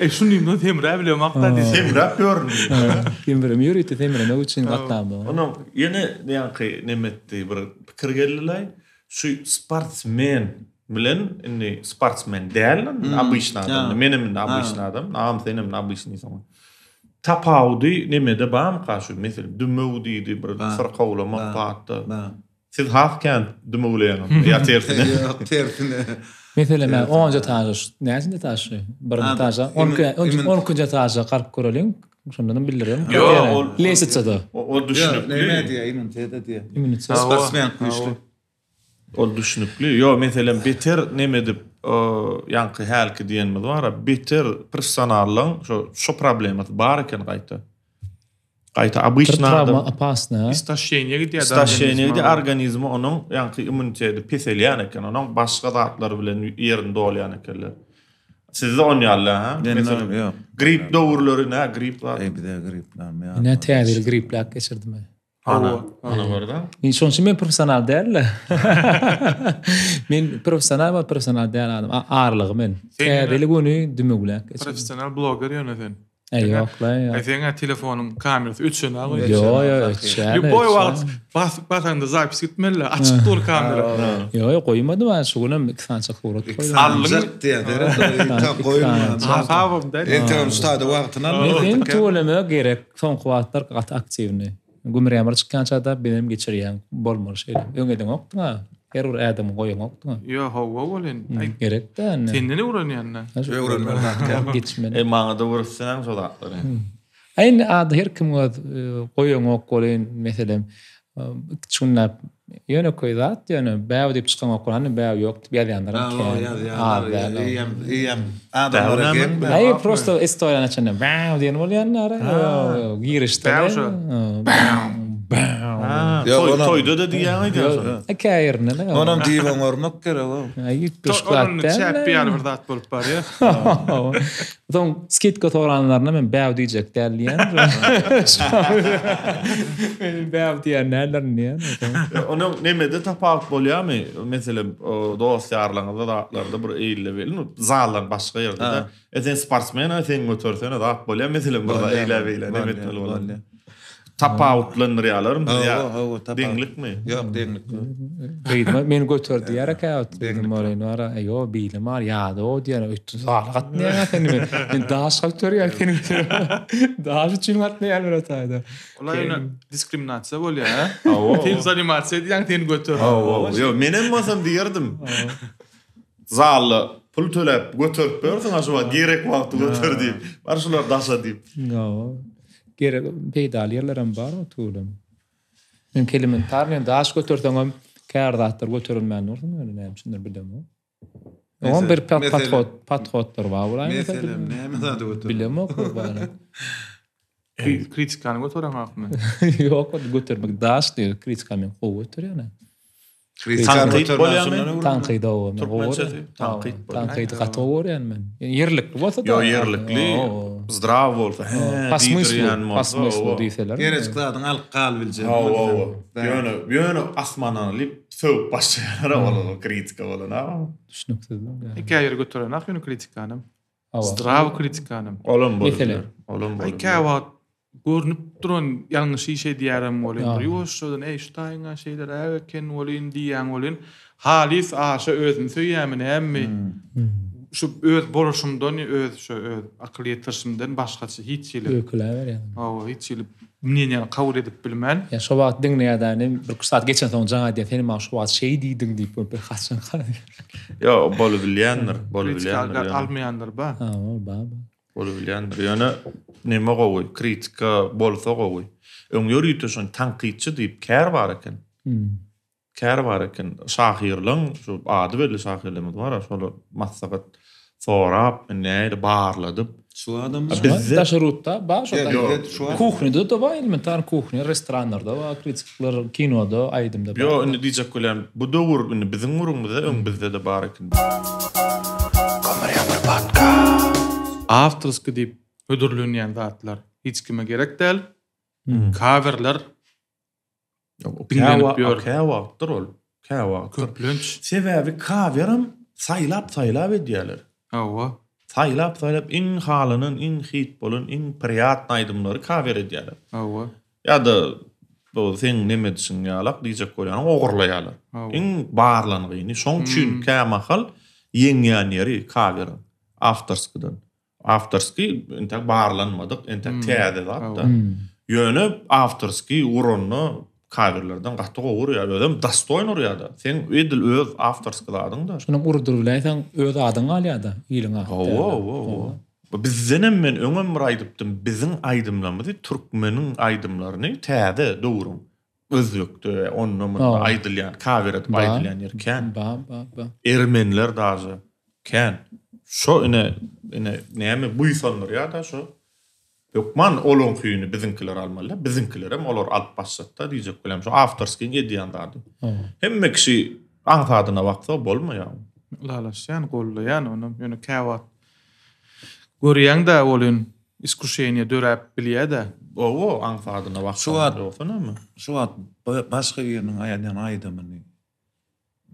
Şuny da timre bilen makdyjy. Timre görnýär. Timre ýürüti timre ne üçin gatnamy. Onu ýene ýanky nemetdi bir pikir geldiler. Şu sportsmen bilen inni sportsmen däl, abysna adam. Menem abysna adam, nam senem abysny sama. Tapawdy nemede bam gaşy, mesel dümewdi bir firqawlama patdy. Siz hafkan dümewleýän. Ya tertine. Yok, tertine. Mesela men 10 taş, näçinde taşy? Bir taşa 10 kunja taşa garp göreliň. Şondan bilirim. Yo, lesetsede. O düşünüp Näme diýär, immunitete diýär. Sportsmen Sportsmen güýçli. O düşünüpli. Yo, meselem beter nemedip ýanky hälki diýenmi bar, beter personallyň şu problemat bar eken gaýta. Gaýta abysna adam. Opasna. Staşeňede organizmi onuň ýanky immuniteti peselýän eken, onuň başga zatlar bilen ýerinde bolýan ekenler. Sizde onýarlar, ha? Mesela grip döwürlerine, grip var. bir de gripler mi? Ne täzeli griplak geçirdim. Ana barda. Şonçy men professional däl. Men professional däl adam. Ağırlygy men. Täzeli güni dümüglak. Professional blogger ýöne sen. Ýokla. Sen telefonum kamerasy 3 şuna goýýar. Yo, Bu boy wagt basanda zapis gitmeli. Açyk dur kamera. Yo, goýmadym ben şugunam 2 saat çakyrat goýdum. Allyk diýär. Tam goýma. Hafawym da. Entem ustady wagtyna. Men tolama gerek. Son kuwatlar gat aktivni. Gümrüýär çykkan çada benim geçirýän bolmar şeýle. Öňeden okdyňa. Her bir adam goýan okdyňa. Yo, hawa bolen. Gerek de. Senden öwrenýänler. Öwrenmeli. Geçmeli. Maňa da wursaň şolatlar. Aýn ad her kim goýan okdyň meselem çunnap ýöne koýdat ýöne bäw diýip çykan okdyň bäw ýok diýip ýazýanlar. Ýem adamlar. Ay prosto historiýany çynda bäw diýen bolýanlar. Girişde. Toyda da diýen ýa. Käýerine ne? Onam diýen görmek gerek o. Ay, Onun çäp ýaly bir zat bolup bar ýa. Son skit götürenlerine men bäw diýjek dälýän. Men bäw diýenler niýe? Onu nemede tapak bolýarmy? Meselem dostlarlaryňyzda dağlarda bir eýlevel, zallar başga ýerde. Esen sportsmen, esen götürsen da bolýar. Meselem burada eýlevel, nemet bolar. Tapawutlanır ýalarym ýa. Deňlikmi? Ýok, deňlik. Beýdime men götürdi ýara käýät. Dedim ara aýo beýle mar ýa-da o diýen öýtdi zalgat näme seni men daş götürýär seni. Daş üçin gatnaýar bir atayda. Ola ýa diskriminasiýa bolýar, ha? Film animasiýa diýen seni götür. Yo, menem bolsam diýerdim. Zally pul töläp götürüp bersin, aşuwa gerek wagty götür diýip. Barşular daşa diýip. Yo. Gerek peýdal ýerlerim bar o tuğlum. Men kelimen tarlyan daş götürseňem kärdatlar götürülmän ursun öyle näme bilmem. On bir patrotlar bar bolay. Meselem näme zat götür? Bilmem o bana. Kritikany götüren hakmy? Ýok, götürmek daş diýer, kritikany men götürýär. Tanqid bolýarmy? Tanqid o. Tanqid gatowar men. Yerlikli bolsa da. Yo, yerlikli. Zdrav bolsa. Pasmysly diýseler. Gerekçilerden alqal bilje. Ýöne asmananyp söp başlaýar bolar, kritika bolar. Düşünüksiz. Hikaýe götüren hakmy kritikany? Zdrav kritikany. Olam bolar. Olam bolar. Hikaýe görnüp duran ýalňyş şeýle diýärem bolan. Ýoşdan Einstein şeýler äken bolyn diýen bolyn. Halis aşa özüni söýýärmi hemmi. Şu öz boluşumdan öz aklyýetlerimden başgaça hiç şeýle. Öküler ýa. Hiç şeýle meni kabul edip bilmän. Ya şu wagt diňleýärden bir kysat geçen soň jaňa diýip seni maş wagt şeý diýdiň diýip bir haçan galy. Yo, bolup bilýändir, almaýandyr ba. Ba. Bolup bilýändir. Ýöne neme gowy, kritika bolsa gowy. Öňýör şon tanqidçi diýip kär bar eken. Kär bar eken. Şahyrlyň şu ady belli şahyrlymy bar, şol masagat sorap, näde barladyp. Şu adam Da şurutda baş kuchnyda da var elementar kuchny, restoranlarda var, kritikler kinoda, aýdymda bar. Yo, indi diýjek bolýan, bu dowr indi biziň urumyzda, bizde de bar eken. Afterski diýip ödürlünýän zatlar hiç kime gerek däl. Coverler Käwagdyr ol. Käwag. Köplünç. Sebäbi kawerim saýlap edýärler. Saýlap iň halynyň, iň hit bolan, iň priýatny aýdymlary kawer edýärler. Ýa-da bu sen neme diýsen ýalak diýjek bolýan ogurlaýarlar. Iň barlanygyny şoň üçin kämahal ýeňýän ýeri kawer. Afterski entek barlanmadyk, entek täze zatda. Ýöne afterski urunny kawerlerden gatdy gowur ýa, ödem dastoýnur ýa-da. Sen edil öz afterskiladyň da. Şunu urdurlaýsan öz adyň alýada, ýylyňa. Bizden men öňem raýdypdym, biziň aýdymlarymyzy türkmeniň aýdymlaryny täze dowrun. Özlükde onunla aydılyan, kaver edip aydılyan yer kän. Ermeniler dazy kän. Şo ine näme buýsanlar ýa-da şo. Ýokman olon küýüni biziňkiler almaly. Biziňkiler hem olar alyp başlatda diýjek bilen şo afterski edýän dady. Hemme kişi aňsadyna wagtda bolmaýar. Lalaşýan, gollaýan onu ýöne käwat. Görýän da bolyn iskuşeýne dörep bilýär-de. Aňsadyna wagtda ýoksanamy. Şu wagt başga ýeriniň aýdan aýdymyny.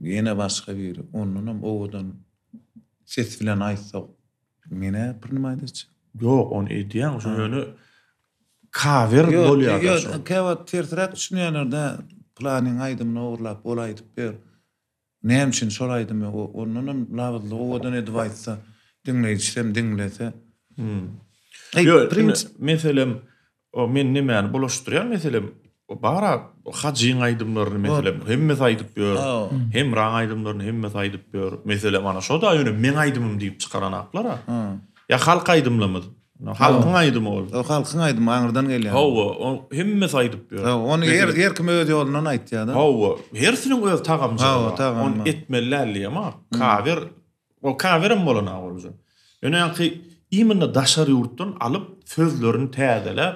Ýene başga bir onunam owadan ses bilen aýtsa mene birnime aýdyç. Yok, onu edýän şu ýöne kaver bolýar. Yok, käwat tertirek düşünýänler planyň aýdymyny owurlap bolaýdyp ber. Näme üçin şol aýdymy onunam lawly owadan edip aýtsa dinleýiçsem dinlese. Meselem o men näme bolaşdyrýar meselem bara hajyň aýdymlaryny meselem hemme aýdyp ber. Hem raň aýdymlaryny hemme aýdyp ber. Meselem ana şo da ýöne men aýdymym diýip çykaran aklara. Ya halk aýdymlamadı. Halkyň aýdymy ol. O halkyň aýdymy aňyrdan gelýär. O hemme aýdyp ber. Onu her kim öz ýolundan aýtýar da. Hersiniň öz tagamjy. On etmellerli ama kaverim bolana bolýar. Ýöne ýa-ki imini daşary ýurtdan alyp sözlerini täzelep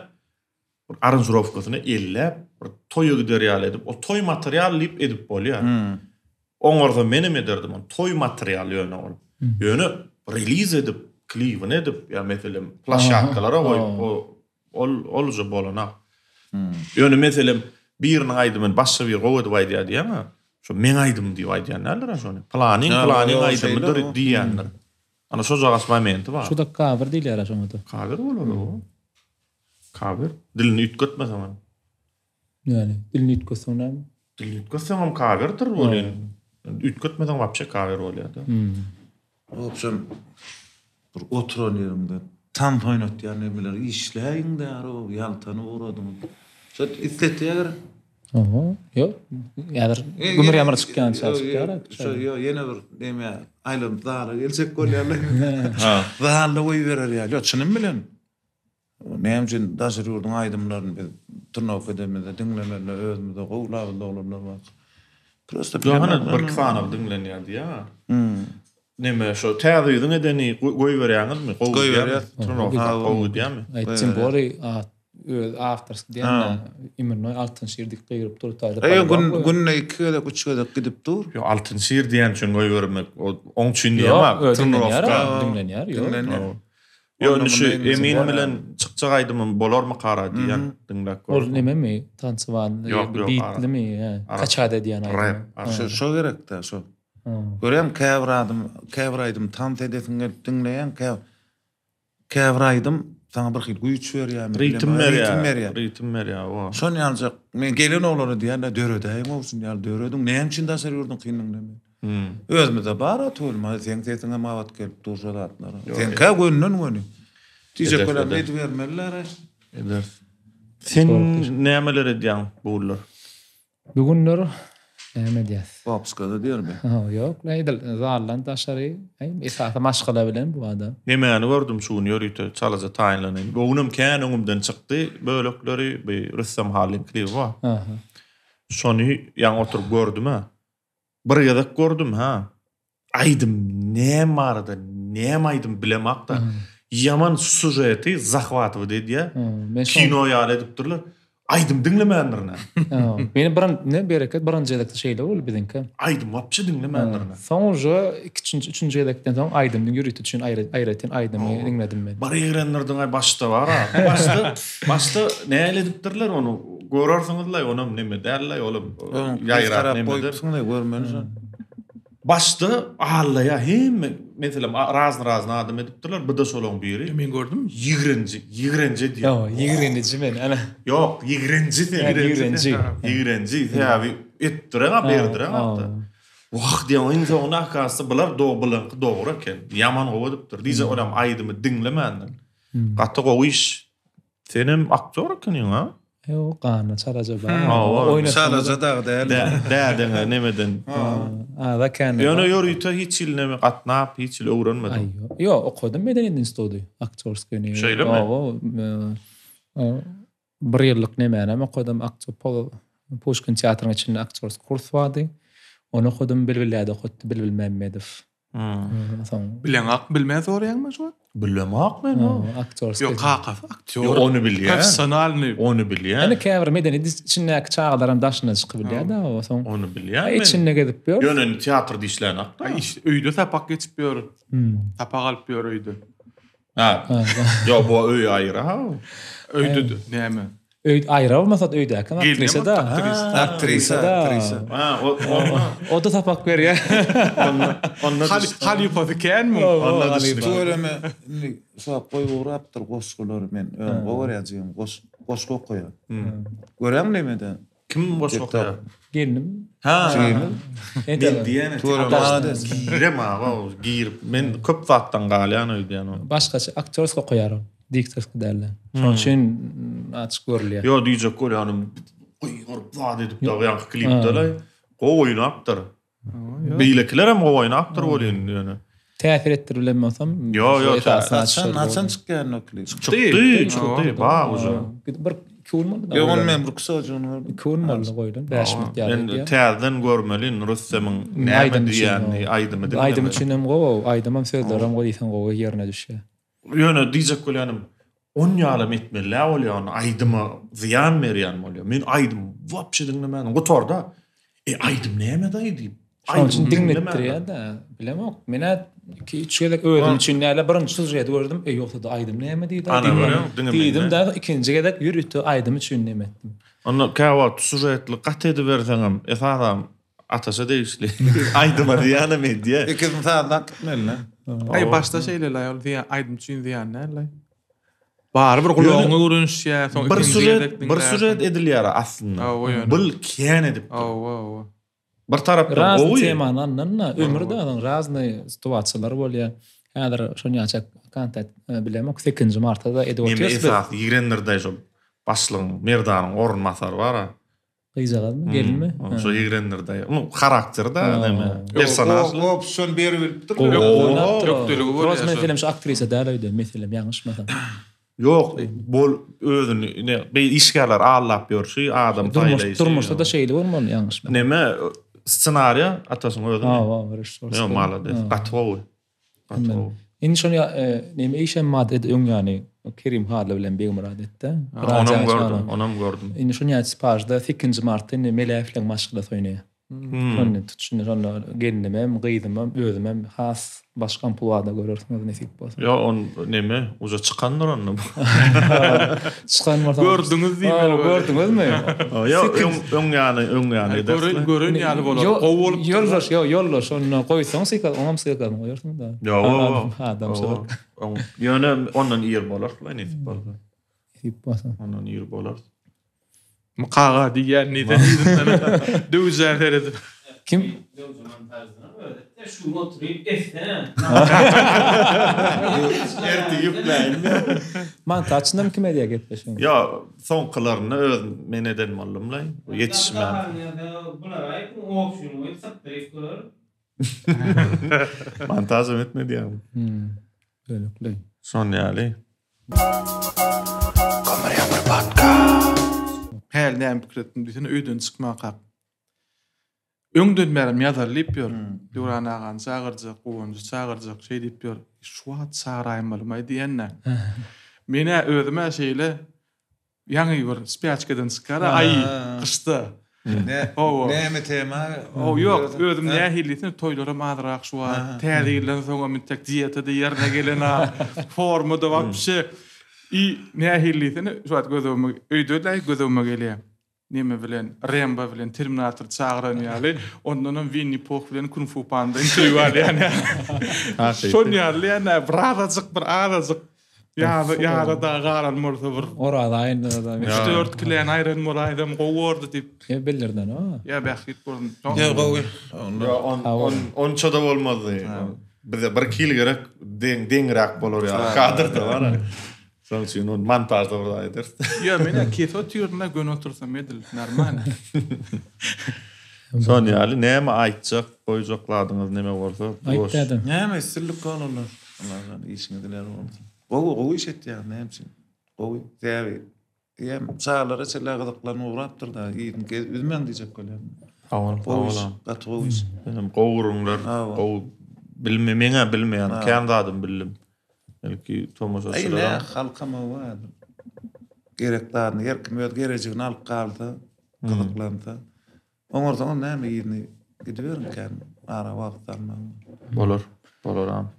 aranjurovkasyny ellep, bir toýa gider ýaly edip, o toy materiallyp edip bolýar. Oňarda menem ederdim, toy material ýöne ol. Ýöne release edip, klipini edip, ya meselem plaşatkalara goýup, olja bolanak. Ýöne meselem birini aýdymyn başga bir gowady aýdýar diýärmi? Şo men aýdym diýip aýdýanlar şonu. Planing aýdymydyr diýenler. Ana şo jagas momenti bar. Şuda cover diýler şoňa da. Cover bolar o. Cover dilini ütgetmesem. Yani dilini ütkösüňem. Dilini ütkösem coverdyr bolýan. Ütgetmeden wapça cover bolýar da. Opşam bir oturan yerimde tam oynat yani biler işleýin der o ýaltany uğradım. Şo isletýär. Aha, ýok. Ýa-da gümür ýamar çykýan çalyşýar. Şo ýene bir näme aýlym dara gelsek bolýarlar. Ha, dara oý berer ýa. Ýok çynym bilen. Näme üçin daşyr ýurdun aýdymlaryny biz tırnak edemede dinlemede özümizde gowlap doglarlar bar. Prosta Johanna bir kfana dinlenýär diýär. Näme şo täzýüň edeni goý berýäňizmi? Goý berýär. Tırnak gowy diýärmi? Aýtjym bori afters diýende immernoy altyn şirdik gyrıp durýar. Günne 2-de 3-de gidip dur. Yo altyn şir diýen üçin goý bermek oň üçin diýärmi? Dinlenýär. Yo şu emin bilen çykjak aýdymym bolarmy qara diýen dinläp Ol nememi tançywan beatlimi kaçada diýen aýdym. Şo gerek de şo. Görem käwraýdym tam tedesiňe dinleýän käwraýdym sana bir hil güýç berýär. Ritim berýär. Şon ýaljak men gelen oglary diýende döredäýim olsun ýa döredin näme üçin daşar ýurdun kynlygyny. Özümizde bara tolma sen tetine mawat gelip durjalatlar. Sen ka gönnün göni. Diýjek bilen edip bermerler. Eder. Sen nämeler edýän bular? Bugünler näme diýär? Babskada diýermi? Ýok, nädil zarlan daşary, esasy maşgala bilen bu adam. Näme gördüm şunu ýörüýte çalaja taýinlanyň. Oňum kän oňumdan çykdy, bölekleri bir ressam halin klibi bar. Şonu ýa oturup gördüm ha. Bir ýadak gördüm ha. Aýdym näme barda, näme aýdym bilemek da. Yaman sujeti zahwaty diýär. Kino ýaly edip durlar. Aýdym dinlemäändirne. Meni ne bereket birinji ýedekde şeýle bol bizinki. Aýdym wapça dinlemäändirne. Soňra 2-nji 3-nji ýedekden soň aýdymyň ýürüýti üçin aýratyn aýdymy dinledim men. Bar ýerenlerden aý başda bar ha. Başda näle edip durlar onu görersiňizler onam neme derler oğlum. Ýaýrap neme der. Başda allaya hem mesela razna adam edip durlar. Bu da şolaň biri. Men gördüm. 20 diýär. Yo, 20 men ana. Yok, 20 Tabi etdiren berdiren hatta. Wagt diýen insana kasy bular dogry eken. Yaman gowadypdyr. Diýse adam aýdymy dinlemäändir. Gaty gowiş. Senem aktor ekeniň ha? Yo, qana çaraja bar. Çaraja da Däden nemeden. Da kan. Ýöne ýörüýte hiç ilneme gatnap, hiç il öwrenmedim. Yo, okudum Medeniyet Institutu aktorskeni. Şeýlemi? Bir ýyllyk nemeni okudum Pushkin teatrın içinde aktorsk kurs vardy. Onu okudum Bilbilläde okutdy Bilbil Memmedow. Bilen bilmez orýanmy şu? Bilemek men o. Aktorsk. Yo qaqaf aktyor. Yo onu bilýär. Personalny. Onu bilýär. Ene käbir medeniyet içindäki çağlarym daşyna çykyp bilýär da o soň. Onu bilýär. Içinde gedip ýör. Ýöne teatr diýişlerini akta. İşte öýde tapak geçip ýör. Tapak alyp ýör öýde. Ha. Yo bu öý aýra ha. Öýde näme? Öýd aýra bolmasa öýdäki aktrisa da. Aktrisa. Ha, O da tapak berýär. Hal ýupatykänmi? Söyleme. Şap goý urapdyr goşgular men. Goýarjym goşgo goýar. Görem nemede? Kim boşga goýar? Geldim. Ha. Ente diýene. Girema, gir. Men köp wagtdan galýan öýdýän o. Başgaça aktorska goýarym. Diktorska derler. Şoň üçin açyk görülýär. Yo diýjek görýanym. Goýar wad edip dagýan klipdeler. Goýnapdyr. Beýlekler hem goýnapdyr bolýan ýöne. Täsir etdirilmesem. Yo, Naçan çykýan o klip. Çykdy. Ba uza. Bir kurmaly. Yo on men bir kısaca kurmaly goýdum. 5 minut ýaly. Ben täzeden görmelin Russamyň näme diýäni aýdymy diýip. Aýdym üçinem go, aýdymam sözlerim goýsan go ýerine düşýär. Ýöne diýjek bolýanym. 10 ýalym etmeli bolýar, aýdyma ziýan berýän bolýar. Men aýdym wapşe dinlemädim. Gotorda. Aýdym näme daýdy? Şoň üçin dinletdirýär-de. Bilemok. Mene 2-3 gelek özüm üçin näle birinji süjet gördüm. Ýoksa da aýdym näme diýdi? Diýdim da ikinji gelek ýürütdi aýdym üçin näme etdim. Onu käwat süjetli gat edip berseňem, esasam atasa deýişli. Aýdyma diýäne medya. İkizim sağdan gitmeli. Ay başda şeyler ol diye aydın için diyen ne? Bar bir gulağına görünüşýär, soň bir süjet edilýär aslında. Bul kän edip. Bir tarapdan razny temalaryndan ömürde razny situasiýalar bolýar. Häzir şoňaçak kontent bilemok 8 martada edip esas ýigrenlerde şol başlygyň merdanyň orunmasary bar. Gyzagazmy, gelmi? Şo ýigrenlerde. Unu karakterde näme? Personajly. Opsiyon berip dur. Türkdüligi bolýar. Rozman film şu aktrisa däleýdi, meselem ýalňyşmy? Yok, bol özünü ne işgärler allap ýörşi adam taýlaýy. Durmuşda da şeýle bolmaly ýalňyşmy? Näme ssenariýa atasyň özüne. Ja, malades. Gatwowy. Indi şoňa näme işem madde ýany Kerim Hadla bilen Begmurad etdi. Onam gördüm. Indi şoňa spajda 8 martda melefleň maşgulata oýnaýar. Şonu tutuşny şonu gelnemem, gyýdymam, özümem has başkan pulada görürsiňiz nesip bolsa. Ya on näme? Uza çykanlar onu. Çykan marta. Gördüňiz diýmeli. Gördüňizmi? Ya öň ýany derler. Görün ýaly bolar. Ýollar onu goýsaň syka, onam syka goýarsyň da. Ya adam syka. Ýöne ondan ýer bolar, nesip bolsa. Nesip bolsa. Ondan ýer bolar. Maqaga diýen neden döwzer berdi. Kim? Şu oturup eften. Man taçnam kime diye getmişim. Ya sonqylaryny öz meneden mallumlay. Ýetişmän. Bular aýyp opsiýonu goýup satdyryp görür. Mantazm etmediýär. Öyle. Son ýaly. Komariýa podcast. Häl näme pikretdim diýsen öýden çykmak kap. Öňden berim ýazarlyp ýör. Duran agan sagyrjak, goňjy sagyrjak şey diýip ýör. Şuat saraýmaly diýenne. Mene özüme şeýle ýaňy bir spiaçkadan çykara ay gyşdy. Näme tema? Ýok, özüm nähillisin toýlara madrak şuat. Täzirlen soňa min tek diýetde ýerine gelena formada wapşy. Nähillisin şuat gözüme öýdüler gözüme gelýär. Näme bilen Rambo bilen Terminator çağıranýaly, ondan Winnie Pooh bilen Kung Fu Panda ýaly. Şoň ýaly ýa bradazyk bir arazyk. Ýa da garan morsa bir. Orada aýynda da. 4 kilen aýran moraýdym gowurdy diýip. Bellerden o. Ya bäxit boldum. Ya gowy. On çada bolmady. Bir kil gerek deňrak bolar ýa. Kadrda bar. Soň üçin on montajda bolýar. Ya mene keso türüne gön otursam edil normal. Son ýaly näme aýtjak, goýjakladyňyz näme bolsa? Aýtdym. Näme sirlik konular. Allah'ın işini diler olsun. Gowy iş etýär näme? Gowy täbi. Ýem çağlara çelagdyklaryny ugrapdyr da, ýetin üzmen diýjek bolýar. Awal. Gatwowy. Benim gowrunlar, bilmeýän kändadım bildim. Belki tomoşaçylar. Aýna halkama var. Gereklerini, herkim öz gerecegini alyp galdy, gyzyklandy. Oňardan näme ýerine gidiberin ara wagtlarna. Bolar.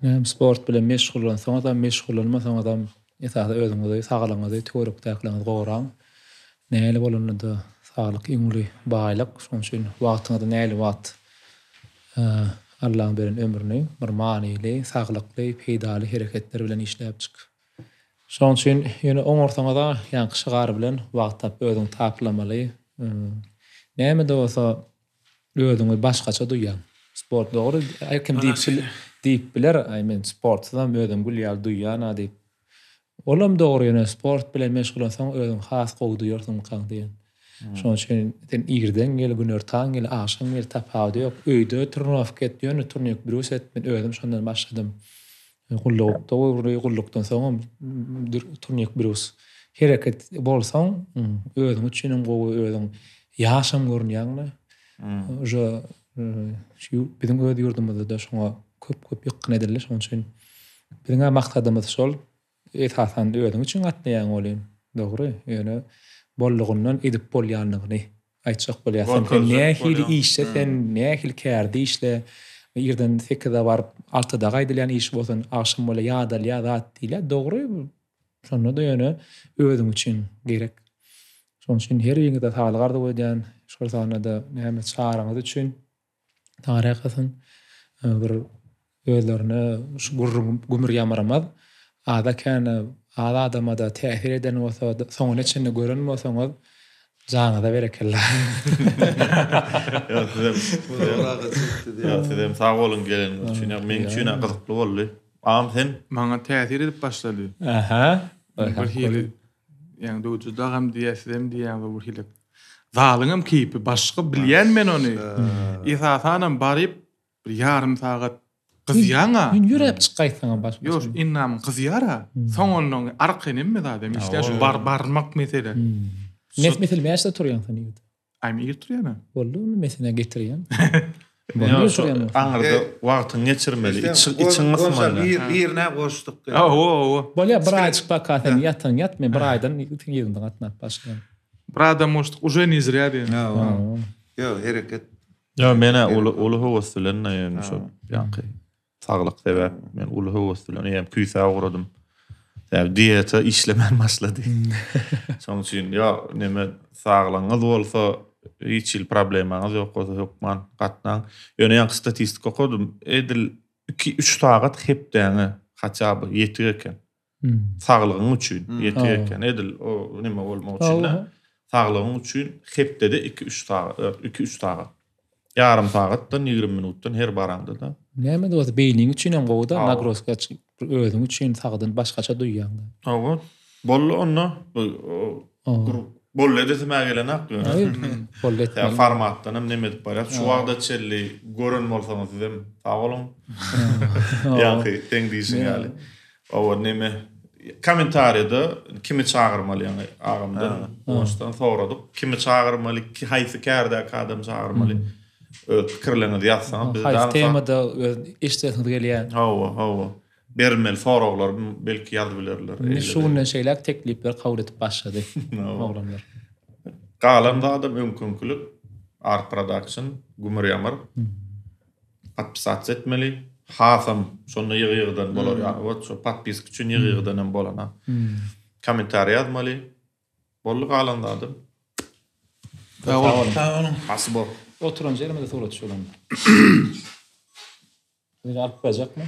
Hem sport bilen meşgullansaň adam meşgullanmasaň adam ýa-da özüňizi sagalaňyzy töwerek täkleňiz goýran. Näle bolanda saglyk iňli baýlyk, şoň üçin wagtyňyzda näle wagt Allah'ın beren ömrüni bir manili, saglykly, peýdaly hereketler bilen işläp çyk. Şoň üçin ýöne oň ortaňda ýanky şygar bilen wagt tap özüň taklamaly. Näme de bolsa özüňi başgaça duýýan. Sport dogry kim diýip biler, sportdan özüň gülýär duýýan diýip. Olam dogry ýöne sport bilen meşgullansaň özüň has gowy duýarsyň kan diýen. Şoň üçin ýerden gel günörtaň gel aşam gel tapawdy ýok. Öýde turnaf ketýän, turnik brus etmen özüm şondan başladym. Gullukdan soň turnik brus. Hereket bolsaň özüň üçin gowy özüň ýaşam görnýärni. Jo şu bizim öýde ýurdumyzda da şoňa köp ýykyn edildi. Şoň üçin biziňe maksatymyz şol. esasan özüň üçin atlaýan bolýan. Dogry. Ýöne bollugundan edip bolýanlygyny aýtjak bolýarsan. Nähili işle sen nähili kärdi işle ýerden 8-de baryp 6-da gaýdylýan iş bolsun, akşam bola ýadal ýadat diýler. Dogry. Şonu da ýöne özüň üçin gerek. Şonuň üçin her ýerde taýlgardy bolýan, şol sanada näme çaraňyz üçin taýrakasyn bir özlerine gumur ýamaramaz. Ada kana ada adama da täsir eden bolsa, soňun içinde gören bolsaňyz janyňyza berekella. Sizem sağ bolun gelen üçin men üçin gyzykly boldy. Am sen Maňa täsir edip başlady. Aha. Bir hili yani doğucuda hem diýesim diýen bir hili. Zalyňym kipi başga bilýän men ony. Esasanam baryp bir ýarym sagat gyzýaňa. Men ýürep çykaýsaň başga. Ýok, innam gyzýara. Soňonuň arkynym mi zadem işler şu barmak mesele. Nes meselem ýaşda turýan sen ýurda. Aýmy ýurtýana. Boldy mesele getirýän. Aňyrda wagtyň geçirmeli. İçiň ysmaly. Birine goşdyk. Bolýa bir aýçyk bakaten ýat men bir aýdan ýerinde gatnap başga. Правда, может, уже не зря. Yo, hereket. Ya mene ulu howaslyna ýöne şo ýanky saglyk sebäp men ulu howaslyna ýa küýse agradym. Täp diýete işlemen başlady. Şoň üçin ýa neme saglyňyz bolsa hiç problemaňyz ýok bolsa hukman gatnaň. Ýöne ýanky statistik okudum. Edil 2-3 sagat hepdäňi haçaby ýetir eken. Saglygyň üçin ýetir eken. Edil o neme bolmak üçin. Saglygyň üçin hepde 2-3 sagat. Yarım saatdan 20 minutdan her baranda da. Näme de beyniň üçin hem gowda nagroska özüň üçin sagdan başgaça duýýan. Hawa. Bolly onu bolle desime gelen aklı. Bolle. Ya formatdan hem neme dip barýar. Şu wagtda çelli görün bolsaňyz hem sag bolun. Ýa-ni teň diýsin ýaly. Awa neme kommentarda kimi çağırmaly ýa-ni agamda. Ondan soradyk. Kimi çağırmaly, haýsy kärde adam çağırmaly. Fikirlerinizi ýazsaňyz biz daha temada işletip gelýär. Hawa. Bermel soraglar belki ýazyp bilerler. Şuňdan şeýler teklipler kabul etip başlady. Oglanlar. Galanda da mümkinlik art production gumur ýamar. Atpsat etmeli. Hasam şonu ýygydan bolar ýa-ni o şu patpisk üçin ýygydan hem bolana. Kommentar ýazmaly. Bolly galanda da. Hasbo. Oturan yerime de sorat şolan. Bir alıp bacak mı?